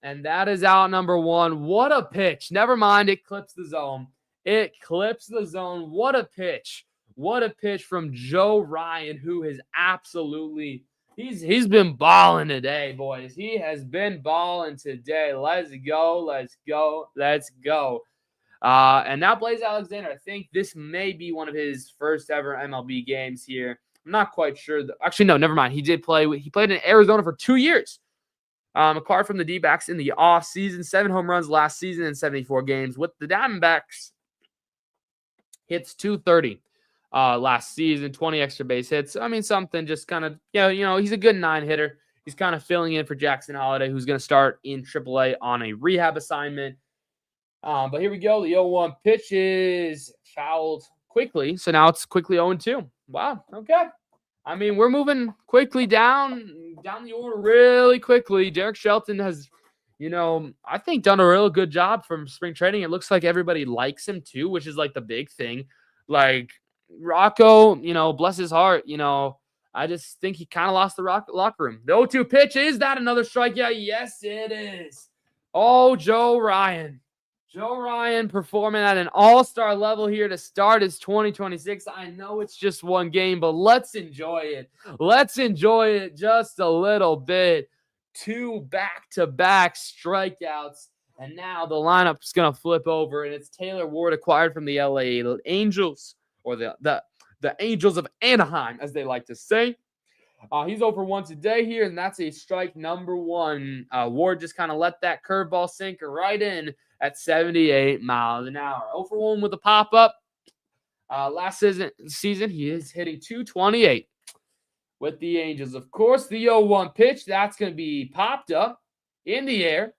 And that is out number 1. What a pitch. Never mind. It clips the zone. What a pitch. What a pitch from Joe Ryan, who has absolutely... He's been balling today, boys. He has been balling today. Let's go. And now Blaze Alexander. I think this may be one of his first ever MLB games here. I'm not quite sure. Actually, no, never mind. He played in Arizona for 2 years. Acquired from the D-backs in the offseason. 7 home runs last season in 74 games. With the Diamondbacks, hits .230. Last season, 20 extra base hits. I mean, something just kind of, he's a good 9 hitter. He's kind of filling in for Jackson Holliday, who's going to start in AAA on a rehab assignment. But here we go. The 0-1 pitch is fouled quickly. So now it's quickly 0-2. Wow. Okay. I mean, we're moving quickly down the order really quickly. Derek Shelton has, I think done a real good job from spring training. It looks like everybody likes him too, which is like the big thing. Like, Rocco, bless his heart, I just think he kind of lost the locker room. The 0-2 pitch, is that another strikeout? Yes, it is. Oh, Joe Ryan. Joe Ryan performing at an all-star level here to start his 2026. I know it's just one game, but let's enjoy it. Let's enjoy it just a little bit. 2 back-to-back strikeouts. And now the lineup is going to flip over, and it's Taylor Ward, acquired from the LA Angels, or the Angels of Anaheim, as they like to say. He's over 1 today here, and that's a strike number 1. Ward just kind of let that curveball sink right in at 78 miles an hour. 0-1 with a pop-up. Last season, he is hitting .228 with the Angels. Of course, the 0-1 pitch, that's going to be popped up in the air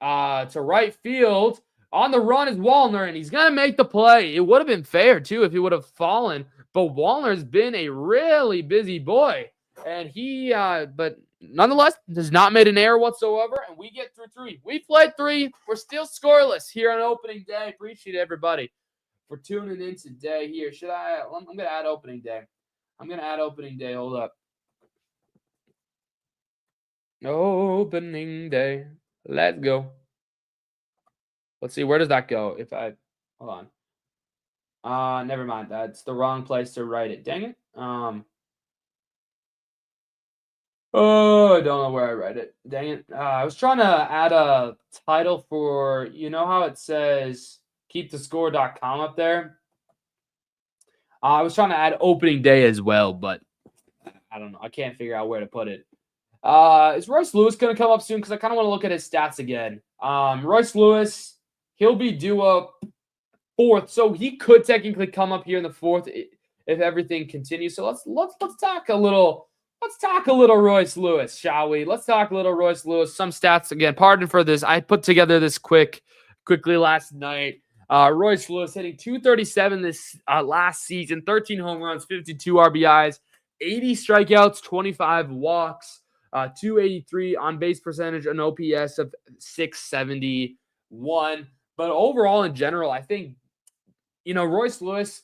to right field. On the run is Wallner, and he's going to make the play. It would have been fair, too, if he would have fallen. But Wallner's been a really busy boy. And he, but nonetheless, has not made an error whatsoever. And we get through 3. We played 3. We're still scoreless here on opening day. Appreciate everybody for tuning in today here. I'm going to add opening day. Hold up. Opening day. Let's go. Let's see, where does that go? Hold on. Never mind. That's the wrong place to write it. Dang it. I don't know where I write it. Dang it. I was trying to add a title for, how it says keepthescore.com up there? I was trying to add opening day as well, but I don't know. I can't figure out where to put it. Is Royce Lewis going to come up soon? Because I kind of want to look at his stats again. Royce Lewis, he'll be due up fourth, so he could technically come up here in the fourth if everything continues. So let's talk a little. Let's talk a little Royce Lewis, shall we? Let's talk a little Royce Lewis. Some stats again. Pardon for this. I put together this quickly last night. Royce Lewis hitting 237 this last season, 13 home runs, 52 RBIs, 80 strikeouts, 25 walks, 283 on base percentage, an OPS of 671. But overall, in general, I think, Royce Lewis,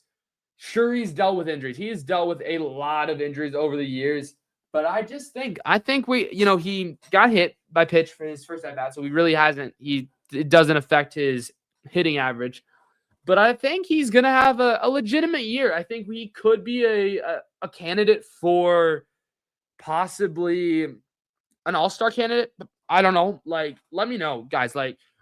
sure, he's dealt with injuries. He's dealt with a lot of injuries over the years. But I think he got hit by pitch for his first at bat, so he really hasn't. It doesn't affect his hitting average. But I think he's going to have a legitimate year. I think he could be a candidate for possibly an all-star candidate. I don't know. Let me know, guys.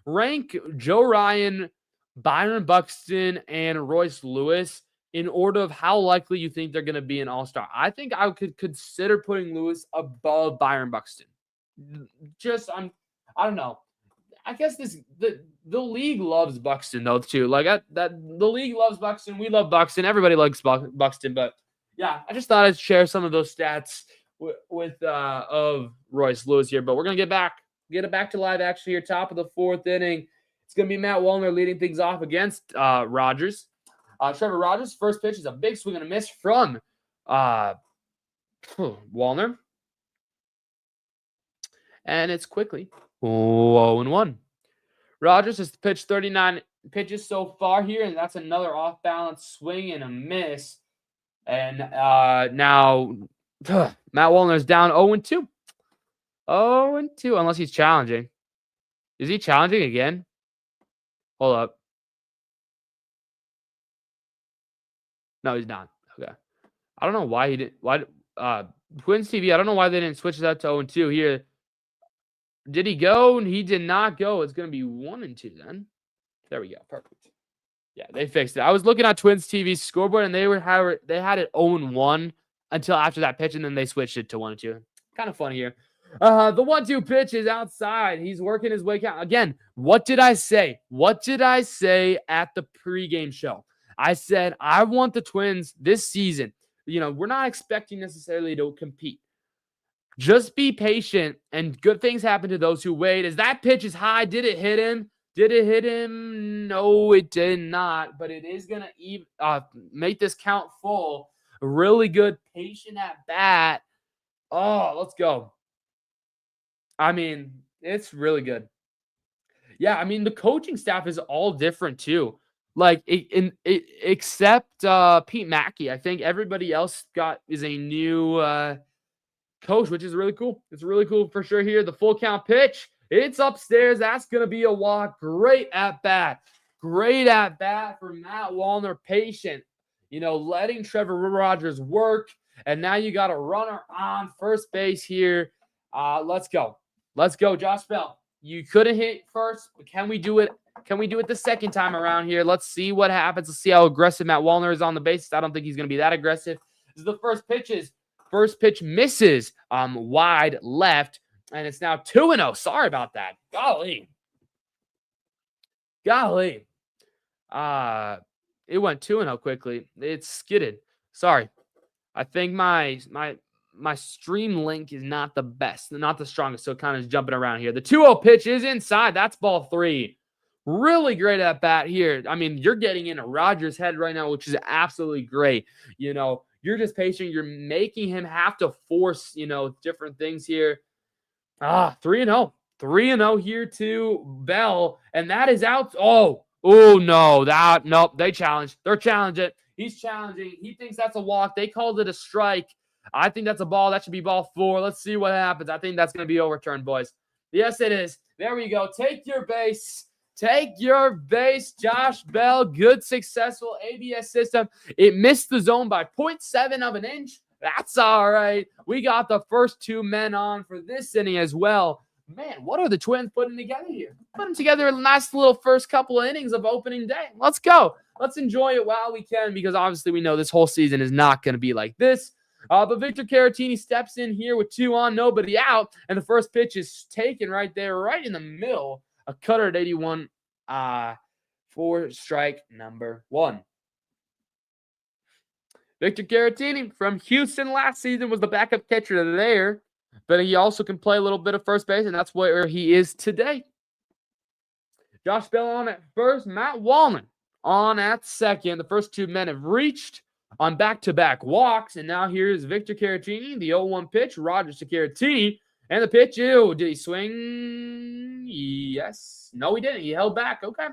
Rank Joe Ryan, Byron Buxton, and Royce Lewis in order of how likely you think they're going to be an all-star. I think I could consider putting Lewis above Byron Buxton. I don't know. I guess the league loves Buxton though too. The league loves Buxton. We love Buxton. Everybody likes Buxton. But yeah, I just thought I'd share some of those stats with of Royce Lewis here. But we're gonna get it back to live action here. Top of the fourth inning. It's gonna be Matt Wallner leading things off against Rogers. Trevor Rogers' first pitch is a big swing and a miss from Wallner. And it's quickly 0-1. Rogers has pitched 39 pitches so far here, and that's another off-balance swing and a miss. And now Matt Wallner is down 0-2. 0-2, unless he's challenging. Is he challenging again? Hold up. No, he's not. Okay. I don't know why he didn't. Twins TV, I don't know why they didn't switch that to 0-2 here. Did he go? He did not go. It's going to be 1-2 then. There we go. Perfect. Yeah, they fixed it. I was looking at Twins TV's scoreboard, and they had it 0-1 until after that pitch, and then they switched it to 1-2. Kind of funny here. The 1-2 pitch is outside. He's working his way down. Again, what did I say? What did I say at the pregame show? I said, I want the Twins this season. We're not expecting necessarily to compete. Just be patient, and good things happen to those who wait. As that pitch is high, did it hit him? Did it hit him? No, it did not. But it is going to make this count full. A really good patient at bat. Oh, let's go. I mean, it's really good. Yeah, I mean, the coaching staff is all different too. Except Pete Mackey. I think everybody else is a new coach, which is really cool. It's really cool for sure here. The full count pitch. It's upstairs. That's going to be a walk. Great at bat. Great at bat for Matt Wallner. Patient, letting Trevor Rogers work. And now you got a runner on first base here. Let's go. Let's go, Josh Bell. You couldn't hit first, but can we do it? Can we do it the second time around here? Let's see what happens. Let's see how aggressive Matt Wallner is on the bases. I don't think he's going to be that aggressive. This is the first pitches. First pitch misses wide left, and it's now 2-0. Sorry about that. Golly. It went 2-0 quickly. It skidded. Sorry. I think my stream link is not the best, not the strongest, so it kind of is jumping around here. The 2-0 pitch is inside. That's ball 3. Really great at bat here. I mean, you're getting into Rogers' head right now, which is absolutely great. You're just patient. You're making him have to force, different things here. 3-0. 3-0 here to Bell. And that is out. Oh, no. Nope. They challenged. They're challenging. He's challenging. He thinks that's a walk. They called it a strike. I think that's a ball. That should be ball 4. Let's see what happens. I think that's going to be overturned, boys. Yes, it is. There we go. Take your base. Take your base, Josh Bell. Good, successful ABS system. It missed the zone by 0.7 of an inch. That's all right. We got the first 2 men on for this inning as well. Man, what are the Twins putting together here? Putting together a nice little first couple of innings of opening day. Let's go. Let's enjoy it while we can, because obviously we know this whole season is not going to be like this. But Victor Caratini steps in here with 2 on, nobody out, and the first pitch is taken right there, right in the middle. A cutter at 81 for strike number 1. Victor Caratini from Houston last season was the backup catcher there, but he also can play a little bit of first base, and that's where he is today. Josh Bell on at first, Matt Wallman on at second. The first 2 men have reached on back-to-back walks, and now here's Victor Caratini, the 0-1 pitch, Rogers to Caratini, and the pitch, did he swing? Yes. No, he didn't. He held back. Okay.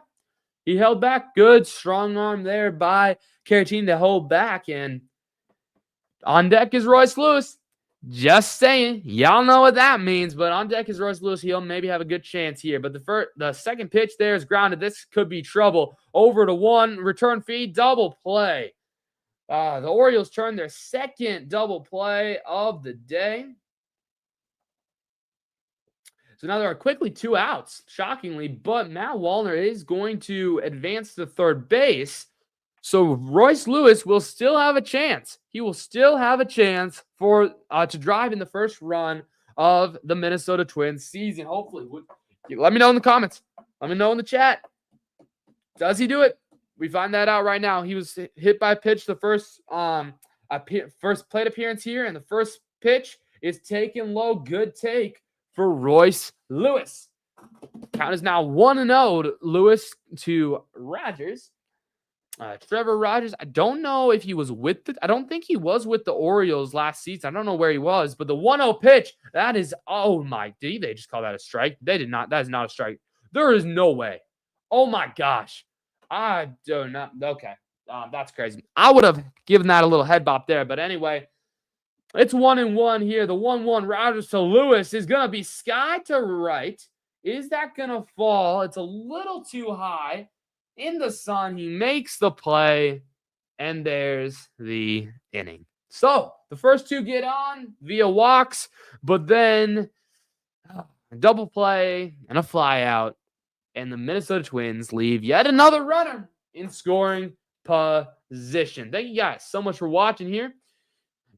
He held back. Good, strong arm there by Caratini to hold back, and on deck is Royce Lewis. Just saying. Y'all know what that means, but on deck is Royce Lewis. He'll maybe have a good chance here, but the second pitch there is grounded. This could be trouble. Over to 1, return feed, double play. The Orioles turn their second double play of the day. So now there are quickly 2 outs, shockingly, but Matt Wallner is going to advance to third base. So Royce Lewis will still have a chance. He will still have a chance for to drive in the first run of the Minnesota Twins season. Hopefully, let me know in the comments. Let me know in the chat. Does he do it? We find that out right now. He was hit by a pitch the first plate appearance here, and the first pitch is taken low. Good take for Royce Lewis. Count is now 1-0. Lewis to Rogers. Trevor Rogers, I don't know if he was I don't think he was with the Orioles last season. I don't know where he was, but the 1-0 pitch, that is, oh my, did they just call that a strike? They did not. That is not a strike. There is no way. Oh my gosh. I do not. Okay. That's crazy. I would have given that a little head bop there, but anyway, it's 1-1 here. The 1-1 Rogers to Lewis is going to be sky to right. Is that going to fall? It's a little too high. In the sun, he makes the play, and there's the inning. So the first 2 get on via walks, but then a double play and a fly out, and the Minnesota Twins leave yet another runner in scoring position. Thank you guys so much for watching here.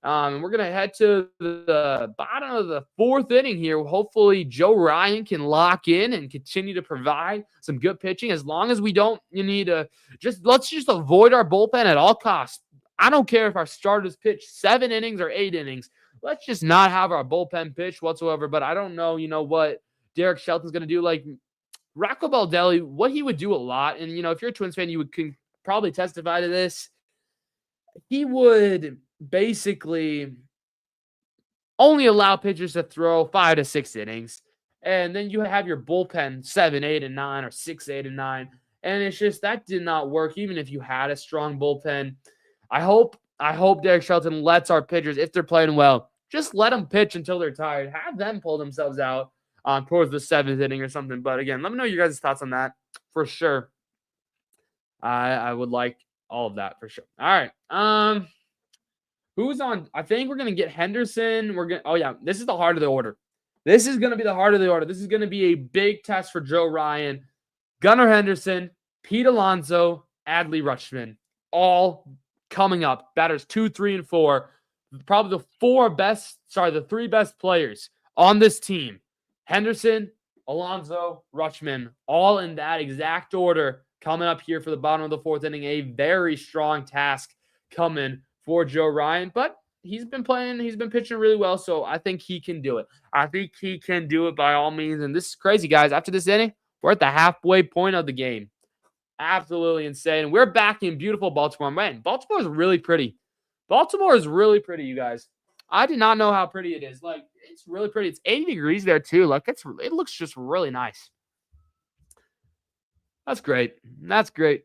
We're going to head to the bottom of the 4th inning here. Hopefully, Joe Ryan can lock in and continue to provide some good pitching. As long as we don't, let's just avoid our bullpen at all costs. I don't care if our starters pitch 7 innings or 8 innings. Let's just not have our bullpen pitch whatsoever. But I don't know, what Derek Shelton's going to do. Like, Rocco Baldelli, what he would do a lot, and, if you're a Twins fan, you can probably testify to this. He would basically only allow pitchers to throw 5 to 6 innings. And then you have your bullpen 7, 8, and 9, or 6, 8, and 9. And it's just that did not work, even if you had a strong bullpen. I hope Derek Shelton lets our pitchers, if they're playing well, just let them pitch until they're tired. Have them pull themselves out towards the 7th inning or something. But again, let me know your guys' thoughts on that for sure. I would like all of that for sure. All right. Who's on? I think we're going to get Henderson. Oh, yeah. This is the heart of the order. This is going to be the heart of the order. This is going to be a big test for Joe Ryan. Gunnar Henderson, Pete Alonso, Adley Rutschman, all coming up. Batters 2, 3, and 4. Probably the 3 best players on this team. Henderson, Alonso, Rutschman, all in that exact order coming up here for the bottom of the 4th inning. A very strong task coming for Joe Ryan, but he's been pitching really well, so I think he can do it. I think he can do it by all means, and this is crazy, guys. After this inning, we're at the halfway point of the game. Absolutely insane. We're back in beautiful Baltimore. Man, Baltimore is really pretty. Baltimore is really pretty, you guys. I did not know how pretty it is. Like, it's really pretty. It's 80 degrees there, too. Like, it looks just really nice. That's great. That's great.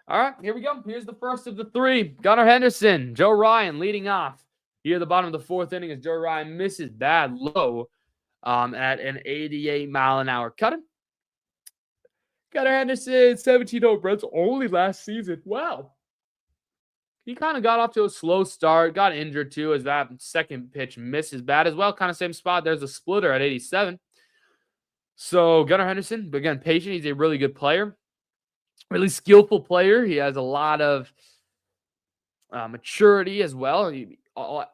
All right, here we go. Here's the first of the 3. Gunnar Henderson, Joe Ryan leading off. Here at the bottom of the 4th inning as Joe Ryan misses bad low at an 88-mile-an-hour cutter. Gunnar Henderson, 17 home runs only last season. Wow. He kind of got off to a slow start, got injured too as that second pitch misses bad as well. Kind of same spot. There's a splitter at 87. So Gunnar Henderson, again, patient. He's a really good player. Really skillful player. He has a lot of maturity as well.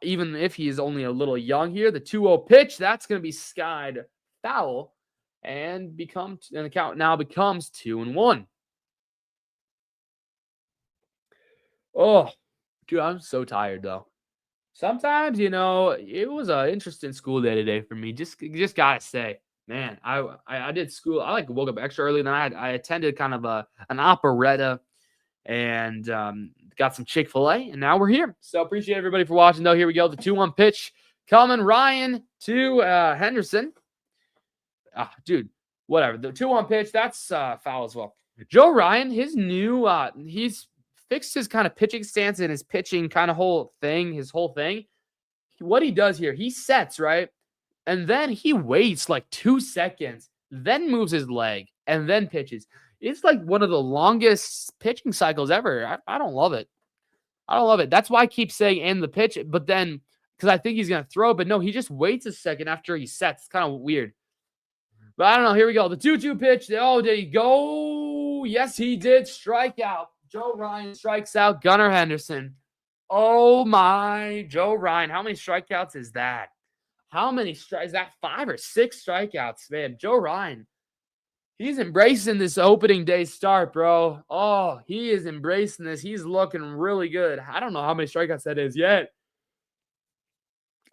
Even if he is only a little young here, the 2-0 pitch, that's going to be skied foul and the count now becomes 2-1. Oh, dude, I'm so tired though. Sometimes, it was an interesting school day today for me. Just gotta say, man, I did school. I woke up extra early. Then I attended kind of an operetta and got some Chick-fil-A, and now we're here. So appreciate everybody for watching. Though, here we go. The 2-1 pitch coming. Ryan to Henderson. Dude, whatever. The 2-1 pitch, that's foul as well. Joe Ryan, his new he's fixed his kind of pitching stance and his pitching kind of his whole thing. What he does here, he sets, right? And then he waits like 2 seconds, then moves his leg, and then pitches. It's like one of the longest pitching cycles ever. I don't love it. I don't love it. That's why I keep saying end the pitch, but then, because I think he's going to throw, but no, he just waits a second after he sets. It's kind of weird. But I don't know. Here we go. The 2-2 pitch. Oh, did he go? Yes, he did. Strikeout. Joe Ryan strikes out Gunnar Henderson. Oh, my. Joe Ryan. How many strikeouts is that? How many strikes? Is that 5 or 6 strikeouts, man? Joe Ryan. He's embracing this opening day start, bro. Oh, he is embracing this. He's looking really good. I don't know how many strikeouts that is yet.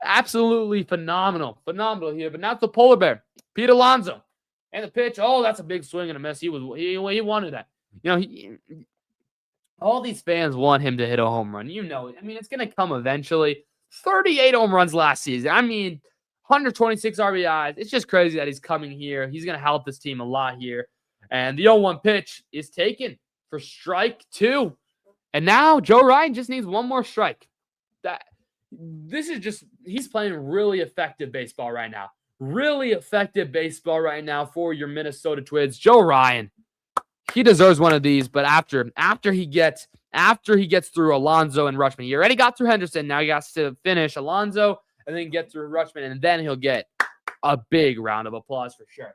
Absolutely phenomenal. Phenomenal here. But now it's the polar bear, Pete Alonso. And the pitch. Oh, that's a big swing and a miss. He wanted that. All these fans want him to hit a home run. It's going to come eventually. 38 home runs last season. 126 RBIs. It's just crazy that he's coming here. He's going to help this team a lot here. And the 0-1 pitch is taken for strike 2. And now Joe Ryan just needs one more strike. He's playing really effective baseball right now. Really effective baseball right now for your Minnesota Twins. Joe Ryan, he deserves one of these, but after he gets through Alonso and Rutschman, he already got through Henderson. Now he has to finish Alonso and then get through Rutschman, and then he'll get a big round of applause for sure.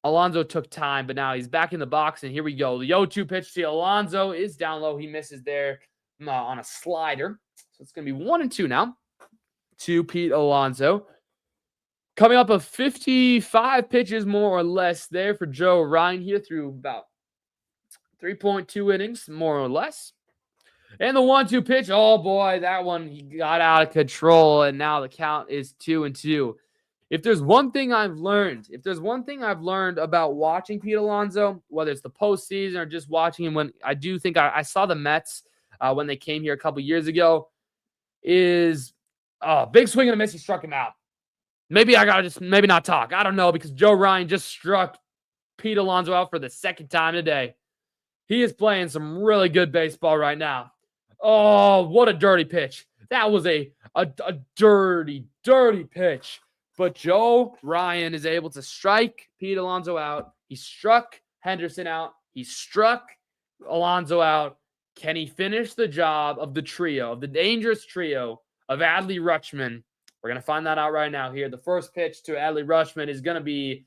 Alonso took time, but now he's back in the box, and here we go. The 0-2 pitch to Alonso is down low. He misses there on a slider. So it's going to be 1-2 now to Pete Alonso. Coming up of 55 pitches, more or less, there for Joe Ryan here through about 3.2 innings, more or less. And the 1-2 pitch, oh boy, that one, he got out of control, and now the count is 2-2. If there's one thing I've learned about watching Pete Alonso, whether it's the postseason or just watching him when I do think I saw the Mets when they came here a couple years ago, is big swing and a miss. He struck him out. Maybe I got to maybe not talk. I don't know, because Joe Ryan just struck Pete Alonso out for the second time today. He is playing some really good baseball right now. Oh, what a dirty pitch. That was a dirty, dirty pitch. But Joe Ryan is able to strike Pete Alonso out. He struck Henderson out. He struck Alonso out. Can he finish the job of the trio, of the dangerous trio of Adley Rutschman? We're going to find that out right now here. The first pitch to Adley Rutschman is going to be,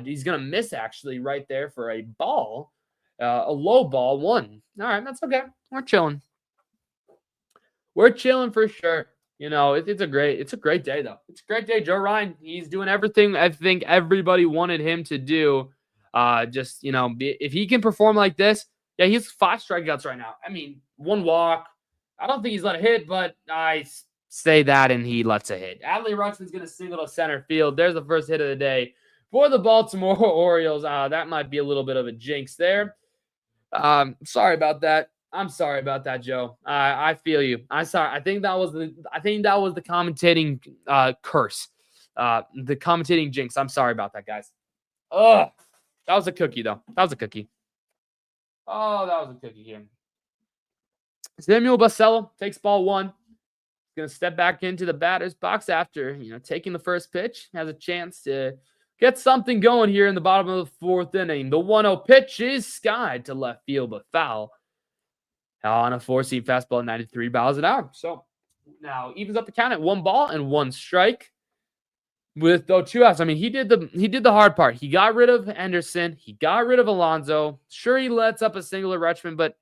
he's going to miss actually right there for a ball, a low ball, 1. All right, that's okay. We're chilling. We're chilling for sure. It's a great day though. It's a great day. Joe Ryan, he's doing everything I think everybody wanted him to do. If he can perform like this, yeah, he's 5 strikeouts right now. 1 walk. I don't think he's let a hit, but I say that and he lets a hit. Adley Rutschman's going to single to center field. There's the first hit of the day for the Baltimore Orioles. That might be a little bit of a jinx there. Sorry about that. I'm sorry about that, Joe. I feel you. I'm sorry. I think that was the commentating curse. The commentating jinx. I'm sorry about that, guys. Ugh. That was a cookie, though. That was a cookie. Oh, that was a cookie here. Samuel Basello takes ball 1. Going to step back into the batter's box after, taking the first pitch. Has a chance to get something going here in the bottom of the 4th inning. The 1-0 pitch is skied to left field, but foul. On a 4-seam fastball, 93 miles an hour. So now evens up the count at 1 ball and 1 strike with 2 outs. He did the hard part. He got rid of Henderson. He got rid of Alonso. Sure, he lets up a single at Rutschman, but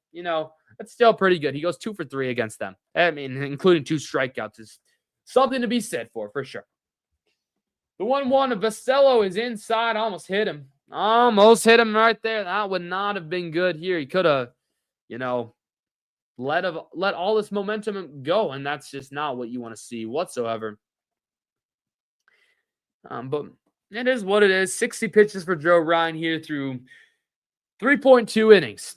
That's still pretty good. He goes 2 for 3 against them. I mean, including 2 strikeouts is something to be said for sure. The 1-1 of Basello is inside. Almost hit him. Almost hit him right there. That would not have been good here. He could have, let all this momentum go, and that's just not what you want to see whatsoever. But it is what it is. 60 pitches for Joe Ryan here through 3.2 innings.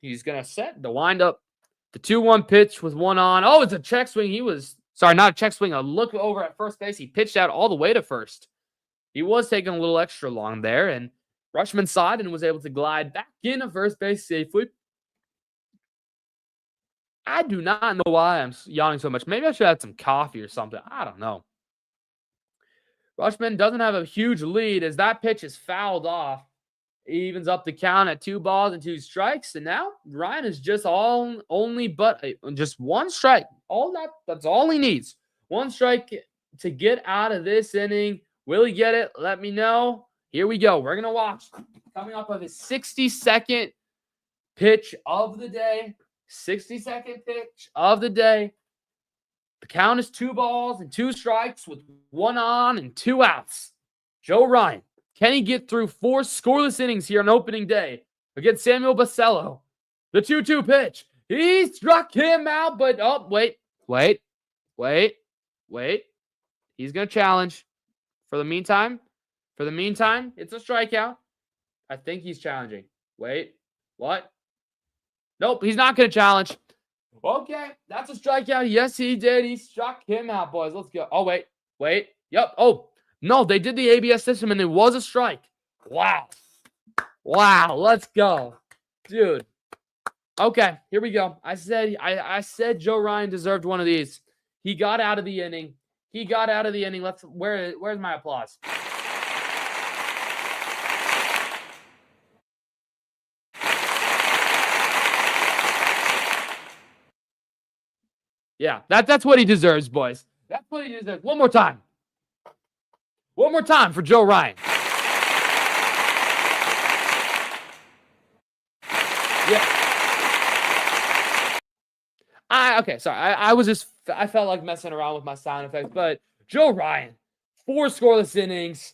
He's going to set the windup. The 2-1 pitch with one on. Oh, it's a check swing. Not a check swing, a look over at first base. He pitched out all the way to first. He was taking a little extra long there, and Rutschman saw it and was able to glide back into first base safely. I do not know why I'm yawning so much. Maybe I should have some coffee or something. I don't know. Rutschman doesn't have a huge lead as that pitch is fouled off. Evens up the count at 2 balls and 2 strikes. And now Ryan is just just 1 strike. That's all he needs. 1 strike to get out of this inning. Will he get it? Let me know. Here we go. We're going to watch. Coming up of his 62nd pitch of the day. 62nd pitch of the day. The count is 2 balls and 2 strikes with 1 on and 2 outs. Joe Ryan. Can he get through 4 scoreless innings here on opening day against Samuel Basello? The 2-2 pitch. He struck him out, but wait. He's going to challenge. For the meantime, it's a strikeout. I think he's challenging. Wait, what? Nope, he's not going to challenge. Okay, that's a strikeout. Yes, he did. He struck him out, boys. Let's go. Oh, wait. Yep. Oh, no, they did the ABS system, and it was a strike. Wow, let's go. Dude. Okay, here we go. I said Joe Ryan deserved one of these. He got out of the inning. Where's my applause? Yeah, that's what he deserves, boys. That's what he deserves. One more time. One more time for Joe Ryan. Yeah. I felt like messing around with my sound effects, but Joe Ryan, 4 scoreless innings.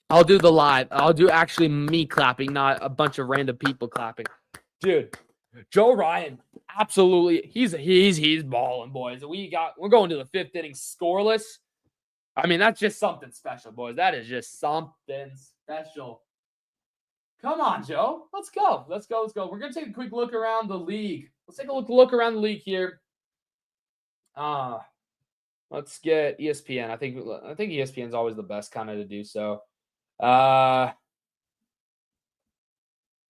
I'll do the live. I'll do actually me clapping, not a bunch of random people clapping. Dude, Joe Ryan, absolutely, he's balling, boys. We're going to the 5th inning scoreless. I mean, that's just something special, boys. That is just something special. Come on, Joe. Let's go. We're going to take a quick look around the league. Let's take a look around the league here. Let's get ESPN. I think ESPN is always the best kind of to do so. Yeah,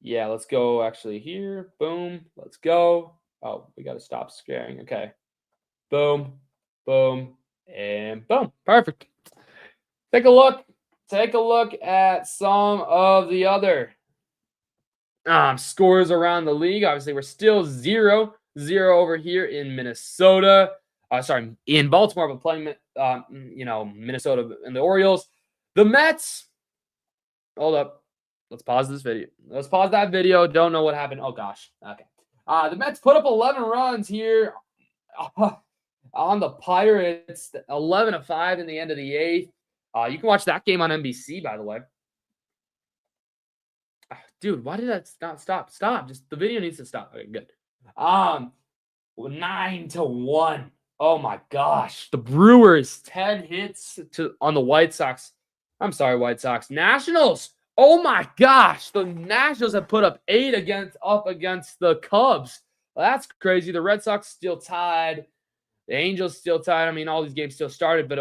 let's go actually here. Boom. Let's go. Oh, we got to stop scaring. Okay. Boom, and boom. Perfect. Take a look at some of the other scores around the league. Obviously, we're still 0-0 over here in Minnesota. In Baltimore, but playing, Minnesota and the Orioles. The Mets. Hold up. Let's pause this video. Let's pause that video. Don't know what happened. Oh, gosh. Okay. The Mets put up 11 runs here on the Pirates. 11-5 in the end of the 8th. You can watch that game on NBC, by the way. Dude, why did that not stop? Stop. Just the video needs to stop. Okay, good. 9-1. Oh my gosh. The Brewers 10 hits on the White Sox. I'm sorry, White Sox. Nationals. Oh my gosh. The Nationals have put up 8 up against the Cubs. Well, that's crazy. The Red Sox still tied. The Angels still tied. I mean, all these games still started, but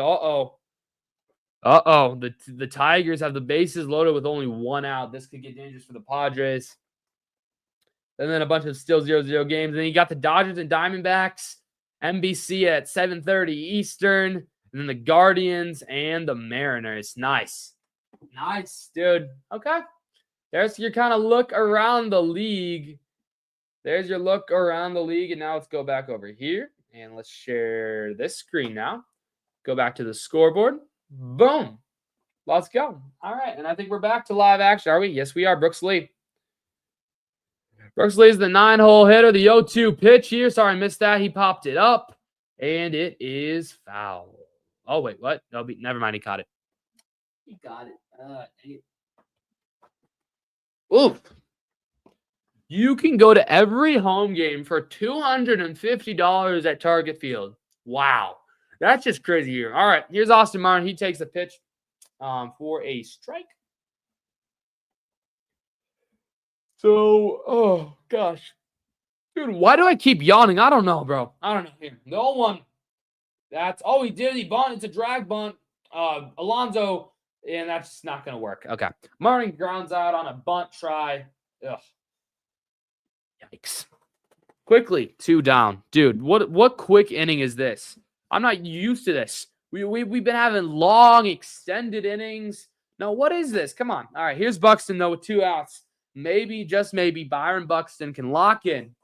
the Tigers have the bases loaded with only 1 out. This could get dangerous for the Padres. And then a bunch of still 0-0 games. And you got the Dodgers and Diamondbacks. NBC at 7:30 Eastern. And then the Guardians and the Mariners. Nice, dude. Okay. There's your kind of look around the league. And now let's go back over here. And let's share this screen now. Go back to the scoreboard. Boom. Let's go. All right. And I think we're back to live action, are we? Yes, we are. Brooks Lee. Brooks Lee is the 9-hole hitter. The 0-2 pitch here. Sorry, I missed that. He popped it up, and it is foul. Oh, wait, what? No, never mind. He caught it. He got it. Oof. You can go to every home game for $250 at Target Field. Wow. That's just crazy here. All right, here's Austin Martin. He takes a pitch for a strike. So, oh, gosh. Dude, why do I keep yawning? I don't know, bro. I don't know. Here, no one. That's all he did. He bunt. It's a drag bunt. Alonso, and that's not going to work. Okay. Martin grounds out on a bunt try. Ugh. Yikes. Quickly, 2 down. Dude, what quick inning is this? I'm not used to this. We've been having long, extended innings. No, what is this? Come on. All right, here's Buxton, though, with 2 outs. Maybe, just maybe, Byron Buxton can lock in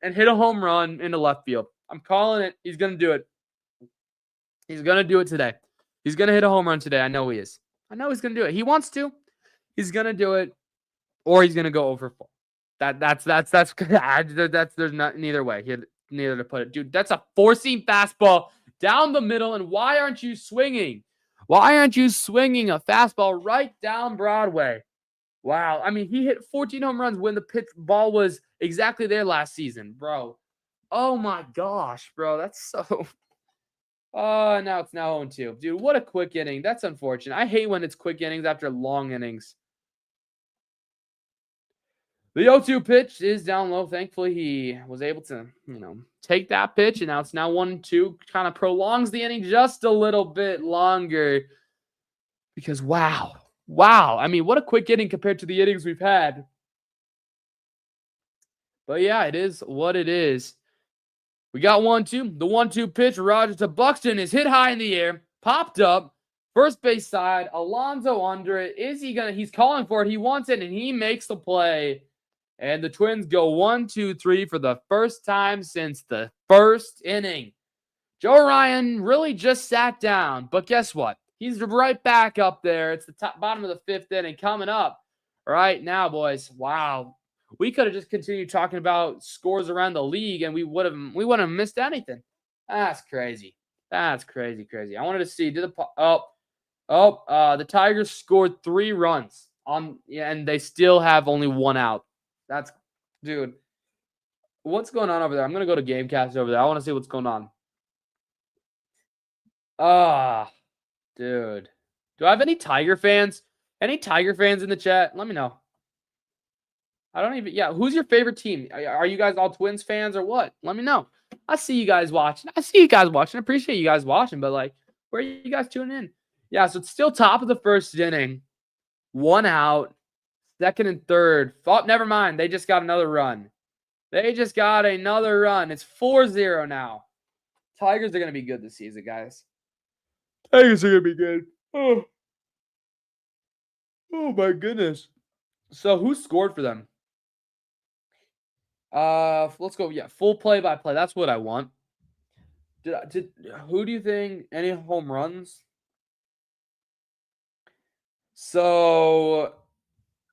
and hit a home run into left field. I'm calling it. He's going to do it. He's going to do it today. He's going to hit a home run today. I know he is. I know he's going to do it. He wants to. He's going to do it, or he's going to go over 4. That's there's not neither way. Neither to put it. Dude, that's a 4-seam fastball down the middle, and why aren't you swinging? Why aren't you swinging a fastball right down Broadway? Wow. I mean, he hit 14 home runs when the pitch ball was exactly there last season, bro. Oh my gosh, bro. That's so now it's now 0-2. Dude, what a quick inning. That's unfortunate. I hate when it's quick innings after long innings. The 0-2 pitch is down low. Thankfully, he was able to, take that pitch, and now it's now 1-2. Kind of prolongs the inning just a little bit longer because, wow. I mean, what a quick inning compared to the innings we've had. But, yeah, it is what it is. We got 1-2. The 1-2 pitch, Roger to Buxton, is hit high in the air, popped up, first base side, Alonso under it. He's calling for it. He wants it, and he makes the play. And the Twins go 1-2-3 for the first time since the first inning. Joe Ryan really just sat down, but guess what? He's right back up there. It's the bottom of the 5th inning coming up right now, boys. Wow. We could have just continued talking about scores around the league, and we wouldn't have missed anything. That's crazy. That's crazy. I wanted to see. The Tigers scored 3 runs and they still have only 1 out. Dude, what's going on over there? I'm going to go to Gamecast over there. I want to see what's going on. Dude. Do I have any Tiger fans? Any Tiger fans in the chat? Let me know. Who's your favorite team? Are you guys all Twins fans or what? Let me know. I see you guys watching. I appreciate you guys watching, but where are you guys tuning in? Yeah, so it's still top of the first inning. 1 out. Second and third. Oh, never mind. They just got another run. It's 4-0 now. Tigers are going to be good this season, guys. Tigers are going to be good. Oh, my goodness. So, who scored for them? Let's go. Yeah, full play-by-play. That's what I want. Who do you think? Any home runs? So,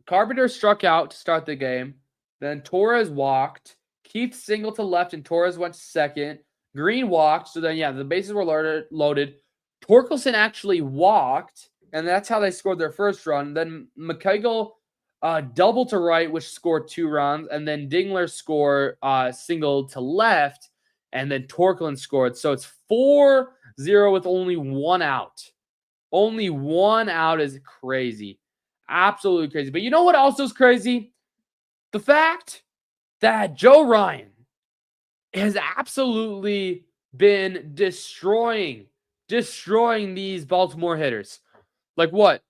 Carpenter struck out to start the game. Then Torres walked. Keith singled to left, and Torres went to second. Green walked. So then, the bases were loaded. Torkelson actually walked, and that's how they scored their first run. Then McKeagle double to right, which scored 2 runs. And then Dingler scored single to left, and then Torkelson scored. So it's 4-0 with only 1 out. Only 1 out is crazy. Absolutely crazy. But you know what also is crazy? The fact that Joe Ryan has absolutely been destroying these Baltimore hitters. Like what?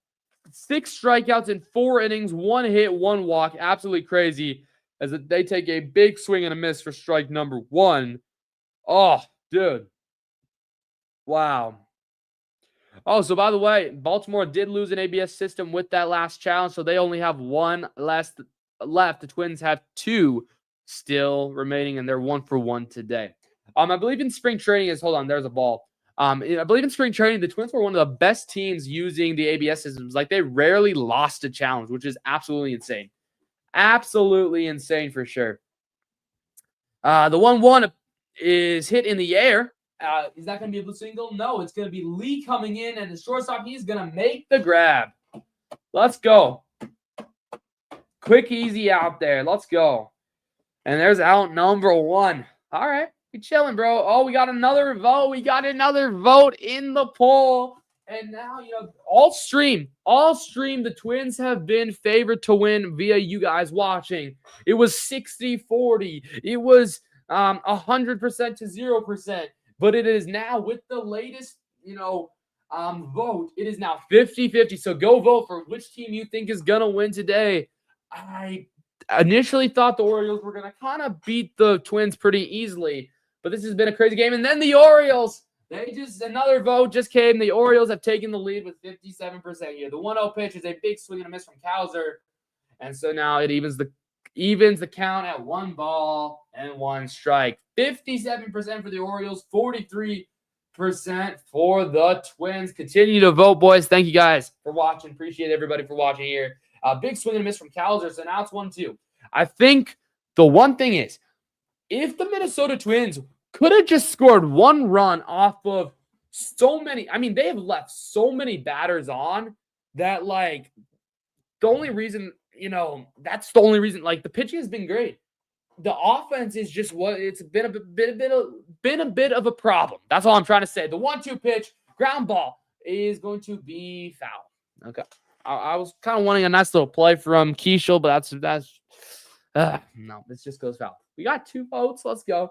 6 strikeouts in 4 innings, 1 hit, 1 walk. Absolutely crazy as they take a big swing and a miss for strike number 1. Oh, dude. Wow. Oh, so by the way, Baltimore did lose an ABS system with that last challenge, so they only have 1 left. The Twins have 2 still remaining, and they're 1-for-1 today. I believe in spring training hold on, there's a ball. I believe in spring training, the Twins were one of the best teams using the ABS systems. Like, they rarely lost a challenge, which is absolutely insane. Absolutely insane for sure. The 1-1 is hit in the air. Is that going to be a single? No, it's going to be Lee coming in, and the shortstop, he's going to make the grab. Let's go. Quick, easy out there. Let's go. And there's out number 1. All right. We chilling, bro. Oh, we got another vote. We got another vote in the poll. And now, all stream, the Twins have been favored to win via you guys watching. It was 60-40. It was 100% to 0%. But it is now, with the latest, vote, it is now 50-50. So go vote for which team you think is going to win today. I initially thought the Orioles were going to kind of beat the Twins pretty easily. But this has been a crazy game. And then the Orioles, another vote just came. The Orioles have taken the lead with 57% here. The 1-0 pitch is a big swing and a miss from Cowser. And so now it evens the count at 1 ball and 1 strike. 57% for the Orioles, 43% for the Twins. Continue to vote, boys. Thank you guys for watching. Appreciate everybody for watching here. Big swing and a miss from Cowser. So now it's 1-2. I think the one thing is, if the Minnesota Twins could have just scored 1 run off of so many, they have left so many batters on that, the only reason, that's the only reason, the pitching has been great. The offense is just it's been a bit of a problem. That's all I'm trying to say. The 1-2 pitch, ground ball, is going to be foul. Okay. I was kind of wanting a nice little play from Keishel, but no, this just goes foul. We got 2 votes. Let's go.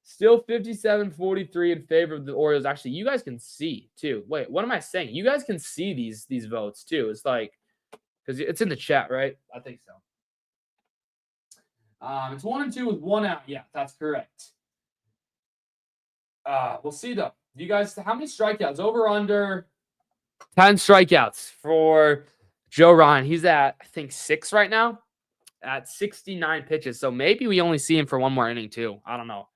Still 57-43 in favor of the Orioles. Actually, you guys can see too. Wait, what am I saying? You guys can see these votes too. It's because it's in the chat, right? I think so. It's 1-2 with 1 out. Yeah, that's correct. We'll see though. You guys, how many strikeouts? Over under 10 strikeouts for Joe Ryan. He's at, I think, 6 right now at 69 pitches. So maybe we only see him for 1 more inning too. I don't know.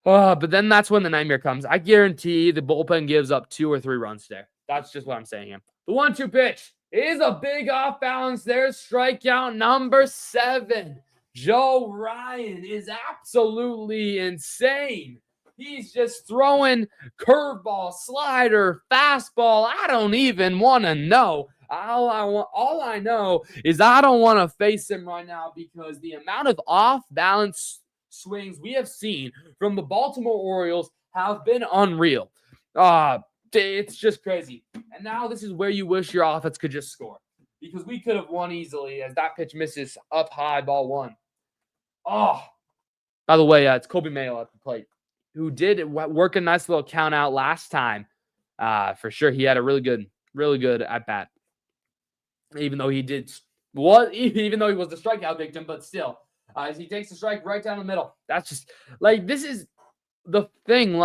But then that's when the nightmare comes. I guarantee the bullpen gives up 2 or 3 runs there. That's just what I'm saying here. The 1-2 pitch is a big off balance. There's strikeout number 7. Joe Ryan is absolutely insane. He's just throwing curveball, slider, fastball. I don't even want to know. All I know is I don't want to face him right now, because the amount of off-balance swings we have seen from the Baltimore Orioles have been unreal. It's just crazy. And now this is where you wish your offense could just score, because we could have won easily as that pitch misses up high, ball 1. By the way, it's Kobe Mayo at the plate, who did work a nice little count out last time. For sure, he had a really good at bat. Even though he was the strikeout victim, but still, he takes the strike right down the middle. That's just this is the thing.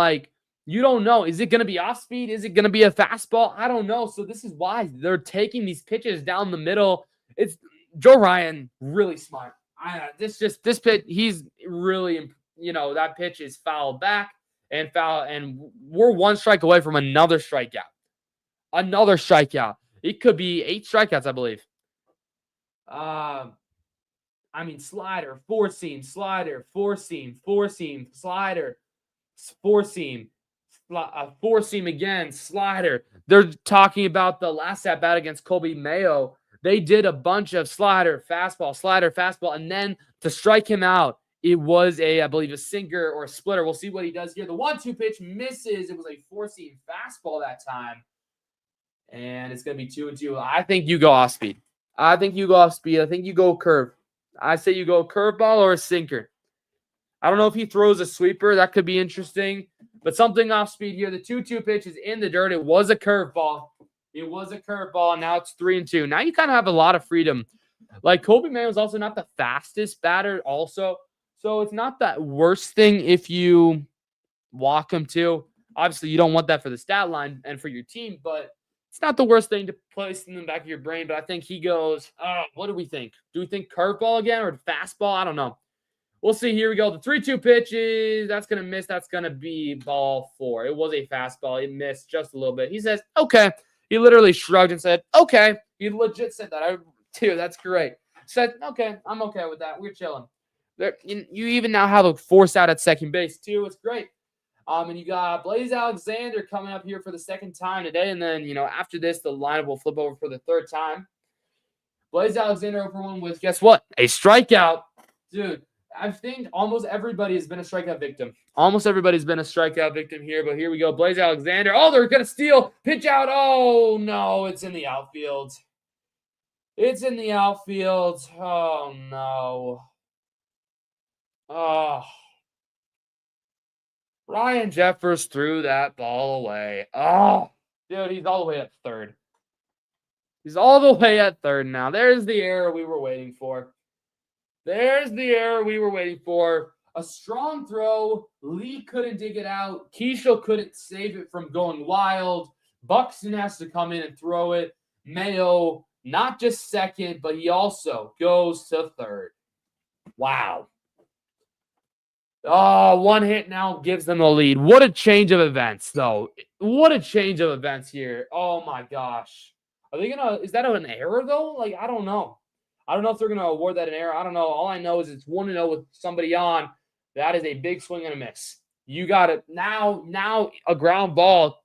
You don't know. Is it going to be off speed? Is it going to be a fastball? I don't know. So this is why they're taking these pitches down the middle. It's Joe Ryan, really smart. This pitch, he's really, that pitch is fouled back and we're 1 strike away from another strikeout. It could be 8 strikeouts, I believe. Slider, 4-seam, slider, 4-seam, 4-seam, slider, 4-seam, 4-seam again, slider. They're talking about the last at bat against Colby Mayo. They did a bunch of slider, fastball, and then to strike him out, it was I believe a sinker or a splitter. We'll see what he does here. The 1-2 pitch misses. It was a 4-seam fastball that time. And it's going to be 2-2. I think you go off speed. I think you go curve. I say you go curveball or a sinker. I don't know if he throws a sweeper. That could be interesting. But something off speed here. The 2-2 pitch is in the dirt. It was a curveball. And now it's 3-2. Now you kind of have a lot of freedom. Colby Mayo is also not the fastest batter also. So it's not that worst thing if you walk him too. Obviously, you don't want that for the stat line and for your team, but it's not the worst thing to place in the back of your brain. But I think he goes, what do we think? Do we think curveball again or fastball? I don't know. We'll see. Here we go. The 3-2 pitch that's going to miss. That's going to be ball 4. It was a fastball. It missed just a little bit. He says, okay. He literally shrugged and said, okay. He legit said that. Dude, that's great. said, okay, I'm okay with that. We're chilling. You even now have a force out at second base too. It's great. And you got Blaze Alexander coming up here for the second time today. And then, after this, the lineup will flip over for the third time. Blaze Alexander over one with, guess what? A strikeout. Dude, I think almost everybody has been a strikeout victim. Almost everybody's been a strikeout victim here. But here we go. Blaze Alexander. Oh, they're going to steal. Pitch out. Oh, no. It's in the outfield. It's in the outfield. Oh, no. Oh. Ryan Jeffers threw that ball away. Oh, dude, he's all the way at third. He's all the way at third now. There's the error we were waiting for. There's the error we were waiting for. A strong throw. Lee couldn't dig it out. Keishel couldn't save it from going wild. Buxton has to come in and throw it. Mayo, not just second, but he also goes to third. Wow. Oh, one hit now gives them the lead. What a change of events, though. What a change of events here. Oh, my gosh. Are they going to – is that an error, though? Like, I don't know. I don't know if they're going to award that an error. I don't know. All I know is it's 1-0 with somebody on. That is a big swing and a miss. You got it. Now a ground ball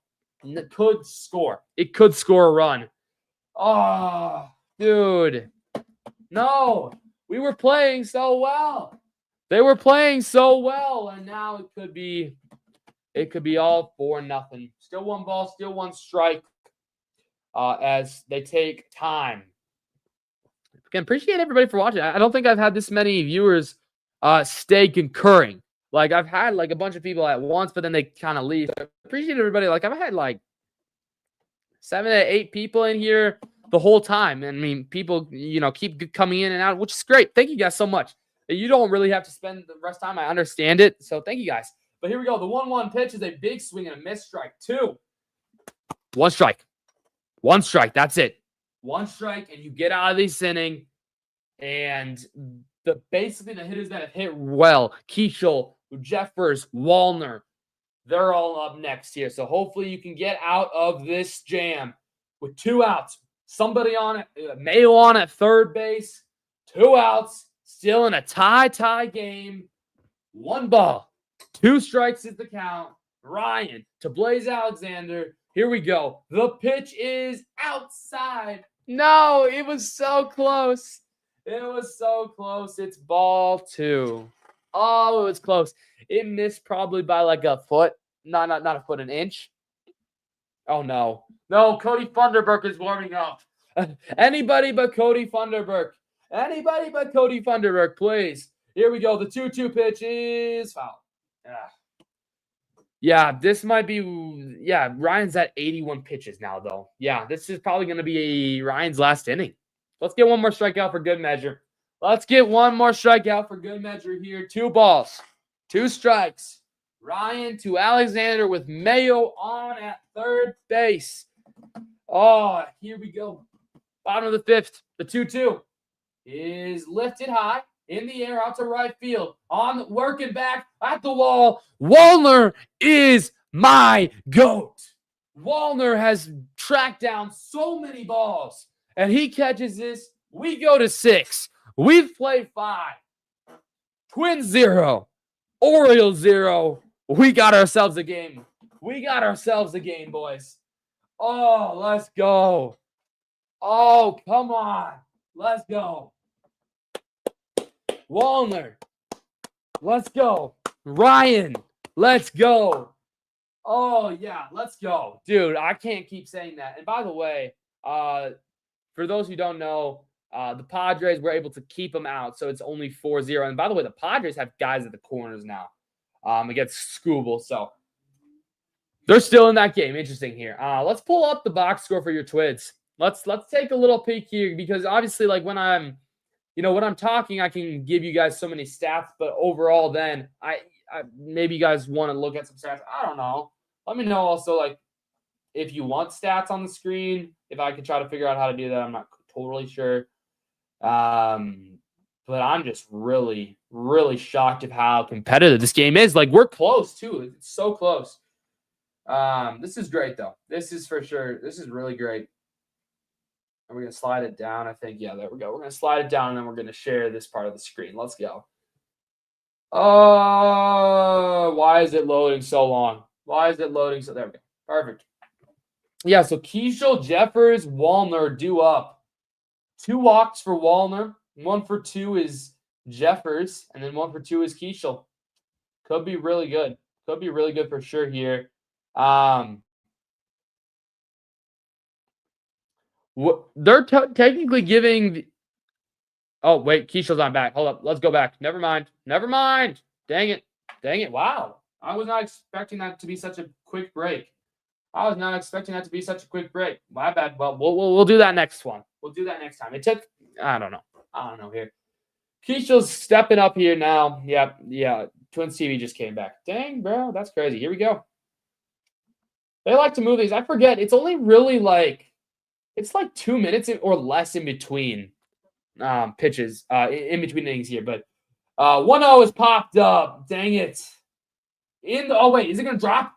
could score. It could score a run. Oh, dude. No. We were playing so well. They were playing so well, and now it could be all 4-0. Still one ball, still one strike. As they take time. Again, appreciate everybody for watching. I don't think I've had this many viewers stay concurring. Like, I've had like a bunch of people at once, but then they kind of leave. I appreciate everybody. Like, I've had like 7 to 8 people in here the whole time. And I mean, people, keep coming in and out, which is great. Thank you guys so much. You don't really have to spend the rest of the time. I understand it. So thank you guys. But here we go. The 1-1 pitch is a big swing and a miss. Strike 2. One strike. One strike. That's it. One strike, and you get out of this inning. And basically the hitters that have hit well, Keishel, Jeffers, Wallner, they're all up next here. So hopefully you can get out of this jam with 2 outs. Somebody on it, Mayo on at third base, 2 outs. Still in a tie game. 1 ball. 2 strikes is the count. Ryan to Blaze Alexander. Here we go. The pitch is outside. No, it was so close. It was so close. It's ball 2. Oh, it was close. It missed probably by like a foot. Not a foot, an inch. Oh, no. No, Cody Funderburk is warming up. Anybody but Cody Funderburk. Anybody but Cody Funderburk, please. Here we go. The 2-2 pitch is foul. Yeah, this might be – yeah, Ryan's at 81 pitches now, though. Yeah, this is probably going to be Ryan's last inning. Let's get one more strikeout for good measure. Let's get one more strikeout for good measure here. 2 balls, 2 strikes. Ryan to Alexander with Mayo on at third base. Oh, here we go. Bottom of the 5th, the 2-2. Is lifted high in the air out to right field. Working back at the wall. Wallner is my GOAT. Wallner has tracked down so many balls, and he catches this. We go to 6. We've played 5. Twins 0. Orioles 0. We got ourselves a game. We got ourselves a game, boys. Oh, let's go. Oh, come on. Let's go. Wallner. Let's go. Ryan. Let's go. Oh, yeah. Let's go. Dude, I can't keep saying that. And by the way, for those who don't know, the Padres were able to keep them out, so it's only 4-0. And by the way, the Padres have guys at the corners now against Scooble. So they're still in that game. Interesting here. Let's pull up the box score for your Twids. Let's take a little peek here, because obviously, like, when I'm talking, I can give you guys so many stats, but overall, then I maybe you guys want to look at some stats. I don't know. Let me know also, like, if you want stats on the screen, if I could try to figure out how to do that. I'm not totally sure. But I'm just really, really shocked of how competitive this game is. Like, we're close too. It's so close. This is great though. This is for sure. This is really great. Are we going to slide it down? I think, yeah, there we go. We're going to slide it down, and then we're going to share this part of the screen. Let's go. Oh, why is it loading so long? Why is it loading so? There we go. Perfect. Yeah, so Keishel, Jeffers, Wallner due up. 2 walks for Wallner. 1 for 2 is Jeffers, and then 1 for 2 is Keishel. Could be really good. Could be really good for sure here. They're technically giving. Oh, wait, Keishel's not back. Hold up. Let's go back. Never mind. Dang it. Wow. I was not expecting that to be such a quick break. My bad. Well, we'll do that next one. We'll do that next time. It took, I don't know here. Keishel's stepping up here now. Yeah. Twins TV just came back. Dang, bro. That's crazy. Here we go. They like to move these. I forget. It's only really it's like 2 minutes or less in between pitches, in between innings here. But 1-0 is popped up. Dang it. Oh, wait. Is it going to drop?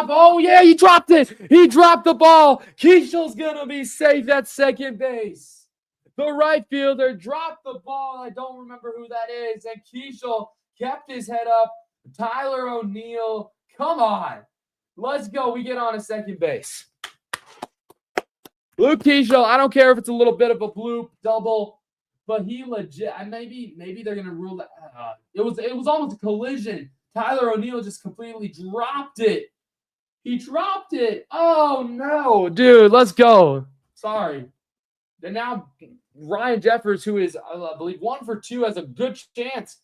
Oh, yeah. He dropped it. He dropped the ball. Keishel's going to be safe at second base. The right fielder dropped the ball. I don't remember who that is. And Keishel kept his head up. Tyler O'Neill. Come on. Let's go. We get on to second base. Luke Keishel, I don't care if it's a little bit of a bloop, double, but he legit. Maybe they're gonna rule that. It was almost a collision. Tyler O'Neill just completely dropped it. He dropped it. Oh no, dude, let's go. Sorry. And now Ryan Jeffers, who is I believe 1 for 2, has a good chance.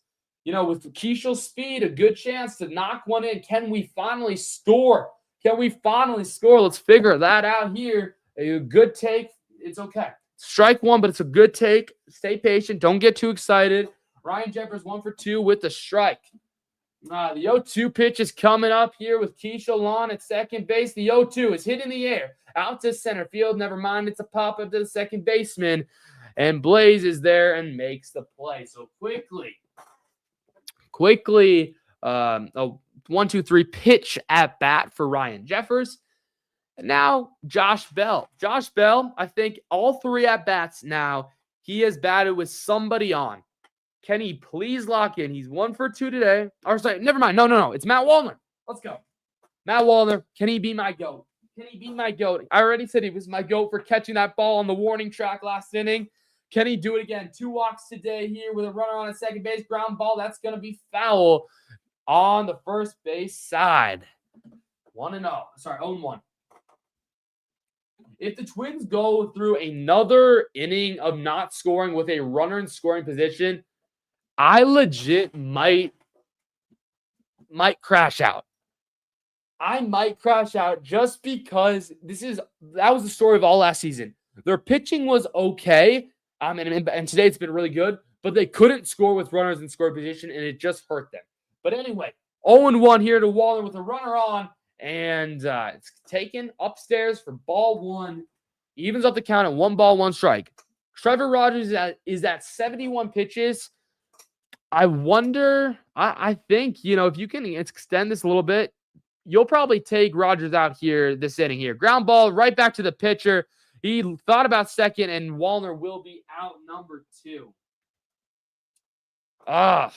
With Keishel's speed, a good chance to knock one in. Can we finally score? Let's figure that out here. A good take. It's okay. Strike 1, but it's a good take. Stay patient. Don't get too excited. Ryan Jeffers 1 for 2 with the strike. The 0-2 pitch is coming up here with Keishel on at second base. The 0-2 is hit in the air. Out to center field. Never mind. It's a pop-up to the second baseman. And Blaze is there and makes the play. So quickly, 1-2-3 pitch at bat for Ryan Jeffers. And now Josh Bell. I think all 3 at bats now, he has batted with somebody on. Can he please lock in? He's 1 for 2 today. Or sorry, never mind. No. It's Matt Wallner. Let's go. Matt Wallner, can he be my GOAT? I already said he was my GOAT for catching that ball on the warning track last inning. Can he do it again? 2 walks today here with a runner on a second base. Ground ball. That's going to be foul on the first base side. 1-0. Sorry, 0-1. If the Twins go through another inning of not scoring with a runner in scoring position, I legit might crash out. I might crash out just because that was the story of all last season. Their pitching was okay, and today it's been really good, but they couldn't score with runners in scoring position, and it just hurt them. But anyway, 0-1 here to Waller with a runner on, and it's taken upstairs for ball 1. Evens up the count at 1 ball, 1 strike. Trevor Rogers is at 71 pitches. I wonder, I think, if you can extend this a little bit, you'll probably take Rogers out here this inning here. Ground ball right back to the pitcher. He thought about second, and Wallner will be out number 2. That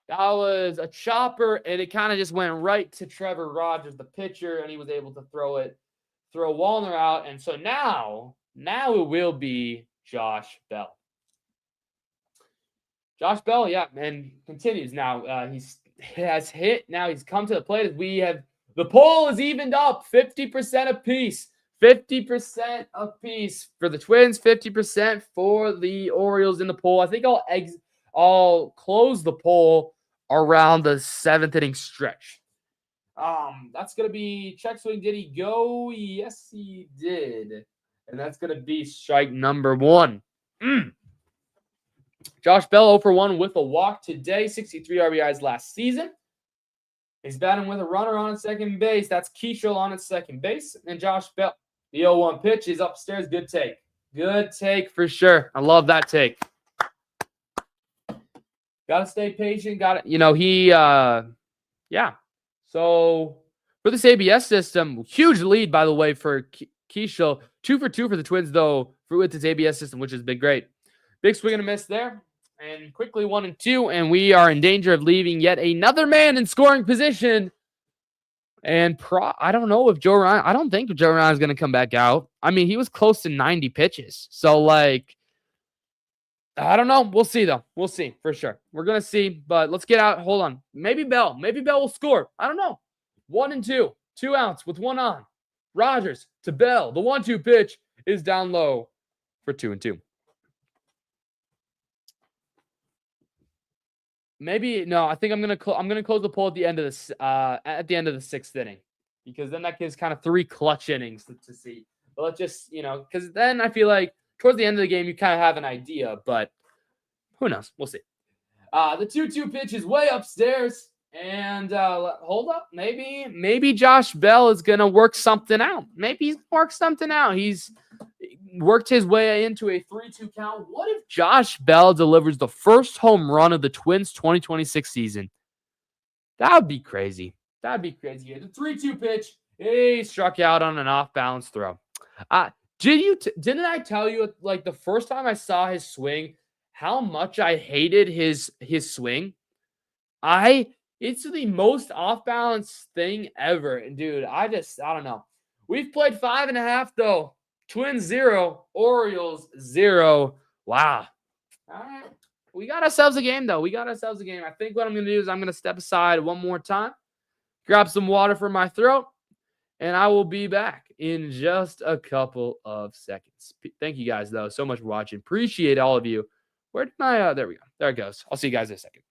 was a chopper, and it kind of just went right to Trevor Rogers, the pitcher, and he was able to throw Wallner out. And so now it will be Josh Bell. Josh Bell, yeah, and continues now. He has hit. Now he's come to the plate. The poll is evened up, 50% apiece. 50% apiece for the Twins, 50% for the Orioles in the poll. I think I'll close the poll around the 7th inning stretch. That's going to be check swing. Did he go? Yes, he did. And that's going to be strike number 1. Josh Bell 0 for 1 with a walk today, 63 RBIs last season. He's batting with a runner on at second base. That's Keishel on at second base. And Josh Bell, the 0-1 pitch is upstairs. Good take. Good take for sure. I love that take. Got to stay patient. Yeah. So for this ABS system, huge lead, by the way, for Keishel. 2 for 2 for the Twins, though, with his ABS system, which has been great. Big swing and a miss there. And quickly 1 and 2, and we are in danger of leaving yet another man in scoring position. And I don't know if Joe Ryan, I don't think Joe Ryan is going to come back out. I mean, he was close to 90 pitches. So, like, I don't know. We'll see, though. We'll see for sure. We're going to see, but let's get out. Hold on. Maybe Bell will score. I don't know. 1 and 2. 2 outs with 1 on. Rogers to Bell. The 1-2 pitch is down low for 2 and 2. Maybe no. I think I'm gonna close the poll at the end of this at the end of the 6th inning, because then that gives kind of 3 clutch innings to see. But let's just because then I feel like towards the end of the game you kind of have an idea, but who knows? We'll see. The 2-2 pitch is way upstairs, and hold up, maybe Josh Bell is gonna work something out. Maybe he's worked something out. He's worked his way into a 3-2 count. What if Josh Bell delivers the first home run of the Twins 2026 season? That would be crazy. That'd be crazy. The 3-2 pitch, he struck out on an off-balance throw. Didn't I tell you, like, the first time I saw his swing, how much I hated his swing? It's the most off-balance thing ever. And, dude, I don't know. We've played 5.5, though. Twins 0, Orioles 0. Wow. All right. We got ourselves a game, though. I think what I'm going to do is I'm going to step aside one more time, grab some water for my throat, and I will be back in just a couple of seconds. Thank you guys, though, so much for watching. Appreciate all of you. Where did my there we go. There it goes. I'll see you guys in a second.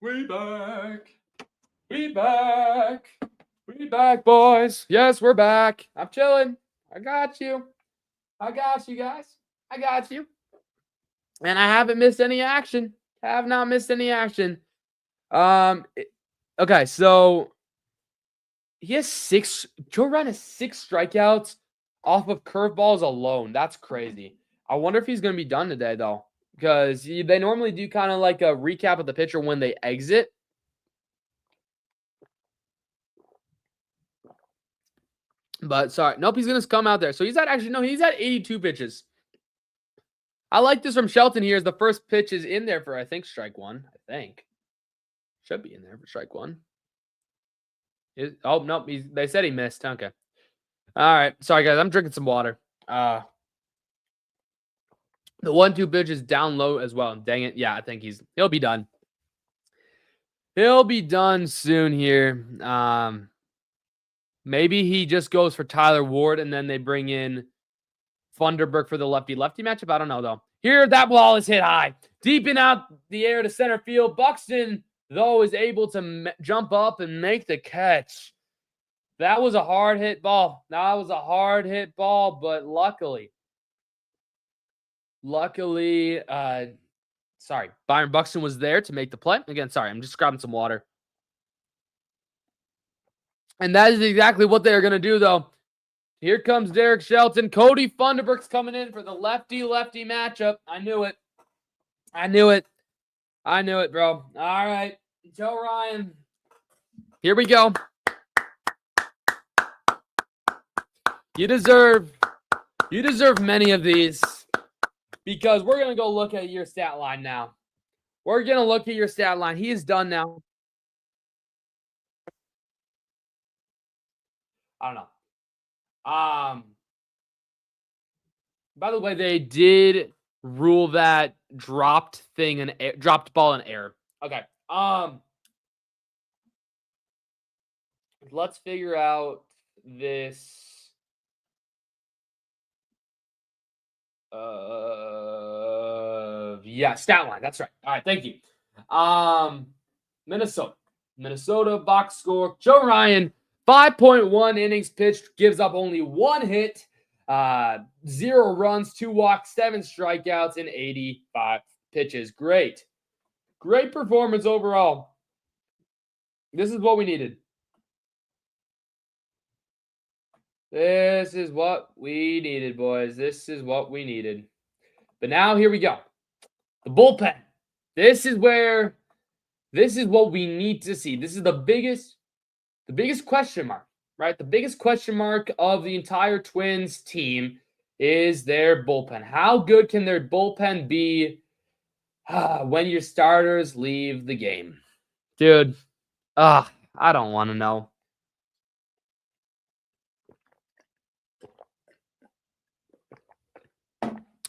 We back. We back. We back, boys. Yes, we're back. I'm chilling. I got you. I got you guys. I got you. And I haven't missed any action. Have not missed any action. Okay, so he has 6. Joe Ryan has 6 strikeouts off of curveballs alone. That's crazy. I wonder if he's going to be done today, though, because they normally do kind of like a recap of the pitcher when they exit. But sorry, nope, he's going to come out there. So he's at 82 pitches. I like this from Shelton here. As the first pitch is in there for, I think, strike 1. I think should be in there for strike 1. Oh nope, they said he missed. Okay, all right. Sorry guys, I'm drinking some water. The 1-2 pitch is down low as well. Dang it, yeah, I think he'll be done. He'll be done soon here. Maybe he just goes for Tyler Ward and then they bring in Funderburk for the lefty-lefty matchup. I don't know, though. Here, that ball is hit high. Deep in out the air to center field. Buxton, though, is able to jump up and make the catch. That was a hard-hit ball. But luckily, Byron Buxton was there to make the play. Again, sorry, I'm just grabbing some water. And that is exactly what they're going to do, though. Here comes Derek Shelton. Cody Funderburk's coming in for the lefty-lefty matchup. I knew it, bro. All right, Joe Ryan. Here we go. You deserve many of these, because we're going to go look at your stat line now. He is done now. I don't know. By the way, they did rule that dropped ball in air. Okay. Let's figure out this. Yeah, stat line. That's right. All right, thank you. Minnesota box score. Joe Ryan, 5.1 innings pitched, gives up only 1 hit, 0 runs, 2 walks, 7 strikeouts in 85 pitches. Great performance overall. This is what we needed. This is what we needed, boys. This is what we needed. But now here we go. The bullpen. This is what we need to see. This is the biggest question mark, right? The biggest question mark of the entire Twins team is their bullpen. How good can their bullpen be when your starters leave the game? Dude, I don't want to know.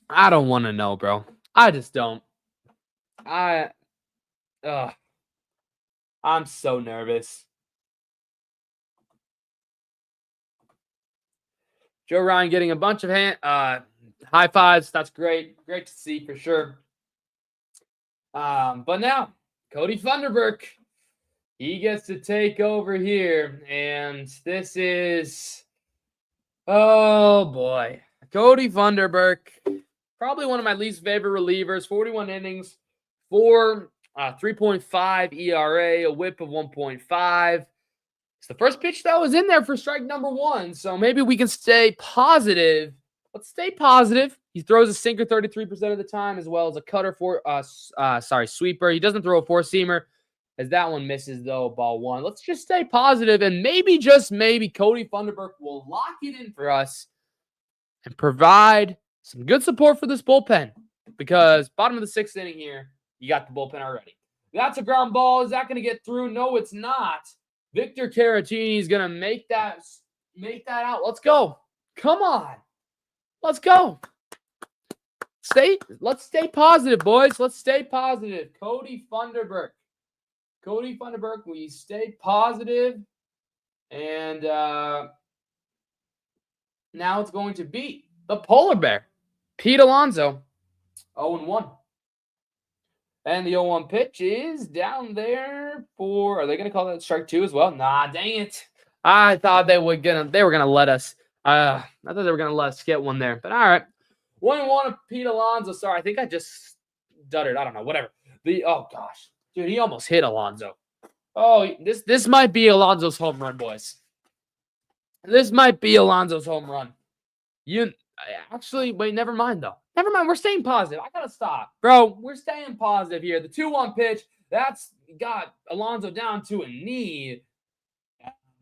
I don't want to know, bro. I just don't. I'm so nervous. Joe Ryan getting a bunch of high fives. That's great. Great to see for sure. But now, Cody Funderburk, he gets to take over here. And this is, oh boy. Cody Funderburk, probably one of my least favorite relievers. 41 innings, 3.5 ERA, a whip of 1.5. It's the first pitch that was in there for strike number 1. So maybe we can stay positive. Let's stay positive. He throws a sinker 33% of the time, as well as a cutter sweeper. He doesn't throw a four-seamer, as that one misses, though, ball 1. Let's just stay positive, and maybe, just maybe, Cody Funderburk will lock it in for us and provide some good support for this bullpen, because bottom of the 6th inning here, you got the bullpen already. That's a ground ball. Is that going to get through? No, it's not. Victor Caratini is going to make that out. Let's go. Come on. Let's go. Let's stay positive, boys. Let's stay positive. Cody Funderburk, we stay positive. And now it's going to be the polar bear, Pete Alonso, 0-1. And the 0-1 pitch is down there for, are they going to call that strike 2 as well? Nah, dang it. I thought they were going to let us, I thought they were going to let us get one there. But all right. 1-1 of Pete Alonso. Sorry, I think I just stuttered. I don't know, whatever. Oh gosh. Dude, he almost hit Alonso. Oh, this might be Alonso's home run, boys. This might be Alonso's home run. Actually, wait, never mind, though. Never mind, we're staying positive. I gotta stop. Bro, we're staying positive here. The 2-1 pitch, that's got Alonso down to a knee.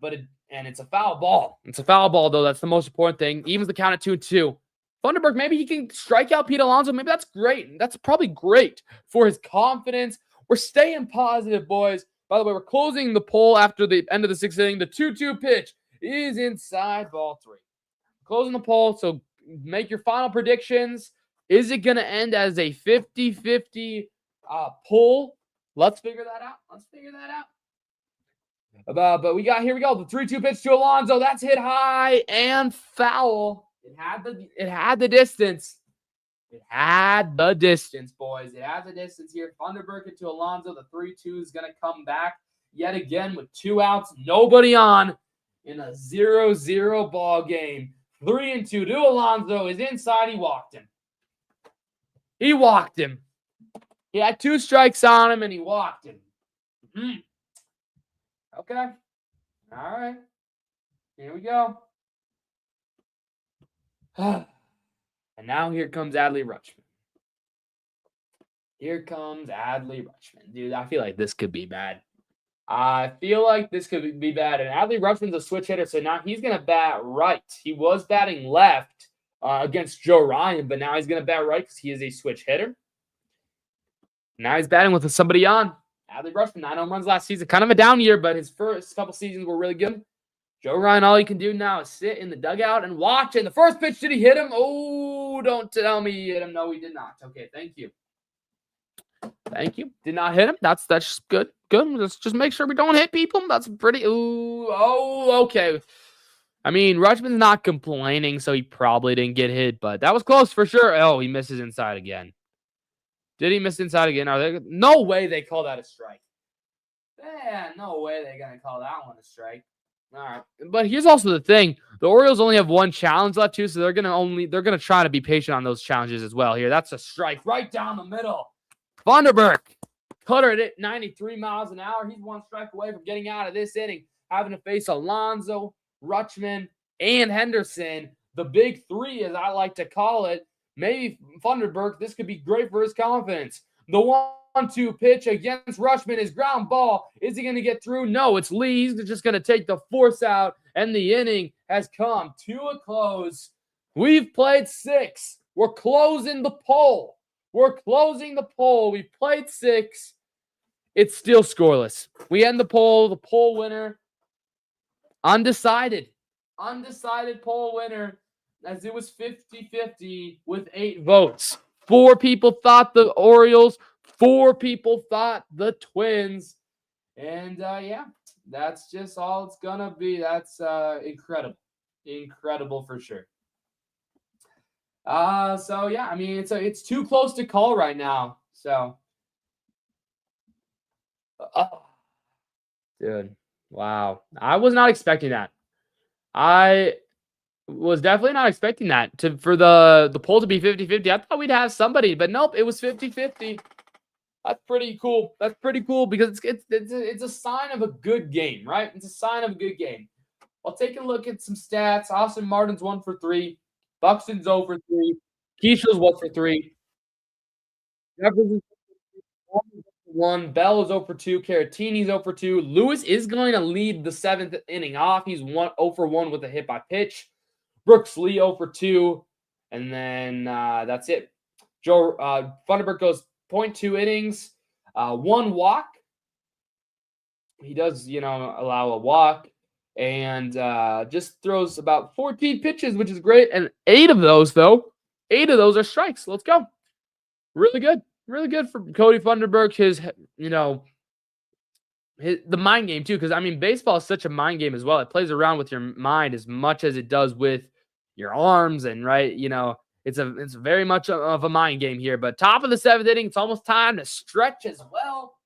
And it's a foul ball. It's a foul ball, though. That's the most important thing. Evens the count at 2-2. Funderburk, maybe he can strike out Pete Alonso. Maybe that's great. That's probably great for his confidence. We're staying positive, boys. By the way, we're closing the poll after the end of the 6th inning. The 2-2 pitch is inside, ball 3. Closing the poll, so make your final predictions. Is it going to end as a 50-50 poll? Let's figure that out. But here we go. The 3-2 pitch to Alonso. That's hit high and foul. It had the distance. It had the distance, boys. It had the distance here. Funderburk into Alonso. The 3-2 is going to come back yet again with 2 outs. Nobody on in a 0-0 ball game. 3-2 to Alonso is inside. He walked him. He had 2 strikes on him, and he walked him. Okay. All right. Here we go. And now here comes Adley Rutschman. Dude, I feel like this could be bad. And Adley Rutschman's a switch hitter, so now he's going to bat right. He was batting left against Joe Ryan, but now he's going to bat right because he is a switch hitter. Now he's batting with somebody on. Adley Rutschman, 9 home runs last season. Kind of a down year, but his first couple seasons were really good. Joe Ryan, all he can do now is sit in the dugout and watch. And the first pitch, did he hit him? Oh, don't tell me he hit him. No, he did not. Okay, thank you. Thank you. Did not hit him. That's good. Good. Let's just make sure we don't hit people. That's pretty. Ooh. Oh, okay. I mean, Rutschman's not complaining, so he probably didn't get hit, but that was close for sure. Oh, he misses inside again. Did he miss inside again? No way they call that a strike. Yeah, no way they're gonna call that one a strike. All right, but here's also the thing: the Orioles only have one challenge left too, so they're gonna try to be patient on those challenges as well. Here, that's a strike right down the middle. Vanderberg, cutter at 93 miles an hour. He's one strike away from getting out of this inning, having to face Alonso, Rutschman, and Henderson. The big three, as I like to call it. Maybe Vanderberg, this could be great for his confidence. The 1-2 pitch against Rutschman is ground ball. Is he going to get through? No, it's Lee. He's just going to take the force out, and the inning has come to a close. We've played 6. We're closing the poll. We're closing the poll. We've played 6. It's still scoreless. We end the poll. The poll winner, undecided. Undecided poll winner, as it was 50-50 with 8 votes. 4 people thought the Orioles. 4 people thought the Twins. And, yeah, that's just all it's going to be. That's incredible. Incredible for sure. So, yeah, I mean, it's too close to call right now. So, dude, wow. I was not expecting that. I was definitely not expecting that for the poll to be 50-50. I thought we'd have somebody, but nope, it was 50-50. That's pretty cool. That's pretty cool because it's a sign of a good game, right? It's a sign of a good game. I'll take a look at some stats. Austin Martin's 1 for 3. Buxton's 0 for 3. Keisha's 1 for 3. Jefferson's 1 for 1. Bell is 0 for 2. Caratini's 0 for 2. Lewis is going to lead the 7th inning off. He's 0 for 1 with a hit by pitch. Brooks Lee 0 for 2. And then that's it. Joe Vanderberg goes 0.2 innings, 1 walk. He does, allow a walk. And just throws about 14 pitches, which is great. And 8 of those are strikes. Let's go. Really good. Really good for Cody Vanderberg. The mind game too, because I mean, baseball is such a mind game as well. It plays around with your mind as much as it does with your arms, and right, it's very much of a mind game here. But top of the 7th inning, it's almost time to stretch as well.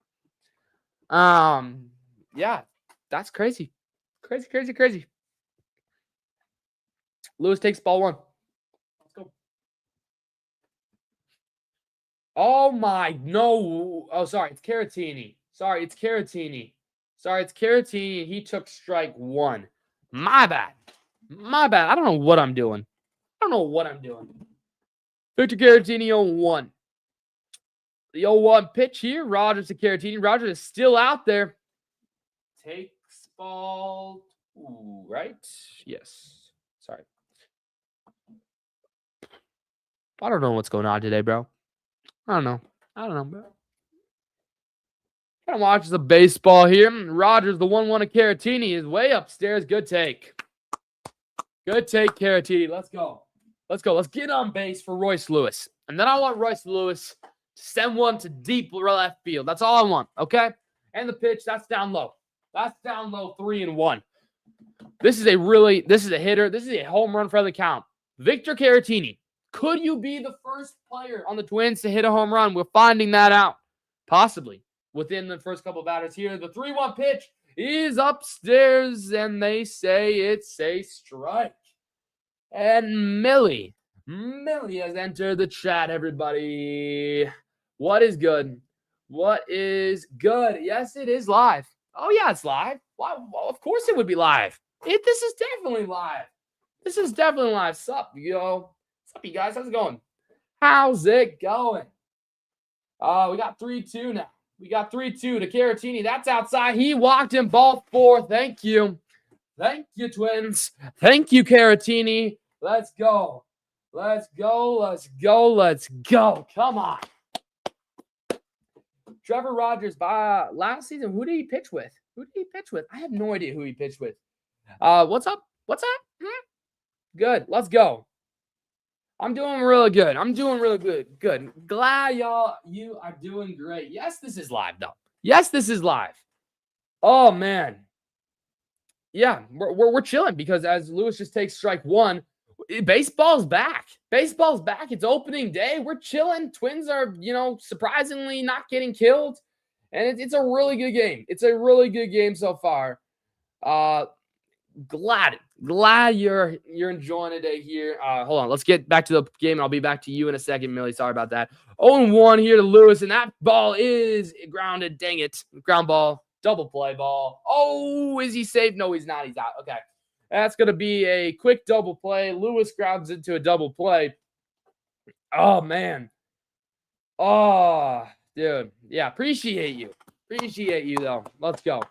Yeah, that's crazy. Crazy. Lewis takes ball 1. Let's go. Oh my, no. Oh, sorry, it's Caratini. It's Caratini. He took strike 1. My bad. I don't know what I'm doing. Victor Caratini 0-1. The 0-1 pitch here. Rogers to Caratini. Rogers is still out there. Takes ball 2, right? Yes. Sorry. I don't know what's going on today, bro. I don't know, bro. Kind of watches the baseball here. Rogers, the 1-1 of Caratini, is way upstairs. Good take. Caratini. Let's go. Let's get on base for Royce Lewis. And then I want Royce Lewis to send one to deep left field. That's all I want, okay? And the pitch, that's down low. 3-1. This is a hitter. This is a home run for the count. Victor Caratini. Could you be the first player on the Twins to hit a home run? We're finding that out. Possibly. Within the first couple of batters here. The 3-1 pitch is upstairs, and they say it's a strike. And Millie has entered the chat, everybody. What is good? Yes, it is live. Oh, yeah, it's live. Well, of course it would be live. This is definitely live. Sup, yo? Sup, you guys? How's it going? We got 3-2 now. We got 3-2 to Caratini. That's outside. He walked in ball 4. Thank you, Twins. Thank you, Caratini. Let's go. Come on. Trevor Rogers, last season, who did he pitch with? I have no idea who he pitched with. What's up? What's up? Good. Let's go. I'm doing really good. I'm doing really good. Good. Glad you are doing great. Yes, this is live though. Yes, this is live. Oh man. Yeah, we're chilling because as Lewis just takes strike one, baseball's back. Baseball's back. It's opening day. We're chilling. Twins are, surprisingly not getting killed. And it's a really good game. It's a really good game so far. Glad you're enjoying the day here. Hold on, let's get back to the game, and I'll be back to you in a second, Millie. Sorry about that. 0-1 here to Lewis, and that ball is grounded. Dang it, ground ball, double play ball. Oh, is he safe? No, he's not. He's out. Okay, that's gonna be a quick double play. Lewis grounds into a double play. Oh man. Oh, dude. Yeah, appreciate you. Appreciate you though. Let's go.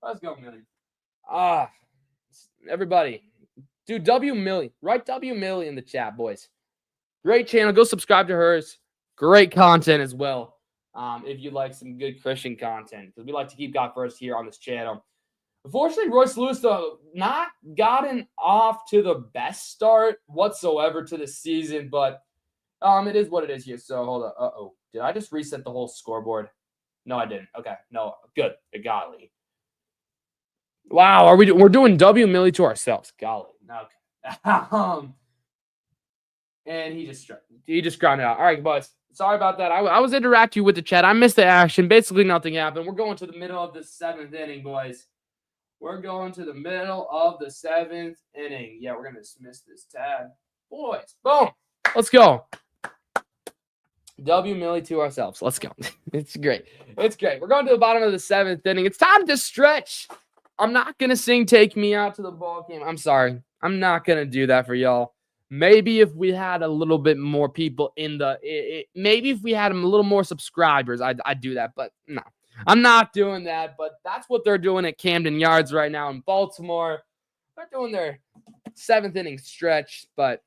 Let's go, Millie. Everybody, do W Millie. Write W Millie in the chat, boys. Great channel. Go subscribe to hers. Great content as well. If you like some good Christian content, because we like to keep God first here on this channel. Unfortunately, Royce Lewis, though, not gotten off to the best start whatsoever to the season, but it is what it is here. So hold on. Uh-oh. Did I just reset the whole scoreboard? No, I didn't. Okay. No, good. Golly. Wow, we're doing W Millie to ourselves. Golly. Okay. And he just grounded out. All right, boys. Sorry about that. I was interacting with the chat. I missed the action. Basically, nothing happened. We're going to the middle of the 7th inning, boys. We're going to the middle of the 7th inning. Yeah, we're going to dismiss this tab. Boys, boom. Let's go. W Millie to ourselves. Let's go. It's great. It's great. We're going to the bottom of the 7th inning. It's time to stretch. I'm not going to sing Take Me Out to the Ball Game. I'm sorry. I'm not going to do that for y'all. Maybe if we had a little bit more people in maybe if we had a little more subscribers, I'd do that. But no, I'm not doing that. But that's what they're doing at Camden Yards right now in Baltimore. They're doing their 7th inning stretch. But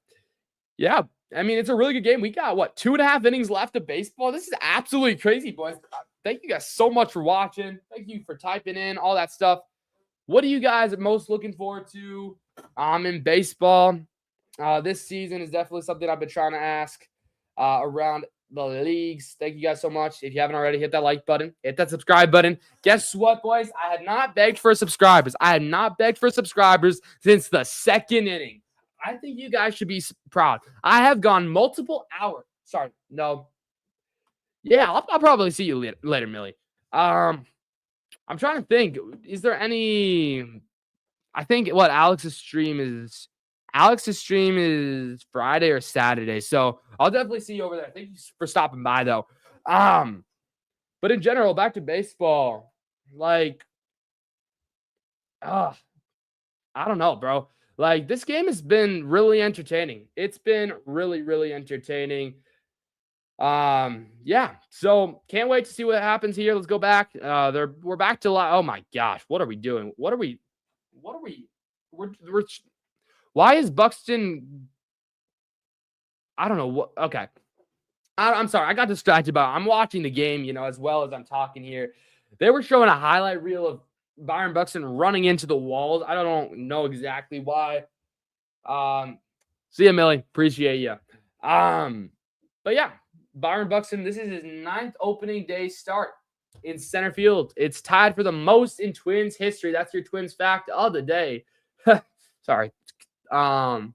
yeah, I mean, it's a really good game. We got, 2.5 innings left of baseball? This is absolutely crazy, boys. Thank you guys so much for watching. Thank you for typing in, all that stuff. What are you guys most looking forward to in baseball? This season is definitely something I've been trying to ask around the leagues. Thank you guys so much. If you haven't already, hit that like button. Hit that subscribe button. Guess what, boys? I had not begged for subscribers. I had not begged for subscribers since the 2nd inning. I think you guys should be proud. I have gone multiple hours. Sorry, no. Yeah, I'll probably see you later, Millie. I'm trying to think. Is there any? I think Alex's stream is Friday or Saturday. So I'll definitely see you over there. Thank you for stopping by, though. But in general, back to baseball. I don't know, bro. This game has been really entertaining. It's been really, really entertaining. Yeah. So can't wait to see what happens here. Let's go back. We're back to oh my gosh, what are we doing? Why is Buxton? I don't know what. Okay. I'm sorry. I got distracted I'm watching the game, as well as I'm talking here. They were showing a highlight reel of Byron Buxton running into the walls. I don't know exactly why. See ya, Millie. Appreciate you. But yeah, Byron Buxton, this is his 9th opening day start in center field. It's tied for the most in Twins history. That's your Twins fact of the day. Sorry. But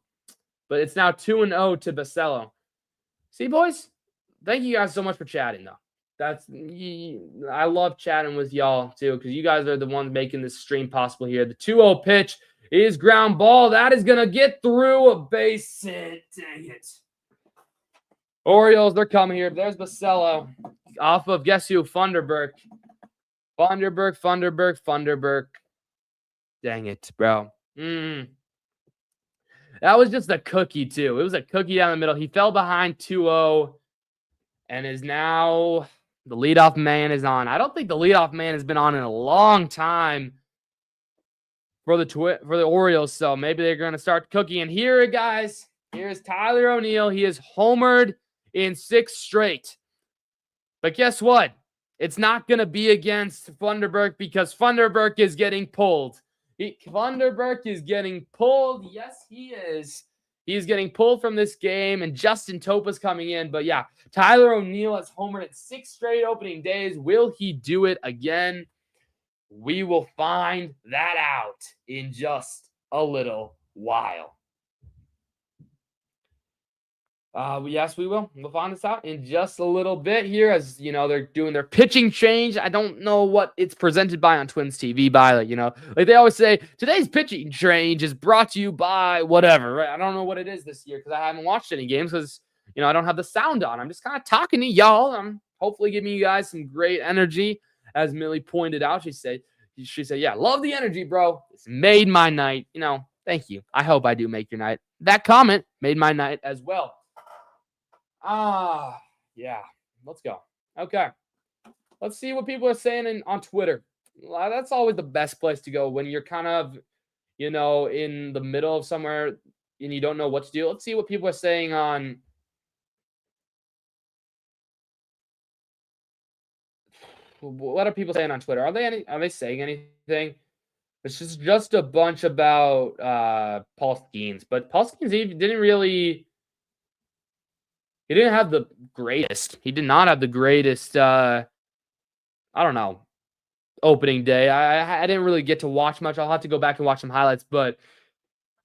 it's now 2-0 to Basello. See, boys? Thank you guys so much for chatting, though. I love chatting with y'all, too, because you guys are the ones making this stream possible here. The 2-0 pitch is ground ball. That is going to get through a base hit. Dang it. Orioles, they're coming here. There's Basello off of, guess who? Funderburk. Funderburk. Dang it, bro. That was just a cookie, too. It was a cookie down the middle. He fell behind 2-0 and is now the leadoff man is on. I don't think the leadoff man has been on in a long time for the Orioles, so maybe they're going to start cooking. And here, guys, here's Tyler O'Neill. He is homered in 6 straight. But guess what? It's not going to be against Funderburk because Funderburk is getting pulled. Vanderberg is getting pulled. Yes, he is. He's getting pulled from this game, and Justin Topa's coming in. But yeah, Tyler O'Neill has homered at 6 straight opening days. Will he do it again? We will find that out in just a little while. Yes, we will. We'll find this out in just a little bit here, as you know, they're doing their pitching change. I don't know what it's presented by on Twins TV by, like they always say, today's pitching change is brought to you by whatever, right? I don't know what it is this year because I haven't watched any games because, I don't have the sound on. I'm just kind of talking to y'all. I'm hopefully giving you guys some great energy. As Millie pointed out, she said, yeah, love the energy, bro. It's made my night. Thank you. I hope I do make your night. That comment made my night as well. Yeah. Let's go. Okay. Let's see what people are saying on Twitter. That's always the best place to go when you're kind of, in the middle of somewhere and you don't know what to do. Let's see what people are saying on. What are people saying on Twitter? Are they saying anything? It's just a bunch about Paul Skeens, but Paul Skeens he didn't have the greatest. He did not have the greatest, I don't know, opening day. I didn't really get to watch much. I'll have to go back and watch some highlights, but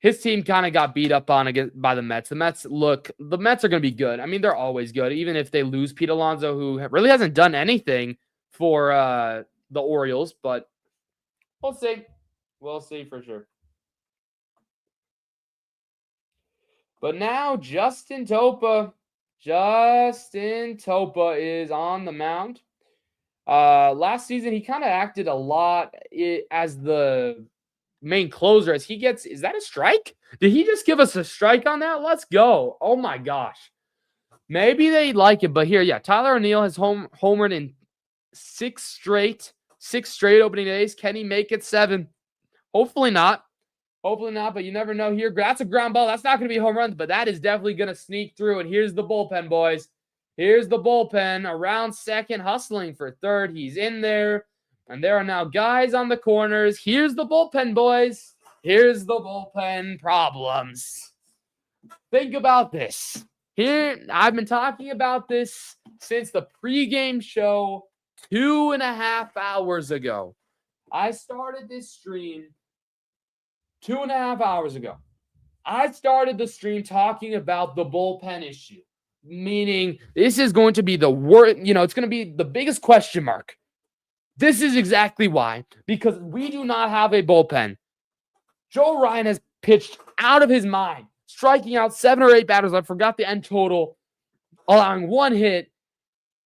his team kind of got beat up on by the Mets. The Mets are going to be good. I mean, they're always good, even if they lose Pete Alonso, who really hasn't done anything for the Orioles, but we'll see. We'll see for sure. But now Justin Topa is on the mound. Last season, he kind of acted a lot as the main closer. Is that a strike? Did he just give us a strike on that? Let's go. Oh my gosh. Maybe they like it, but here, yeah, Tyler O'Neill has homered in 6 straight opening days. Can he make it 7? Hopefully not. But you never know here. That's a ground ball. That's not going to be home runs, but that is definitely going to sneak through. And here's the bullpen, boys. Here's the bullpen around second, hustling for third. He's in there, and there are now guys on the corners. Here's the bullpen, boys. Here's the bullpen problems. Think about this. Here, I've been talking about this since the pregame show 2.5 hours ago. I started this stream 2.5 hours ago. I started the stream talking about the bullpen issue, meaning this is going to be the worst, it's going to be the biggest question mark. This is exactly why, because we do not have a bullpen. Joe Ryan has pitched out of his mind, striking out 7 or 8 batters. I forgot the end total, allowing 1 hit.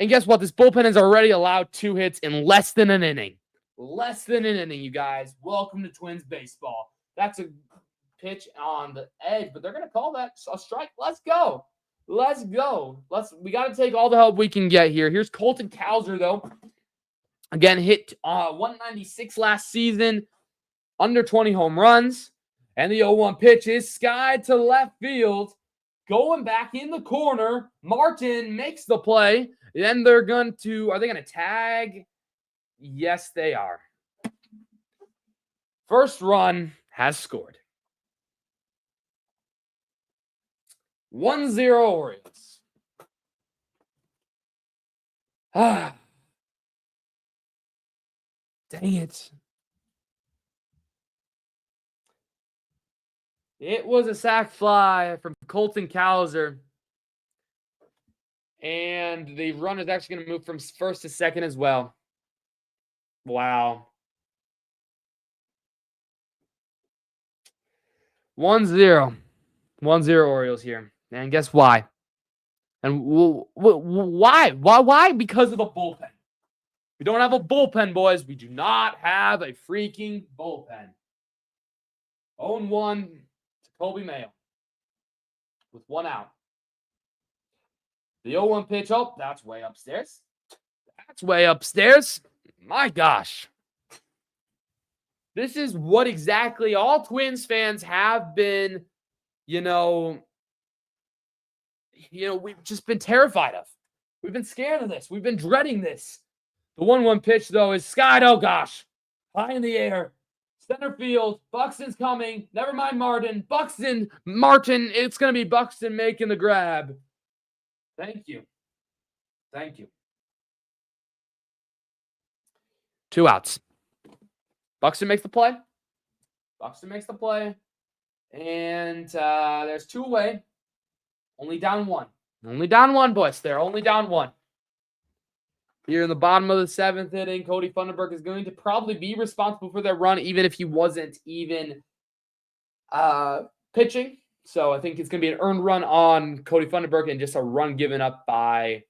And guess what? This bullpen has already allowed 2 hits in less than an inning. Less than an inning, you guys. Welcome to Twins baseball. That's a pitch on the edge, but they're going to call that a strike. Let's go. We got to take all the help we can get here. Here's Colton Cowser, though. Again, hit 196 last season, under 20 home runs. And the 0-1 pitch is skied to left field. Going back in the corner, Martin makes the play. Then are they going to tag? Yes, they are. First run has scored. 1-0 Orioles. Dang it. It was a sac fly from Colton Cowser. And the run is actually going to move from first to second as well. Wow. 1-0. 1-0 Orioles here. And guess why? And why? Why? Because of the bullpen. We don't have a bullpen, boys. We do not have a freaking bullpen. 0-1 to Colby Mayo with 1 out. The 0-1 pitch. Oh, that's way upstairs. My gosh. This is what exactly all Twins fans have been, we've just been terrified of. We've been scared of this. We've been dreading this. The 1-1 pitch, though, is skied. Oh, gosh. High in the air. Center field. Buxton's coming. Never mind Martin. Martin. It's going to be Buxton making the grab. Thank you. 2 outs. Buxton makes the play. And there's 2 away. Only down 1. Boys. They're only down 1. Here in the bottom of the 7th inning, Cody Funderburk is going to probably be responsible for their run, even if he wasn't even pitching. So I think it's going to be an earned run on Cody Funderburk and just a run given up by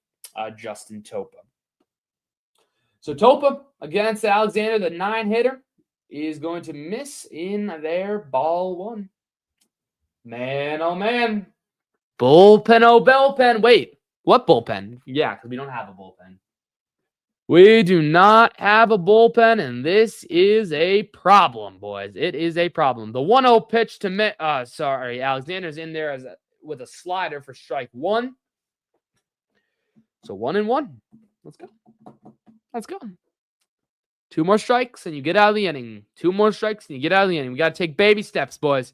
Justin Topa. So Topa against Alexander, the 9-hitter, is going to miss in there, ball 1. Man, oh man. Bullpen, oh bullpen. Wait, what bullpen? Yeah, because we don't have a bullpen. We do not have a bullpen, and this is a problem, boys. It is a problem. The 1-0 pitch to Alexander's in there with a slider for strike 1. So 1-1. Let's go. 2 more strikes, and you get out of the inning. 2 more strikes, and you get out of the inning. We got to take baby steps, boys.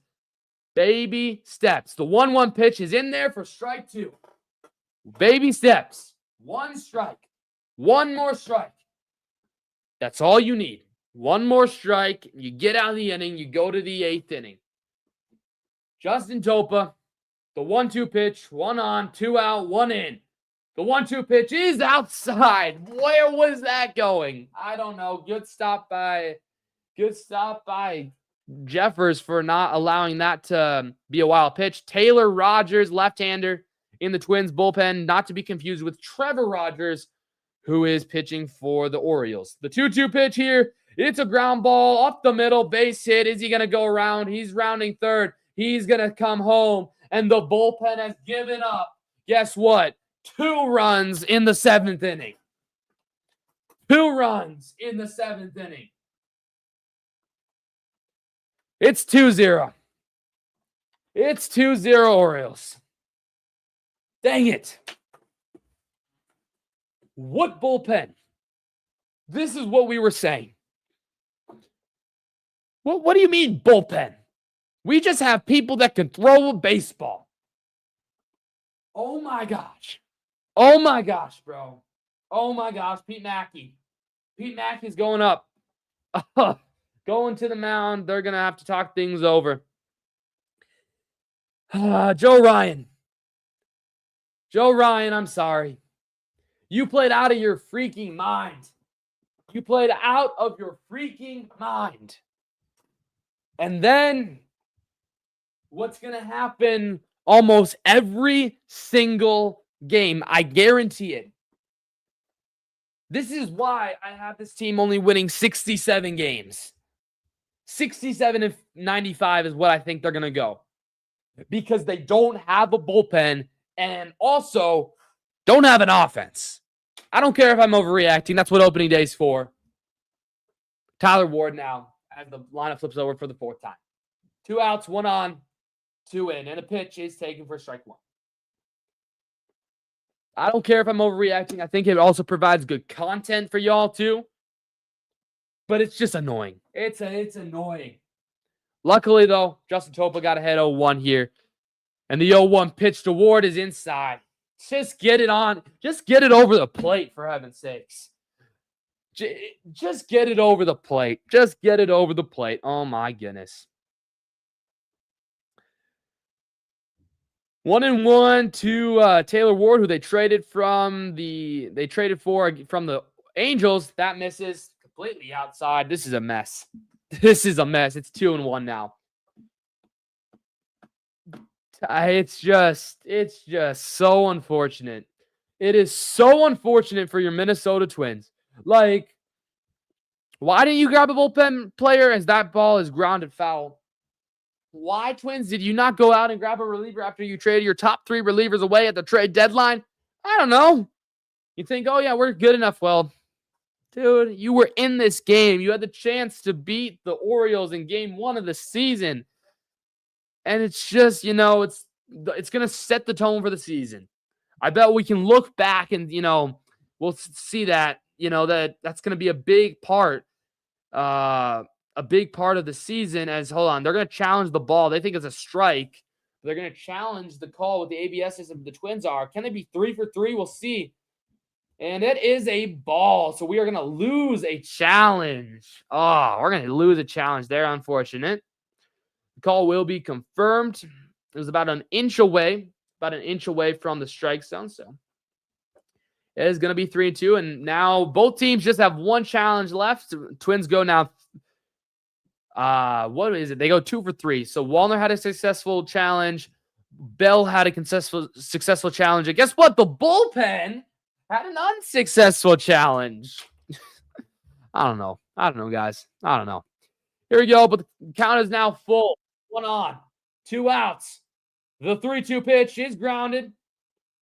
Baby steps. The 1-1 pitch is in there for strike 2. Baby steps. 1 strike. 1 more strike. That's all you need. 1 more strike. You get out of the inning. You go to the 8th inning. Justin Topa, the 1-2 pitch. 1 on, 2 out, 1 in. The 1-2 pitch is outside. Where was that going? I don't know. Good stop by Jeffers for not allowing that to be a wild pitch. Taylor Rogers, left-hander in the Twins bullpen, not to be confused with Trevor Rogers, who is pitching for the Orioles. The 2-2 pitch here, it's a ground ball up the middle, base hit. Is he going to go around? He's rounding third. He's going to come home, and the bullpen has given up. Guess what? 2 runs in the 7th inning. 2 runs in the 7th inning. It's 2-0. It's 2-0 Orioles. Dang it. What bullpen? This is what we were saying. What do you mean bullpen? We just have people that can throw a baseball. Oh my gosh. Oh my gosh, bro. Oh my gosh, Pete Mackey. Pete Mackey's going up. Going to the mound. They're going to have to talk things over. Joe Ryan. Joe Ryan, I'm sorry. You played out of your freaking mind. You played out of your freaking mind. And then what's going to happen almost every single game, I guarantee it. This is why I have this team only winning 67 games. 67-95 is what I think they're going to go. Because they don't have a bullpen and also don't have an offense. I don't care if I'm overreacting. That's what opening day is for. Tyler Ward now as the lineup flips over for the 4th time. 2 outs, 1 on, 2 in. And a pitch is taken for strike 1. I don't care if I'm overreacting. I think it also provides good content for y'all too. But it's just annoying. It's annoying. Luckily, though, Justin Topa got ahead 0-1 here. And the 0-1 pitch to Ward is inside. Just get it on. Just get it over the plate, for heaven's sakes. Just get it over the plate. Just get it over the plate. Oh, my goodness. 1-1 to Taylor Ward, who they traded from the Angels. That misses completely outside. This is a mess. This is a mess. It's 2-1 now. It's just so unfortunate. It is so unfortunate for your Minnesota Twins. Like, why didn't you grab a bullpen player as that ball is grounded foul? Why, Twins, did you not go out and grab a reliever after you traded your top 3 relievers away at the trade deadline? I don't know. You think, oh, yeah, we're good enough. Well, dude, you were in this game. You had the chance to beat the Orioles in game 1 of the season. And it's just, it's going to set the tone for the season. I bet we can look back and, we'll see that, that's going to be a big part a big part of the season as, hold on, they're going to challenge the ball. They think it's a strike. They're going to challenge the call with the ABS system. The Twins are. Can they be 3 for 3? We'll see. And it is a ball. So we are going to lose a challenge. Oh, we're going to lose a challenge there. Unfortunate. The call will be confirmed. It was about an inch away from the strike zone. So it is going to be 3-2. And now both teams just have one challenge left. Twins go now. What is it? They go 2 for 3. So Wallner had a successful challenge. Bell had a successful challenge. And guess what? The bullpen had an unsuccessful challenge. I don't know, guys. I don't know. Here we go. But the count is now full. 1 on, 2 outs. The 3-2 pitch is grounded.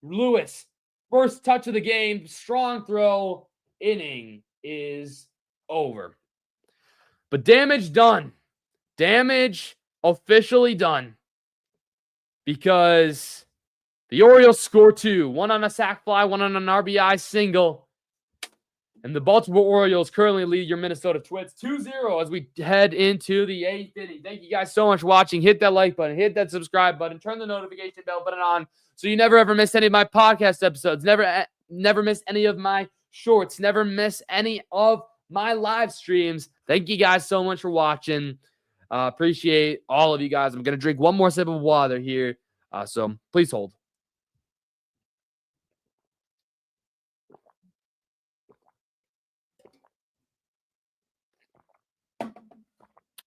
Lewis, first touch of the game. Strong throw. Inning is over. But damage done. Damage officially done. Because the Orioles score 2. 1 on a sac fly, 1 on an RBI single. And the Baltimore Orioles currently lead your Minnesota Twins 2-0 as we head into the 8th inning. Thank you guys so much for watching. Hit that like button. Hit that subscribe button. Turn the notification bell button on so you never ever miss any of my podcast episodes. Never miss any of my shorts. Never miss any of my live streams. Thank you guys so much for watching. Appreciate all of you guys. I'm going to drink one more sip of water here. So please hold.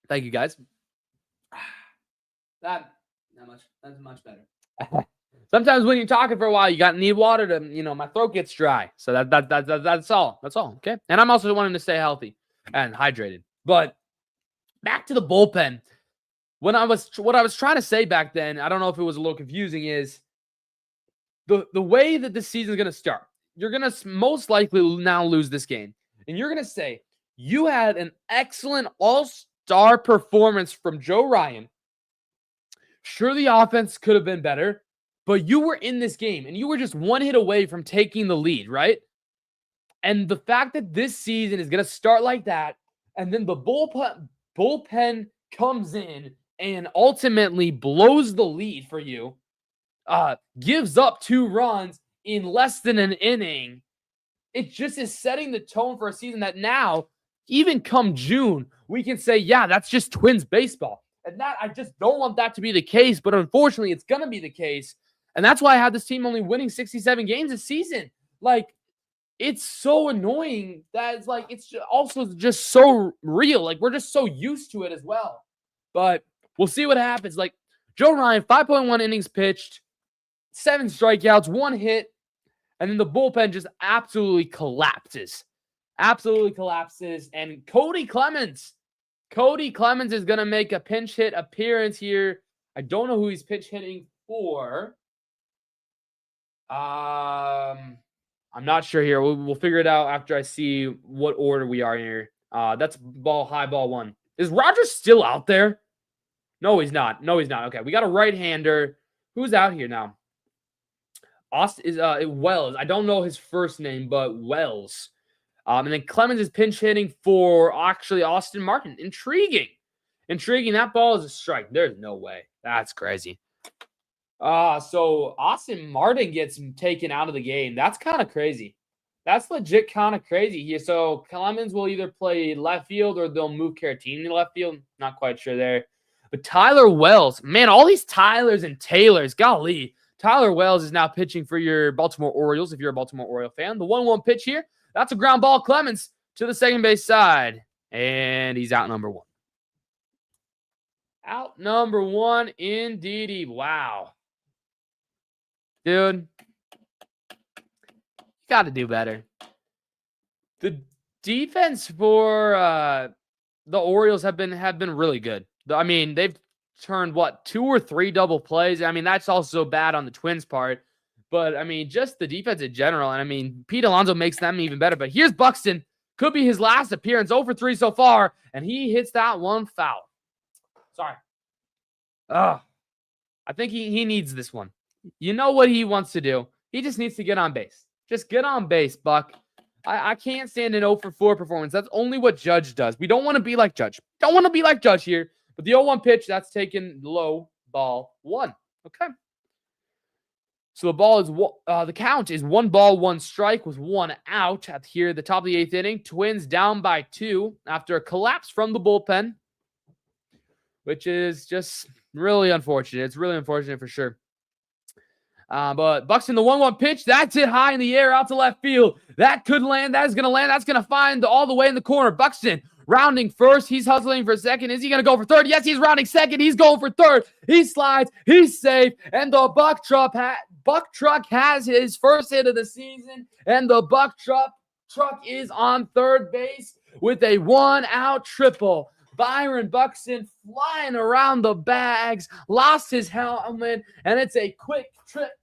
Thank you guys. That's much better. Sometimes when you're talking for a while, you need water to, my throat gets dry. So that's all. That's all. Okay. And I'm also wanting to stay healthy and hydrated. But back to the bullpen. What I was trying to say back then, I don't know if it was a little confusing, is the way that this season is going to start. You're going to most likely now lose this game. And you're going to say, you had an excellent all-star performance from Joe Ryan. Sure, the offense could have been better, but you were in this game and you were just 1 hit away from taking the lead, right? And the fact that this season is going to start like that, and then the bullpen comes in and ultimately blows the lead for you, gives up 2 runs in less than an inning. It just is setting the tone for a season that now, even come June, we can say, yeah, that's just Twins baseball. And that, I just don't want that to be the case, but unfortunately, it's going to be the case. And that's why I have this team only winning 67 games this season. Like, it's so annoying that it's also just so real. Like, we're just so used to it as well. But we'll see what happens. Like, Joe Ryan, 5.1 innings pitched, 7 strikeouts, 1 hit, and then the bullpen just absolutely collapses. And Cody Clemens is going to make a pinch hit appearance here. I don't know who he's pinch hitting for. I'm not sure here. We'll figure it out after I see what order we are here. That's high ball 1. Is Rogers still out there? No, he's not. Okay, we got a right-hander. Who's out here now? Austin is Wells. I don't know his first name, but Wells. And then Clemens is pinch hitting for actually Austin Martin. Intriguing. That ball is a strike. There's no way. That's crazy. So Austin Martin gets taken out of the game. That's kind of crazy. That's legit kind of crazy here. So Clemens will either play left field or they'll move Caratini to left field. Not quite sure there. But Tyler Wells, man, all these Tylers and Taylors, golly. Tyler Wells is now pitching for your Baltimore Orioles if you're a Baltimore Oriole fan. The 1-1 pitch here. That's a ground ball. Clemens to the second base side. And he's out number 1. Out number 1 indeed. Wow. Dude, you got to do better. The defense for the Orioles have been really good. I mean, they've turned, 2 or 3 double plays. I mean, that's also bad on the Twins' part. But, I mean, just the defense in general. And, I mean, Pete Alonso makes them even better. But here's Buxton. Could be his last appearance. 0 for 3 so far. And he hits that one foul. Sorry. I think he needs this one. You know what he wants to do. He just needs to get on base. Just get on base, Buck. I can't stand an 0 for 4 performance. That's only what Judge does. We don't want to be like Judge. Don't want to be like Judge here. But the 0-1 pitch, that's taken low, ball 1. Okay. So the count is 1 ball, 1 strike with 1 out at here the top of the 8th inning. Twins down by 2 after a collapse from the bullpen, which is just really unfortunate. It's really unfortunate for sure. But Buxton, the 1-1 pitch, that's it high in the air out to left field. That could land. That is going to land. That's going to find all the way in the corner. Buxton rounding first. He's hustling for second. Is he going to go for third? Yes, he's rounding second. He's going for third. He slides. He's safe. And the Buck Truck has his first hit of the season. And the Buck Truck is on third base with a 1-out triple. Byron Buxton flying around the bags, lost his helmet, and it's a quick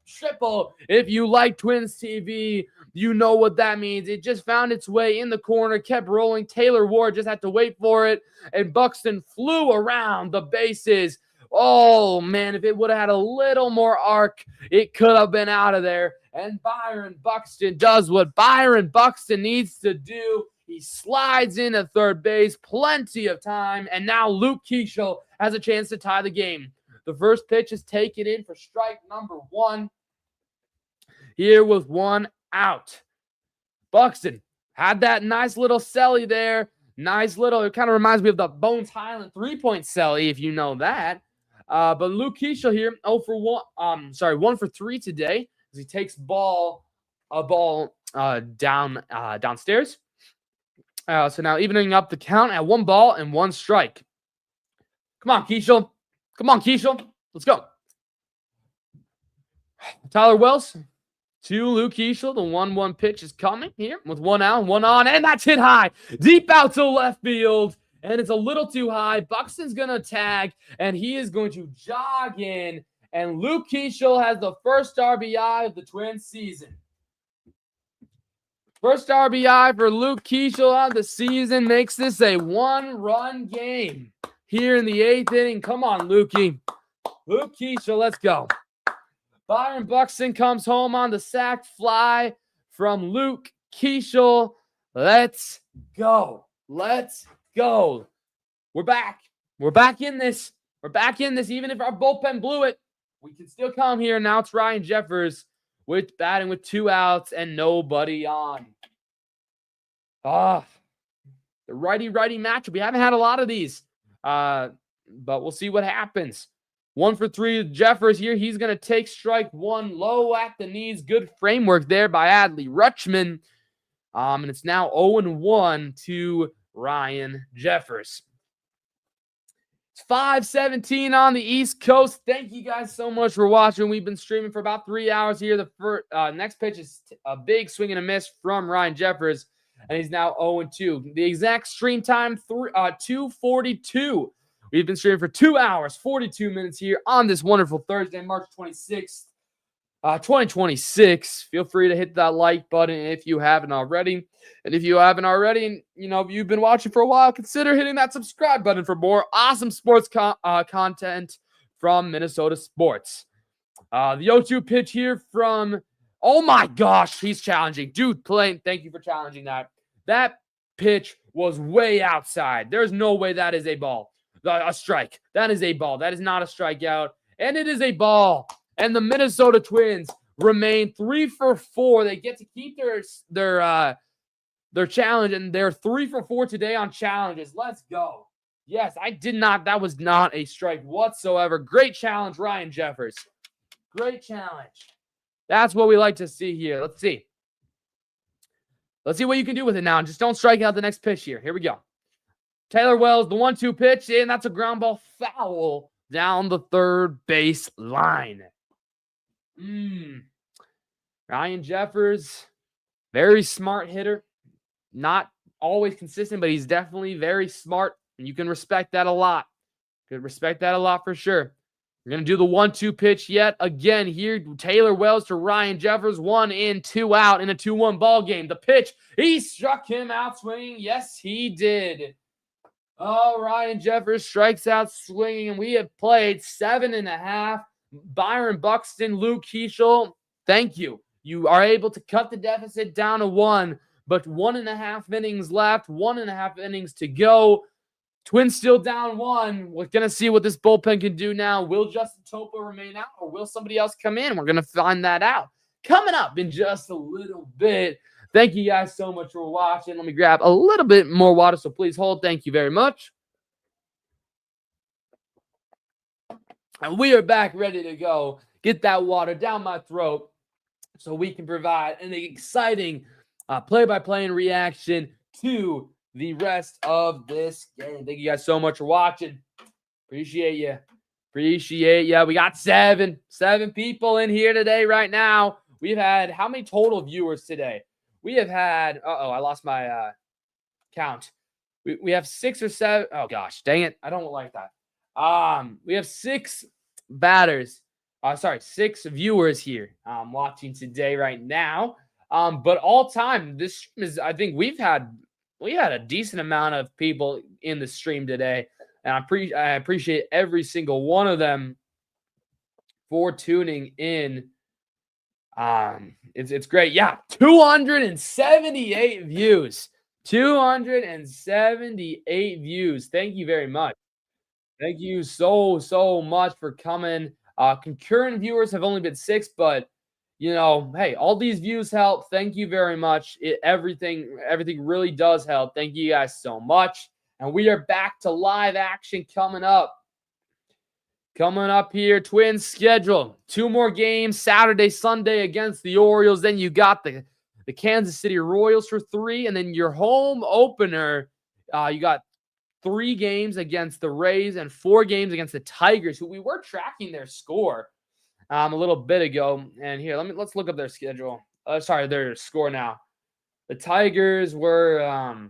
triple. If you like Twins TV, you know what that means. It just found its way in the corner, kept rolling. Taylor Ward just had to wait for it, and Buxton flew around the bases. Oh, man, if it would have had a little more arc, it could have been out of there. And Byron Buxton does what Byron Buxton needs to do. He slides into third base, plenty of time, and now Luke Keeschel has a chance to tie the game. The first pitch is taken in for strike number 1. Here with 1 out. Buxton had that nice little celly there. Nice little, it kind of reminds me of the Bones Highland 3-point celly, if you know that. But Luke Keeschel here, 1 for 3 today, as he takes a ball downstairs. So now evening up the count at 1 ball and 1 strike. Come on, Keeschel. Come on, Keeschel. Let's go. Tyler Wells to Luke Keeschel. The 1-1 pitch is coming here with 1 out, 1 on, and that's hit high. Deep out to left field, and it's a little too high. Buxton's going to tag, and he is going to jog in, and Luke Keeschel has the first RBI of the Twins season. First RBI for Luke Keeschel of the season makes this a 1-run game here in the 8th inning. Come on, Lukey. Luke Keeschel, let's go. Byron Buxton comes home on the sac fly from Luke Keeschel. Let's go. Let's go. We're back. We're back in this. We're back in this. Even if our bullpen blew it, we can still come here. Now it's Ryan Jeffers batting with 2 outs and nobody on. The righty-righty matchup. We haven't had a lot of these, but we'll see what happens. 1 for 3 Jeffers here. He's going to take strike 1 low at the knees. Good framework there by Adley Rutschman. And it's now 0-1 to Ryan Jeffers. It's 5:17 on the East Coast. Thank you guys so much for watching. We've been streaming for about 3 hours here. The next pitch is a big swing and a miss from Ryan Jeffers, and he's now 0-2. The exact stream time, 2:42. We've been streaming for 2 hours, 42 minutes here on this wonderful Thursday, March 26th, 2026. Feel free to hit that like button if you haven't already. And if you haven't already, and you've been watching for a while, consider hitting that subscribe button for more awesome sports content from Minnesota sports. The 0-2 pitch here from, oh my gosh, he's challenging. Dude, thank you for challenging that. That pitch was way outside. There's no way that is a ball. A strike. That is a ball. That is not a strikeout. And it is a ball. And the Minnesota Twins remain 3 for 4. They get to keep their challenge, and they're 3 for 4 today on challenges. Let's go. Yes, that was not a strike whatsoever. Great challenge, Ryan Jeffers. Great challenge. That's what we like to see here. Let's see. Let's see what you can do with it now. Just don't strike out the next pitch here. Here we go. Taylor Wells, the 1-2 pitch, and that's a ground ball foul down the third base line. Ryan Jeffers, very smart hitter. Not always consistent, but he's definitely very smart, and you can respect that a lot. Could respect that a lot for sure. We're going to do the 1-2 pitch yet again here. Taylor Wells to Ryan Jeffers, 1 in, 2 out in a 2-1 ball game. The pitch, he struck him out swinging. Yes, he did. Oh, Ryan Jeffers strikes out swinging, and we have played 7.5. Byron Buxton, Luke Keeschel, thank you. You are able to cut the deficit down to 1. but 1.5 innings left, 1.5 innings to go. Twins still down 1. We're going to see what this bullpen can do now. Will Justin Topa remain out, or will somebody else come in? We're going to find that out coming up in just a little bit. Thank you guys so much for watching. Let me grab a little bit more water, so please hold. Thank you very much. And we are back ready to go. Get that water down my throat so we can provide an exciting play-by-play and reaction to the rest of this game. Thank you guys so much for watching. Appreciate you. Appreciate you. We got seven people in here today right now. We've had how many total viewers today? We have had, I lost my count. We have 6 or 7. Oh, gosh, dang it. I don't like that. We have 6 batters. 6 viewers here watching today right now. But all time, this stream is, I think we had a decent amount of people in the stream today. And I appreciate every single one of them for tuning in. It's great. Yeah, 278 views. 278 views. Thank you very much. Thank you so much for coming. Concurrent viewers have only been 6, but hey, all these views help. Thank you very much. Everything really does help. Thank you guys so much. And we are back to live action coming up. Coming up here, Twins schedule. 2 more games, Saturday, Sunday against the Orioles. Then you got the Kansas City Royals for 3. And then your home opener, you got 3 games against the Rays and 4 games against the Tigers, who we were tracking their score a little bit ago. And here, let's look up their schedule. Their score now. The Tigers were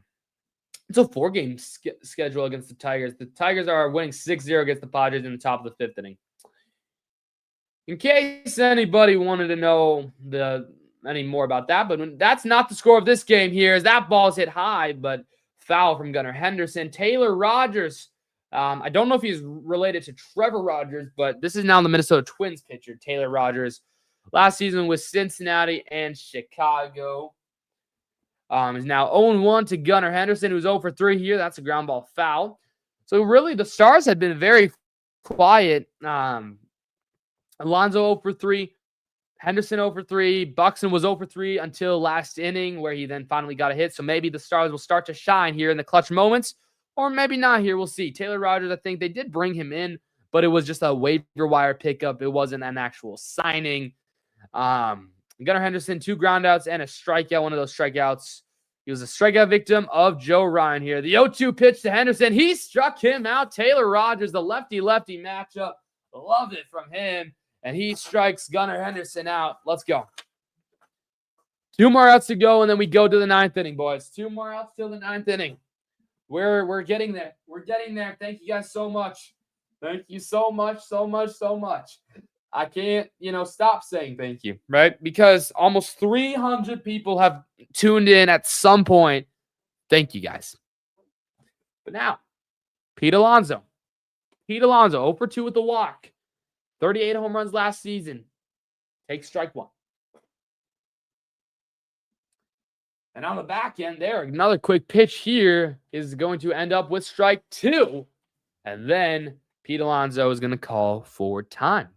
it's a 4-game schedule against the Tigers. The Tigers are winning 6-0 against the Padres in the top of the 5th inning. In case anybody wanted to know any more about that, but that's not the score of this game here, as that ball's hit high, but foul from Gunnar Henderson. Taylor Rogers, I don't know if he's related to Trevor Rogers, but this is now the Minnesota Twins pitcher, Taylor Rogers. Last season with Cincinnati and Chicago. Is now 0-1 to Gunnar Henderson, who's 0 for 3 here. That's a ground ball foul. So really, the Stars had been very quiet. Alonso 0 for 3. Henderson 0 for 3. Buxton was 0 for 3 until last inning, where he then finally got a hit. So maybe the Stars will start to shine here in the clutch moments, or maybe not here. We'll see. Taylor Rogers, I think they did bring him in, but it was just a waiver wire pickup. It wasn't an actual signing. Gunnar Henderson, 2 groundouts and a strikeout. One of those strikeouts, he was a strikeout victim of Joe Ryan here. The 0-2 pitch to Henderson. He struck him out. Taylor Rogers, the lefty-lefty matchup. Loved it from him. And he strikes Gunnar Henderson out. Let's go. 2 more outs to go, and then we go to the 9th inning, boys. 2 more outs till the 9th inning. We're getting there. We're getting there. Thank you guys so much. Thank you so much. I can't, stop saying thank you, right? Because almost 300 people have tuned in at some point. Thank you, guys. But now, Pete Alonso. 0 for 2 with the walk. 38 home runs last season. Take strike 1. And on the back end there, another quick pitch here is going to end up with strike 2. And then Pete Alonso is going to call for time.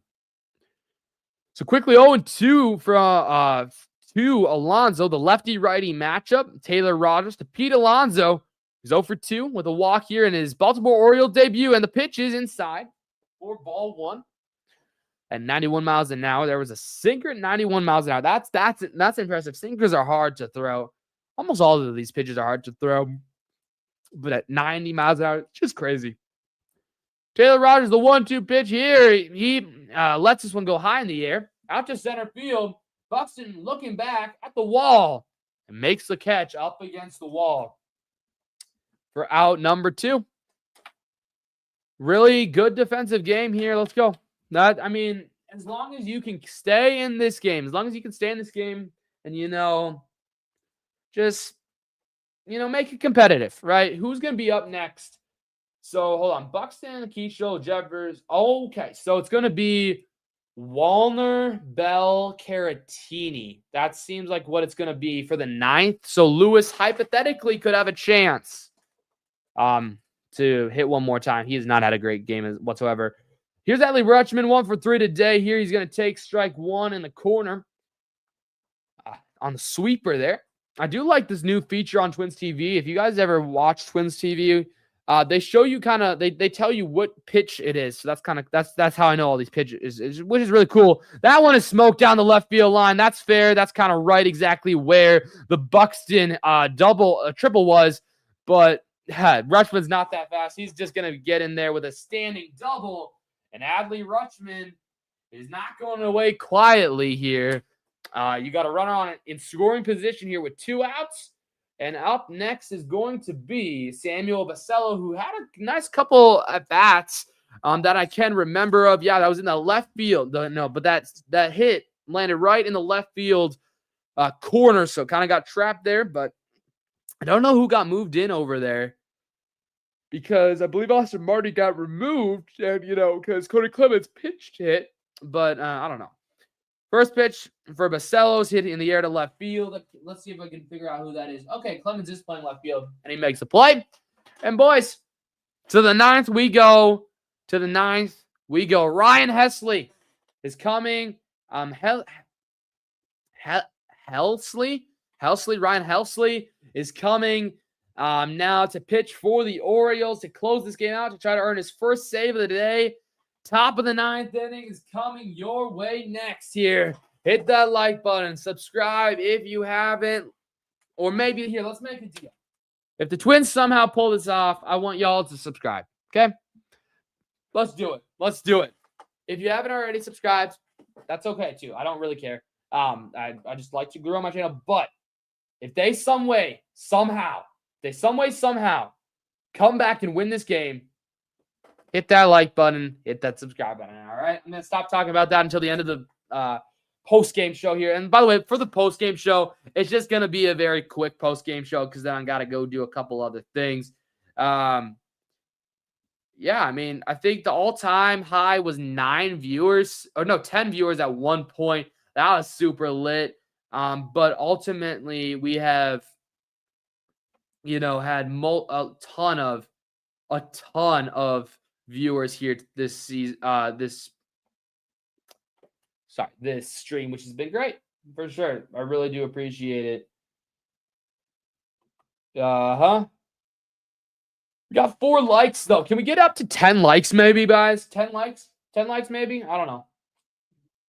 So quickly 0-2 from to Alonso, the lefty-righty matchup. Taylor Rogers to Pete Alonso. He's 0 for 2 with a walk here in his Baltimore Orioles debut. And the pitch is inside for ball 1. At 91 miles an hour. There was a sinker at 91 miles an hour. That's impressive. Sinkers are hard to throw. Almost all of these pitches are hard to throw. But at 90 miles an hour, it's just crazy. Taylor Rogers, the 1-2 pitch here. He lets this one go high in the air. Out to center field. Buxton looking back at the wall. And makes the catch up against the wall. For out number 2. Really good defensive game here. Let's go. As long as you can stay in this game. And, make it competitive, right? Who's going to be up next? So, hold on. Buxton, Keisho, Jeffers. Okay, so it's going to be Wallner, Bell, Caratini. That seems like what it's going to be for the 9th. So Lewis hypothetically could have a chance to hit one more time. He has not had a great game whatsoever. Here's Adley Rutschman, 1 for 3 today. Here he's going to take strike 1 in the corner on the sweeper there. I do like this new feature on Twins TV. If you guys ever watch Twins TV, they show you they tell you what pitch it is. So that's how I know all these pitches, which is really cool. That one is smoked down the left field line. That's fair. That's kind of right exactly where the Buxton triple was. But Rutschman's not that fast. He's just going to get in there with a standing double. And Adley Rutschman is not going away quietly here. You got a runner on it in scoring position here with 2 outs. And up next is going to be Samuel Basello, who had a nice couple at bats that I can remember of. Yeah, that was in the left field. But that hit landed right in the left field corner, so kind of got trapped there. But I don't know who got moved in over there, because I believe Austin Marty got removed, and because Cody Clemens pitched hit, but I don't know. First pitch for Basello's hit in the air to left field. Let's see if I can figure out who that is. Okay, Clemens is playing left field, and he makes a play. And boys, to the 9th we go. Ryan Hesley is coming. Ryan Helsley is coming now to pitch for the Orioles to close this game out, to try to earn his first save of the day. Top of the 9th inning is coming your way next here. Hit that like button. Subscribe if you haven't. Or maybe here, let's make a deal. If the Twins somehow pull this off, I want y'all to subscribe. Okay? Let's do it. If you haven't already subscribed, that's okay too. I don't really care. I just like to grow my channel. But if they somehow come back and win this game, hit that like button, hit that subscribe button. All right, I'm going to stop talking about that until the end of the post-game show here. And by the way, for the post-game show, it's just going to be a very quick post-game show, because then I got to go do a couple other things. Yeah, I mean, I think the all-time high was 10 viewers at one point. That was super lit. But ultimately, we have, had a ton of viewers here this season, this stream, which has been great for sure. I really do appreciate it. We got 4 likes though. Can we get up to 10 likes maybe, guys? 10 likes maybe? I don't know.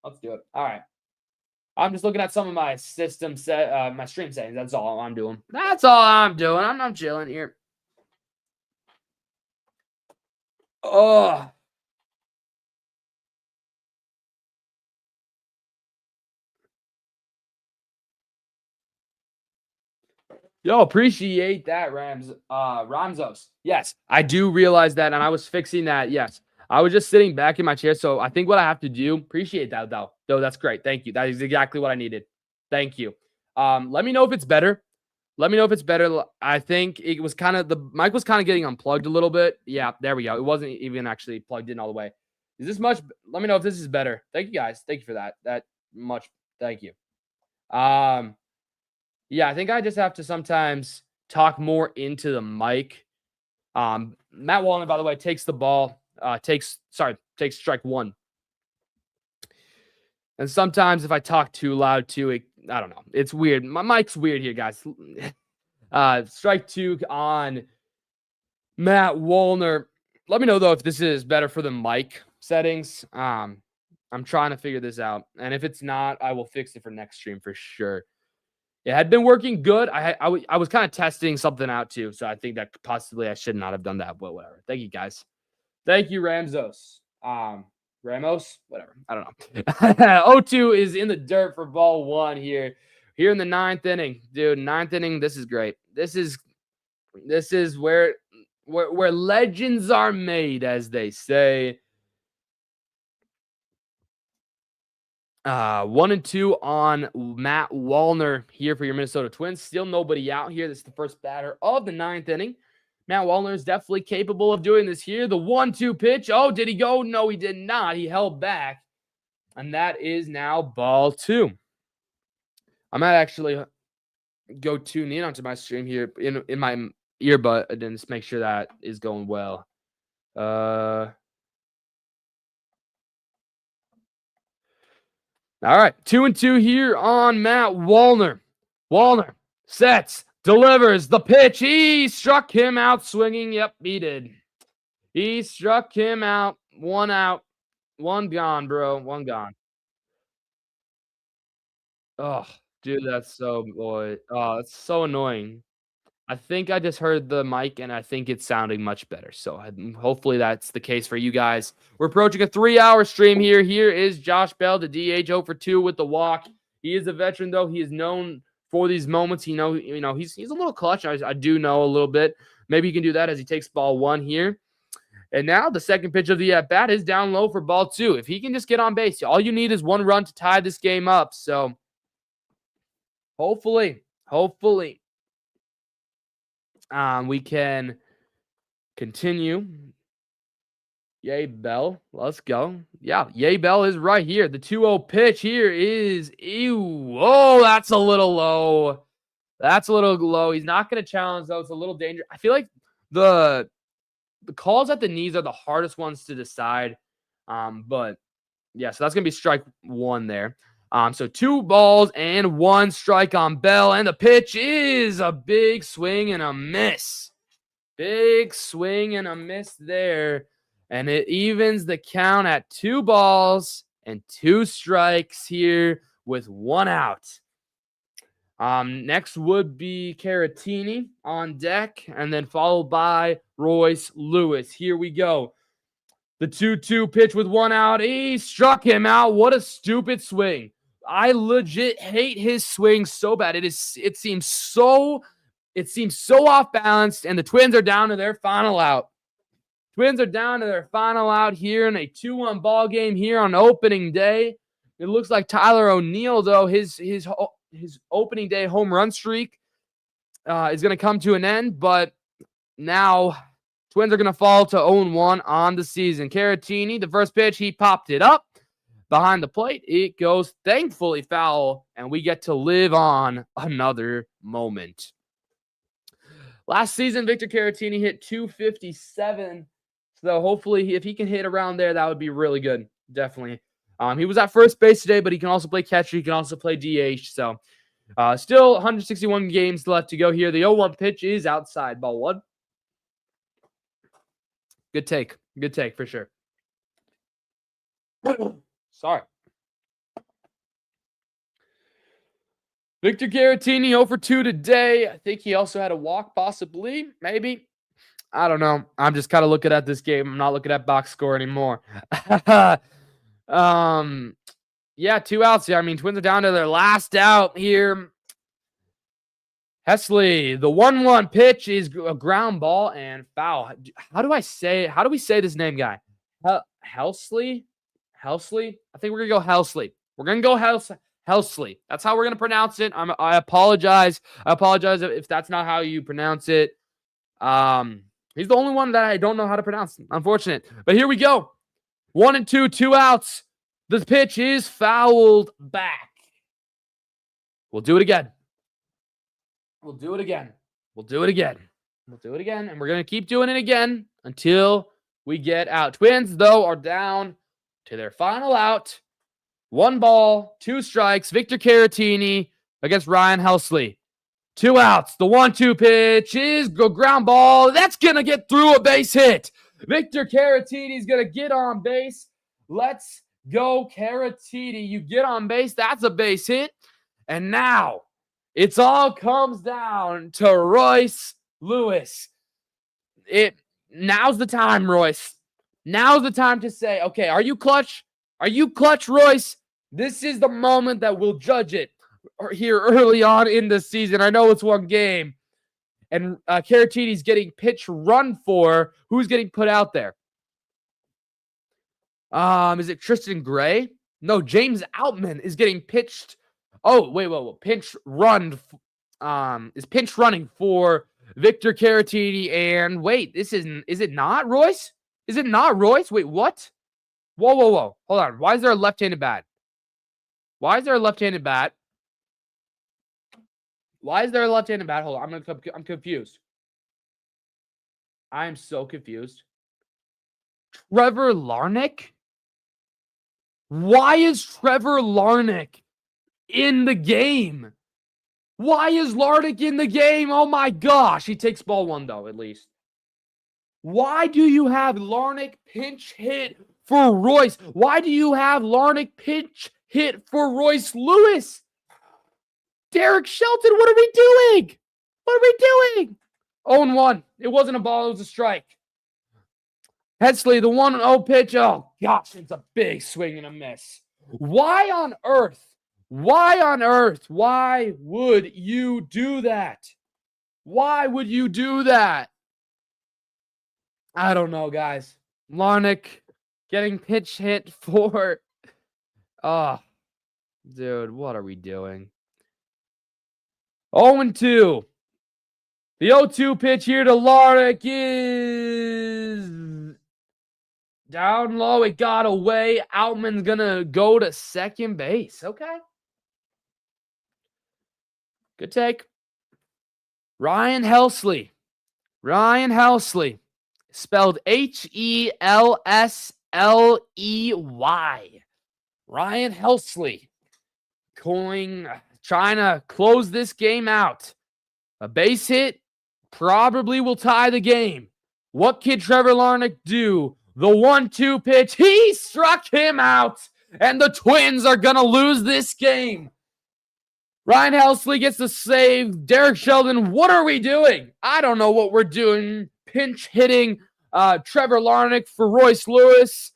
Let's do it. All right. I'm just looking at some of my system my stream settings. That's all I'm doing. I'm chilling here. Oh. Yo, appreciate that, Ramzos. Yes, I do realize that, and I was fixing that. Yes, I was just sitting back in my chair, so I think what I have to do, appreciate that, though. That's great. Thank you. That is exactly what I needed. Thank you. Let me know if it's better. I think it was the mic was kind of getting unplugged a little bit. Yeah, there we go. It wasn't even actually plugged in all the way. Is this much? Let me know if this is better. Thank you, guys. Thank you for that. Thank you. Yeah, I think I just have to sometimes talk more into the mic. Matt Wallner, by the way, takes the ball. Takes strike 1. And sometimes if I talk too loud too, I don't know. It's weird. My mic's weird here, guys. Strike 2 on Matt Wallner. Let me know, though, if this is better for the mic settings. I'm trying to figure this out. And if it's not, I will fix it for next stream for sure. It had been working good. I was kind of testing something out, too. So I think that possibly I should not have done that. But whatever. Thank you, guys. Thank you, Ramzos. Ramos, whatever. I don't know. 0-2 is in the dirt for ball 1 here in the 9th inning, dude. 9th inning. This is great. This is where legends are made, as they say. 1-2 on Matt Wallner here for your Minnesota Twins. Still nobody out here. This is the first batter of the 9th inning. Matt Wallner is definitely capable of doing this here. The 1-2 pitch. Oh, did he go? No, he did not. He held back. And that is now ball 2. I might actually go tune in onto my stream here in my earbud and then just make sure that is going well. All right, 2-2 here on Matt Wallner. Wallner sets, delivers the pitch. He struck him out swinging. Yep, he did. He struck him out. 1 out. 1 gone, bro. 1 gone. Oh, dude, that's so boy. Oh, that's so annoying. I think I just heard the mic, and I think it's sounding much better. So hopefully that's the case for you guys. We're approaching a 3-hour stream here. Here is Josh Bell, the DH, 0 for 2 with the walk. He is a veteran, though. He is known for these moments. He's a little clutch. I do know a little bit. Maybe he can do that as he takes ball 1 here. And now the second pitch of the at-bat is down low for ball 2. If he can just get on base, all you need is 1 run to tie this game up. So hopefully, we can continue. Yay, Bell. Let's go. Yeah, Yay, Bell is right here. The 2-0 pitch here is, ew. Oh, that's a little low. That's a little low. He's not going to challenge, though. It's a little dangerous. I feel like the calls at the knees are the hardest ones to decide. But, yeah, so that's going to be strike 1 there. So 2 balls and 1 strike on Bell, and the pitch is a big swing and a miss. Big swing and a miss there, and it evens the count at 2 balls and 2 strikes here with 1 out. Next would be Caratini on deck, and then followed by Royce Lewis. Here we go. The 2-2 pitch with 1 out. He struck him out. What a stupid swing. I legit hate his swing so bad. It seems so off balance, and the Twins are down to their final out. Twins are down to their final out here in a 2-1 ball game here on opening day. It looks like Tyler O'Neill, though, his opening day home run streak is going to come to an end, but now Twins are going to fall to 0-1 on the season. Caratini, the first pitch, he popped it up. Behind the plate, it goes thankfully foul, and we get to live on another moment. Last season, Victor Caratini hit 257, so hopefully if he can hit around there, that would be really good, definitely. He was at first base today, but he can also play catcher. He can also play DH, so still 161 games left to go here. The 0-1 pitch is outside, ball 1. Good take for sure. Sorry. Victor Caratini 0 for 2 today. I think he also had a walk, possibly, maybe. I don't know. I'm just kind of looking at this game. I'm not looking at box score anymore. Yeah, 2 outs here. I mean, Twins are down to their last out here. Hesley, the 1-1 pitch is a ground ball and foul. How do we say this name, guy? Helsley? I think we're going to go Helsley. We're going to go Helsley. That's how we're going to pronounce it. I apologize. If that's not how you pronounce it. He's the only one that I don't know how to pronounce. Unfortunate. But here we go. 1-2, 2 outs. The pitch is fouled back. We'll do it again. And we're going to keep doing it again until we get out. Twins, though, are down to their final out. 1 ball, 2 strikes. Victor Caratini against Ryan Helsley. 2 outs. The 1-2 pitch is a ground ball. That's going to get through a base hit. Victor Caratini is going to get on base. Let's go, Caratini. You get on base. That's a base hit. And now it all comes down to Royce Lewis. Now's the time, Royce. Now's the time to say, okay, are you clutch? Are you clutch, Royce? This is the moment that we'll judge it here early on in the season. I know it's 1 game. And Caratini's getting pitch run for. Who's getting put out there? Is it Tristan Gray? No, James Outman is getting pitched. Oh, wait. Pinch run. Is pinch running for Victor Caratini. And wait, is it not Royce? Is it not Royce? Wait, what? Whoa, whoa, whoa. Hold on. Why is there a left-handed bat? Why is there a left-handed bat? Why is there a left-handed bat? Hold on. I'm confused. I am so confused. Trevor Larnach? Why is Trevor Larnach in the game? Why is Larnach in the game? Oh my gosh. He takes ball one, though, at least. Why do you have Larnach pinch hit for Royce? Why do you have Larnach pinch hit for Royce Lewis? Derek Shelton, what are we doing? What are we doing? 0-1. It wasn't a ball, it was a strike. Headsley, the 1-0 pitch. Oh, gosh, it's a big swing and a miss. Why on earth? Why on earth? Why would you do that? Why would you do that? I don't know, guys. Larnach getting pitch hit for... Oh, dude, what are we doing? 0-2. The 0-2 pitch here to Larnach is down low. It got away. Outman's going to go to second base. Okay. Good take. Ryan Helsley. Ryan Helsley. Spelled Helsley. Ryan Helsley. Trying to close this game out. A base hit probably will tie the game. What can Trevor Larnach do? The 1-2 pitch. He struck him out. And the Twins are going to lose this game. Ryan Helsley gets the save. Derek Sheldon, what are we doing? I don't know what we're doing. Pinch hitting Trevor Larnach for Royce Lewis.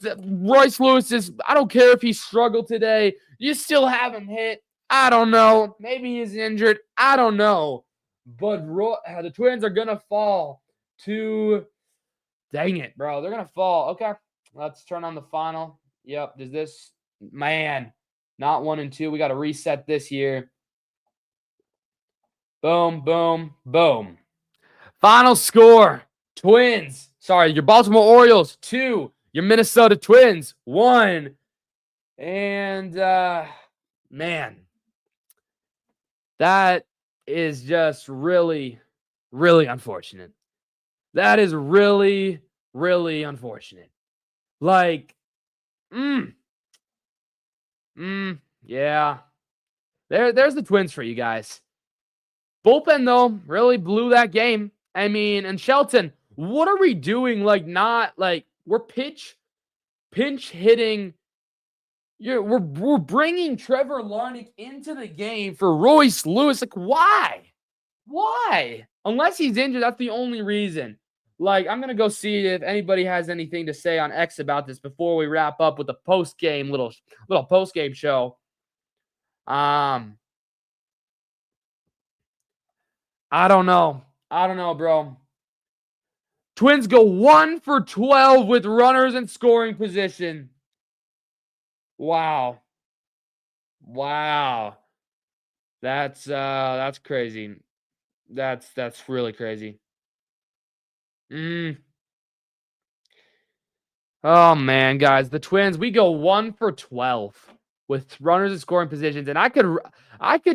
Royce Lewis is, I don't care if he struggled today. You still have him hit. I don't know. Maybe he's injured. I don't know. But the Twins are going to fall to... Dang it, bro. They're going to fall. Okay. Let's turn on the final. Yep. Does this... Man. Not 1-2. We got to reset this here. Boom, boom, boom. Final score. Twins. Sorry, your Baltimore Orioles, 2. Your Minnesota Twins, 1. And, man. That is just really, really unfortunate. That is really, really unfortunate. Like, yeah. There's the Twins for you guys. Bullpen, though, really blew that game. I mean, and Shelton, what are we doing? We're pinch hitting. We're bringing Trevor Larnach into the game for Royce Lewis. Like, why? Why? Unless he's injured, that's the only reason. Like, I'm going to go see if anybody has anything to say on X about this before we wrap up with the post-game, little post-game show. I don't know. Bro. Twins go 1 for 12 with runners in scoring position. Wow. That's crazy. That's really crazy. Oh man, guys, the Twins, we go 1 for 12 with runners in scoring positions, and I could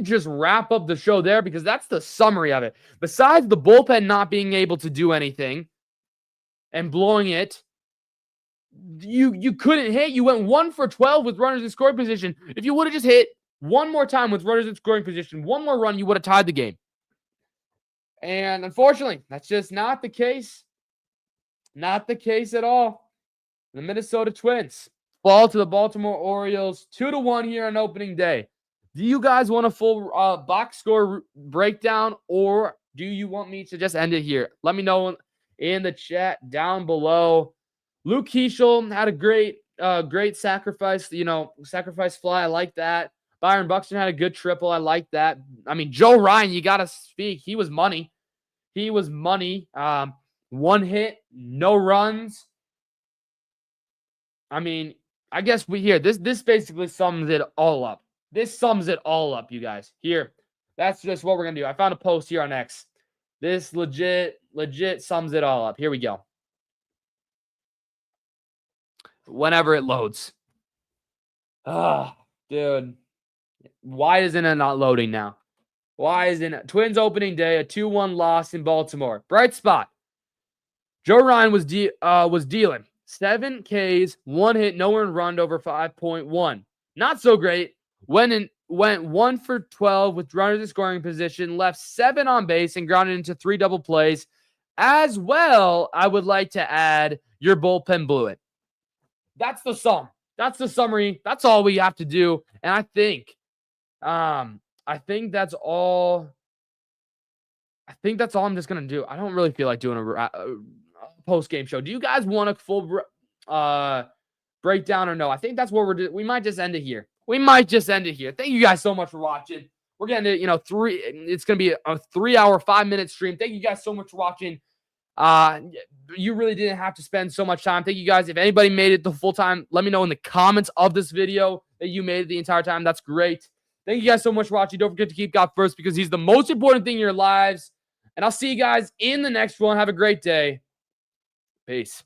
just wrap up the show there because that's the summary of it. Besides the bullpen not being able to do anything and blowing it, you couldn't hit. You went 1 for 12 with runners in scoring position. If you would have just hit one more time with runners in scoring position, one more run, you would have tied the game. And unfortunately, that's just not the case. Not the case at all. The Minnesota Twins fall to the Baltimore Orioles 2-1 here on opening day. Do you guys want a full box score breakdown, or do you want me to just end it here? Let me know in the chat down below. Luke Keeschel had a great sacrifice, sacrifice fly. I like that. Byron Buxton had a good triple. I like that. I mean, Joe Ryan, you got to speak. He was money. 1 hit, no runs. I mean, I guess this basically sums it all up. This sums it all up, you guys. Here, that's just what we're going to do. I found a post here on X. This legit sums it all up. Here we go. whenever it loads. Ah, dude. Why isn't it not loading now? Why isn't it? Twins opening day, a 2-1 loss in Baltimore. Bright spot. Joe Ryan was dealing 7 Ks, 1 hit, no earned run over 5.1. Not so great. Went 1 for 12 with runners in scoring position, left 7 on base, and grounded into 3 double plays. As well, I would like to add your bullpen blew it. That's the sum. That's the summary. That's all we have to do. And I think that's all. I think that's all I'm just gonna do. I don't really feel like doing a post-game show. Do you guys want a full breakdown or no? I think that's what we might just end it here. Thank you guys so much for watching. We're getting to, it's going to be a 3-hour, 5-minute stream. Thank you guys so much for watching. You really didn't have to spend so much time. Thank you guys. If anybody made it the full time, let me know in the comments of this video that you made it the entire time. That's great. Thank you guys so much for watching. Don't forget to keep God first because he's the most important thing in your lives. And I'll see you guys in the next one. Have a great day. Peace.